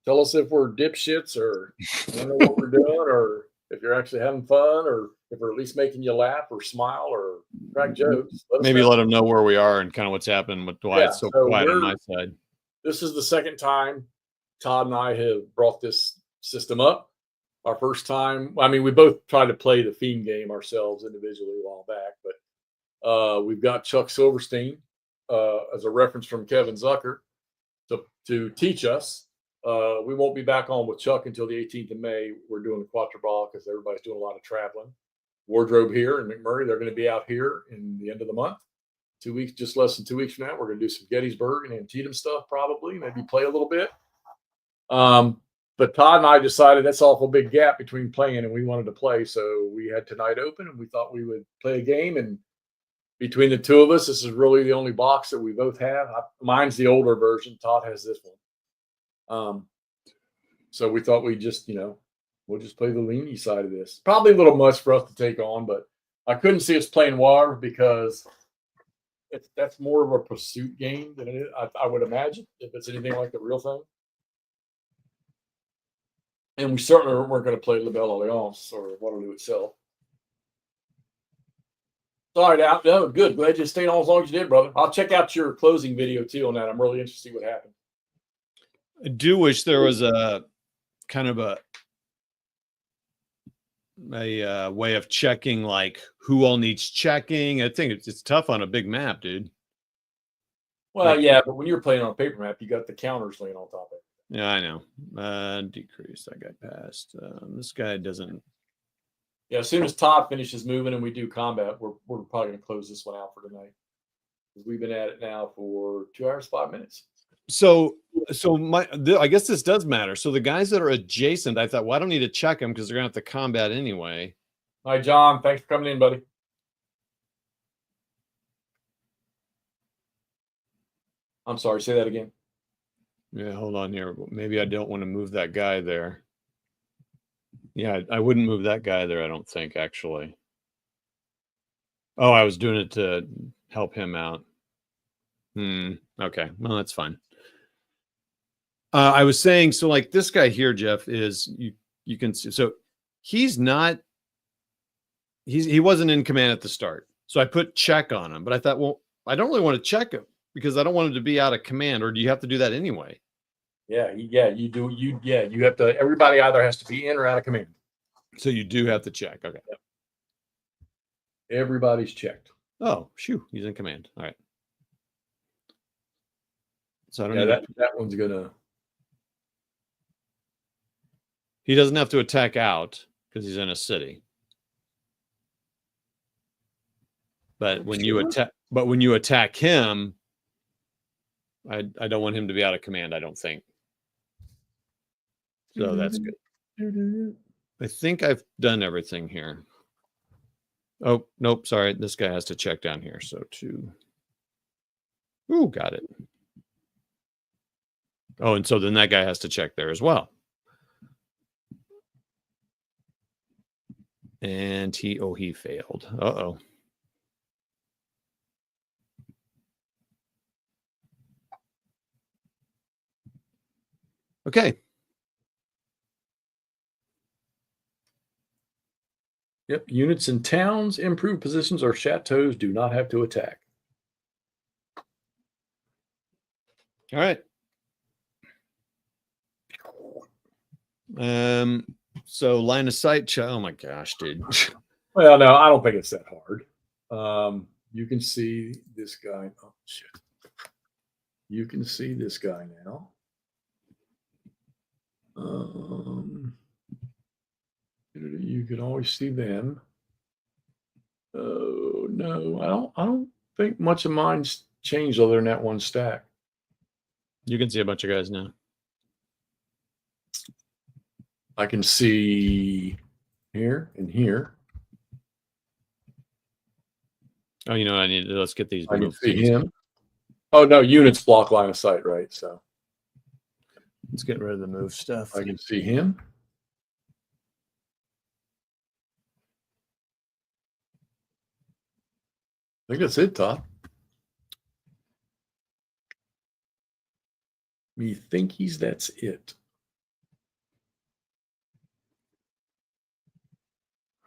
S1: Tell us if we're dipshits or don't know what we're doing, or if you're actually having fun, or if we're at least making you laugh or smile or crack jokes.
S2: Maybe let them know where we are and kind of what's happening with why it's so quiet on my side.
S1: This is the second time Todd and I have brought this system up. Our first time, we both tried to play the theme game ourselves individually a while back, but we've got Chuck Silverstein as a reference from Kevin Zucker to teach us We won't be back on with Chuck until the 18th of May. We're doing the WARdROBE because everybody's doing a lot of traveling. WARdROBE here in McMurray, they're going to be out here in the end of the month. 2 weeks, just less than 2 weeks from now, we're going to do some Gettysburg and Antietam stuff, probably, maybe play a little bit. But Todd and I decided that's awful big gap between playing, and we wanted to play. So we had tonight open, and we thought we would play a game. And between the two of us, this is really the only box that we both have. Mine's the older version. Todd has this one. So we thought we'd just, we'll just play the Ligny side of this. Probably a little much for us to take on, but I couldn't see us playing War because that's more of a pursuit game than it is, I would imagine, if it's anything like the real thing. And we certainly weren't going to play La Belle Alliance or Waterloo itself. Sorry, Al. No, good. Glad you stayed on as long as you did, brother. I'll check out your closing video too on that. I'm really interested to see what happened.
S2: I do wish there was a kind of a way of checking, like who all needs checking. I think it's tough on a big map, dude.
S1: Well, yeah, but when you're playing on a paper map, you got the counters laying on top of it.
S2: Yeah, I know. Decrease. That guy passed. This guy doesn't.
S1: Yeah, as soon as Todd finishes moving and we do combat, we're probably going to close this one out for tonight. Because we've been at it now for 2 hours, 5 minutes.
S2: So I guess this does matter. So the guys that are adjacent, I thought, well, I don't need to check them because they're going to have to combat anyway.
S1: Hi, John. Thanks for coming in, buddy. I'm sorry. Say that again.
S2: Yeah, hold on here. Maybe I don't want to move that guy there. Yeah, I wouldn't move that guy there, I don't think, actually. Oh, I was doing it to help him out. Okay, well, that's fine. I was saying, so like this guy here, Jeff, is you can see, so he wasn't in command at the start. So I put check on him, but I thought, well, I don't really want to check him because I don't want him to be out of command. Or do you have to do that anyway?
S1: Yeah, you do. You have to. Everybody either has to be in or out of command.
S2: So you do have to check. Okay.
S1: Yep. Everybody's checked.
S2: Oh, shoo, he's in command. All right. So I don't
S1: know that one's gonna.
S2: He doesn't have to attack out because he's in a city. But when you attack him, I don't want him to be out of command, I don't think. So that's good. I think I've done everything here. Oh, nope, sorry. This guy has to check down here. So 2. Ooh, got it. Oh, and so then that guy has to check there as well. And he failed. Uh-oh. Okay.
S1: Yep. Units in towns, improved positions, or chateaus do not have to attack.
S2: All right. So line of sight. Oh my gosh, dude.
S1: Well, no, I don't think it's that hard. You can see this guy. Oh shit. You can see this guy now. You can always see them. Oh no, I don't think much of mine's changed other than that one stack.
S2: You can see a bunch of guys now.
S1: I can see here and here.
S2: Oh, you know what I need? Let's get these.
S1: I can see him. Oh no, units block line of sight, right? So
S2: let's get rid of the move stuff.
S1: I can see him. I think that's it, Todd. Me thinkies, that's it.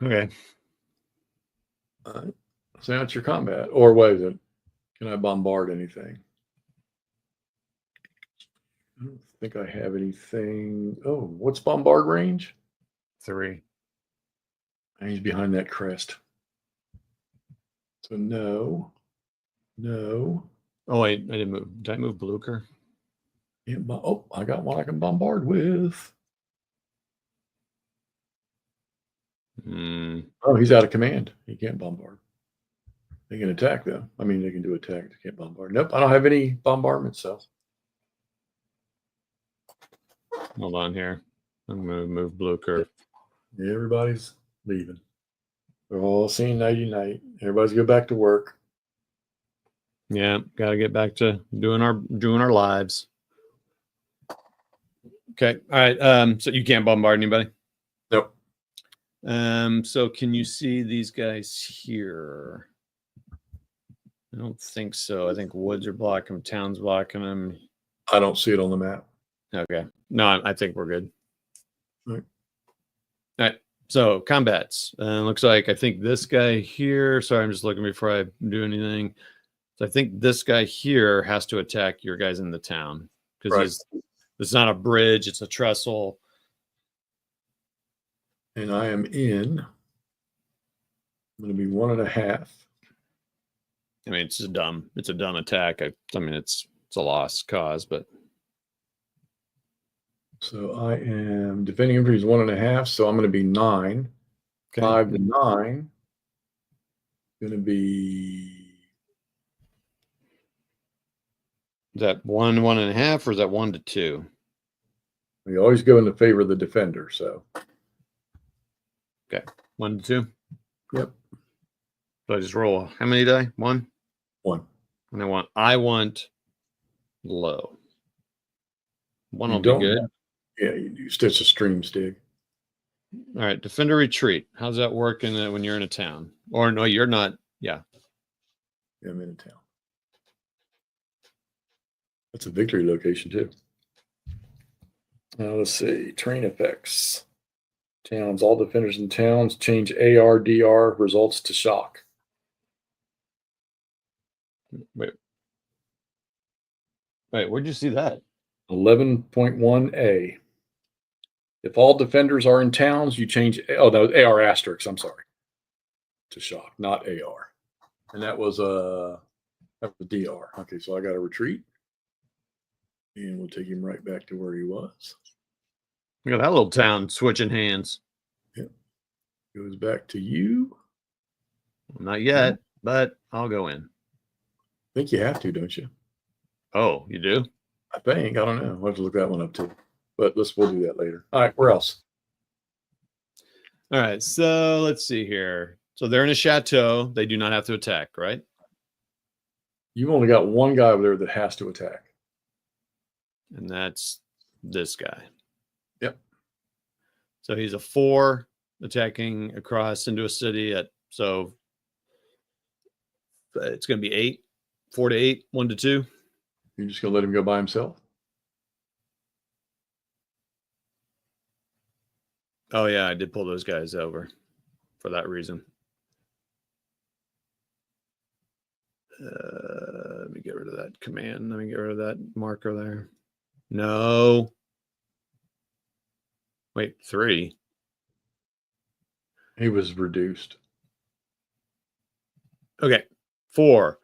S2: Okay.
S1: All right. So that's your combat. Or wait a minute. Can I bombard anything? I don't think I have anything. Oh, what's bombard range?
S2: 3.
S1: And he's behind that crest. So no.
S2: Oh, wait, I didn't move. Did I move Blucher?
S1: Oh, I got one I can bombard with. Oh, he's out of command. He can't bombard. They can attack, though. I mean, they can do attack. They can't bombard. Nope, I don't have any bombardment, so.
S2: Hold on here. I'm going to move blue curve.
S1: Yeah, everybody's leaving. We're all saying nighty-night. Everybody's go back to work.
S2: Yeah, got to get back to doing our lives. Okay. All right. So you can't bombard anybody?
S1: Nope.
S2: So can you see these guys here? I don't think so. I think woods are blocking them, town's blocking them.
S1: I don't see it on the map.
S2: Okay. No, I think we're good.
S1: All right.
S2: All right. So combats. Looks like I think this guy here. Sorry, I'm just looking before I do anything. So I think this guy here has to attack your guys in the town because it's not a bridge; it's a trestle.
S1: And I am in. I'm going to be 1.5.
S2: I mean, it's a dumb attack. I mean, it's a lost cause, but.
S1: So I am defending infantry is 1.5, so I'm going to be 9. Okay. 5 to 9. Going to be.
S2: Is that 1.5, or is that 1 to 2?
S1: We always go in the favor of the defender, so.
S2: Okay, 1 to 2.
S1: Yep.
S2: So I just roll. How many die? 1.
S1: 1.
S2: And I want low. 1 will be good.
S1: Yeah, you stitch a stream stig.
S2: All right, defender retreat. How's that work when you're in a town? Or no, you're not. Yeah.
S1: Yeah, I'm in a town. That's a victory location too. Now let's see. Train effects. Towns. All defenders in towns change AR/DR results to shock.
S2: Wait, where'd you see that?
S1: 11.1A. If all defenders are in towns, you change. Oh, no, AR asterisk. I'm sorry. To shock, not AR. And that was the DR. Okay, so I got to retreat. And we'll take him right back to where he was.
S2: Look at that little town switching hands.
S1: Yep. Goes back to you.
S2: Not yet, but I'll go in.
S1: I think you have to, don't you?
S2: Oh, you do?
S1: I think. I don't know. We'll have to look that one up too. But we'll do that later. All right, where else?
S2: All right, so let's see here. So they're in a chateau. They do not have to attack, right?
S1: You've only got one guy over there that has to attack.
S2: And that's this guy.
S1: Yep.
S2: So he's a 4 attacking across into a city so it's going to be 8, 4 to 8, 1 to 2.
S1: You're just going to let him go by himself?
S2: Oh, yeah, I did pull those guys over for that reason. Let me get rid of that command. Let me get rid of that marker there. No. Wait, 3.
S1: He was reduced.
S2: Okay. 4,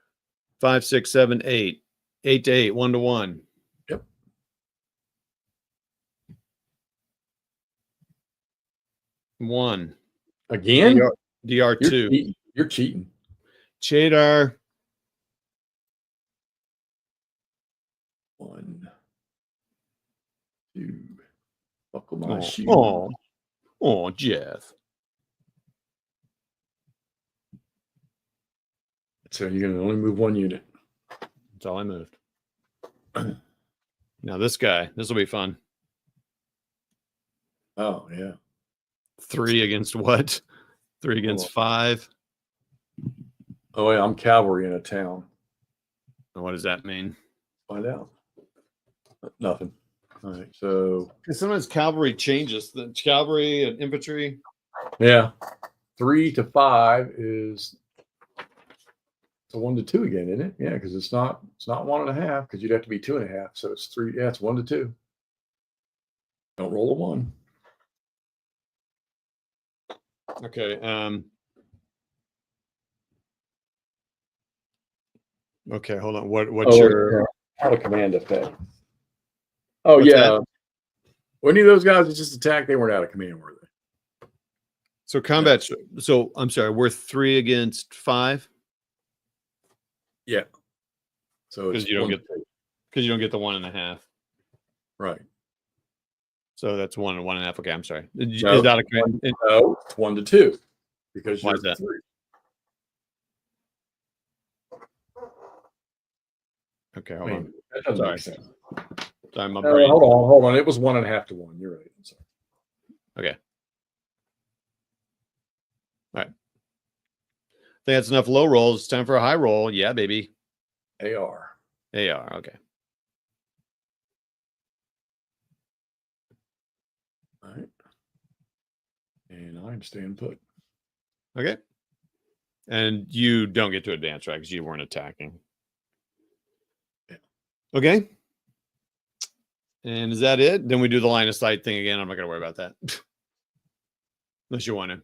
S2: 5, 6, 7, 8. 8 to 8, 1 to 1.
S1: Yep.
S2: One.
S1: Again?
S2: DR2.
S1: You're cheating.
S2: Chadar.
S1: 1, 2. Buckle my shoe.
S2: Oh, Jeff.
S1: So you're going to only move 1 unit.
S2: That's all I moved. Now this guy, this will be fun.
S1: Oh, yeah.
S2: 3 against what? 3 against 5.
S1: Oh, yeah, I'm cavalry in a town.
S2: And what does that mean?
S1: Find out. Nothing. All right, so.
S2: Because sometimes cavalry changes. The cavalry and infantry.
S1: Yeah. 3 to 5 is. It's a 1 to 2 again, isn't it? Yeah, because it's not 1.5, because you'd have to be 2.5. So it's 3. Yeah, it's 1 to 2. Don't roll a 1.
S2: Okay. Okay, hold on. What's your
S1: how to command effect? Oh,
S2: What's
S1: yeah.
S2: that?
S1: Were any of those guys that just attacked, they weren't out of command, were they?
S2: So combat. So I'm sorry, we're 3 against 5
S1: Yeah. So it's
S2: because you don't
S1: 1
S2: get
S1: to 2.
S2: because you don't get the 1.5.
S1: Right.
S2: So that's 1 and 1.5. Okay, I'm sorry.
S1: No,
S2: Is that a
S1: no, it's 1 to 2 because
S2: Why
S1: you're
S2: is that?
S1: 3.
S2: Okay,
S1: I
S2: hold
S1: mean,
S2: on.
S1: that doesn't
S2: Sorry.
S1: make sense.
S2: Sorry, my
S1: No,
S2: brain.
S1: hold on. It was 1.5 to 1. You're right. I'm sorry.
S2: Okay. All right. I think that's enough low rolls. It's time for a high roll. Yeah, baby.
S1: AR.
S2: AR. Okay.
S1: All right. And I'm staying put.
S2: Okay. And you don't get to advance, right? Because you weren't attacking.
S1: Yeah.
S2: Okay. And is that it? Then we do the line of sight thing again. I'm not going to worry about that. Unless you want to.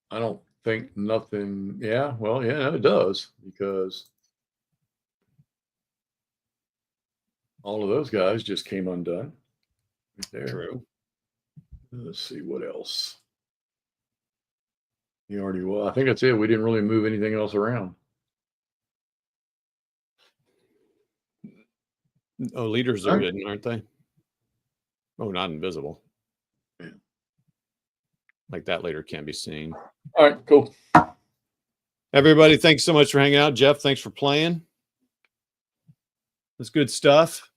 S1: I don't think nothing. Yeah. Well, yeah, it does because all of those guys just came undone. Right there.
S2: True.
S1: Let's see what else. You already, well, I think that's it. We didn't really move anything else around.
S2: Oh, leaders are
S1: All right.
S2: hidden, aren't they? Oh, not invisible.
S1: Yeah.
S2: Like that leader can't be seen.
S1: All right, cool.
S2: Everybody, thanks so much for hanging out. Jeff, thanks for playing. That's good stuff.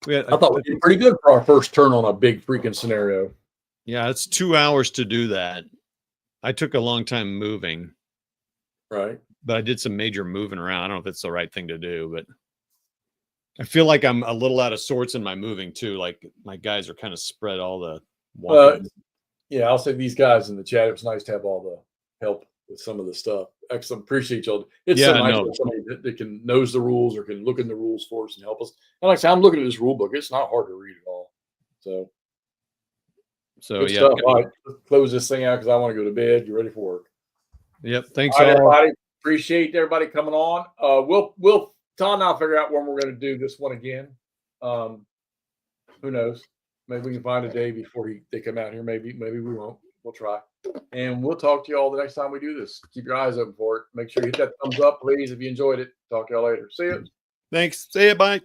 S1: I thought we did pretty good for our first turn on a big freaking scenario.
S2: Yeah, it's 2 hours to do that. I took a long time moving,
S1: Right.
S2: but I did some major moving around. I don't know if it's the right thing to do, but I feel like I'm a little out of sorts in my moving too. Like my guys are kind of spread all the walking.
S1: Yeah, I'll say these guys in the chat. It was nice to have all the help with some of the stuff. Excellent. Appreciate y'all. It's so nice to have somebody that can knows the rules or can look in the rules for us and help us. And like I said, I'm looking at this rule book. It's not hard to read at all. So good
S2: yeah.
S1: stuff. All right, let's close this thing out because I want to go to bed. You ready for work?
S2: Yep. Thanks
S1: all. Right, everybody. Appreciate everybody coming on. We'll Todd and I'll figure out when we're going to do this one again. Who knows? Maybe we can find a day before they come out here. Maybe we won't. We'll try. And we'll talk to you all the next time we do this. Keep your eyes open for it. Make sure you hit that thumbs up, please, if you enjoyed it. Talk to y'all later. See you.
S2: Thanks. See you. Bye.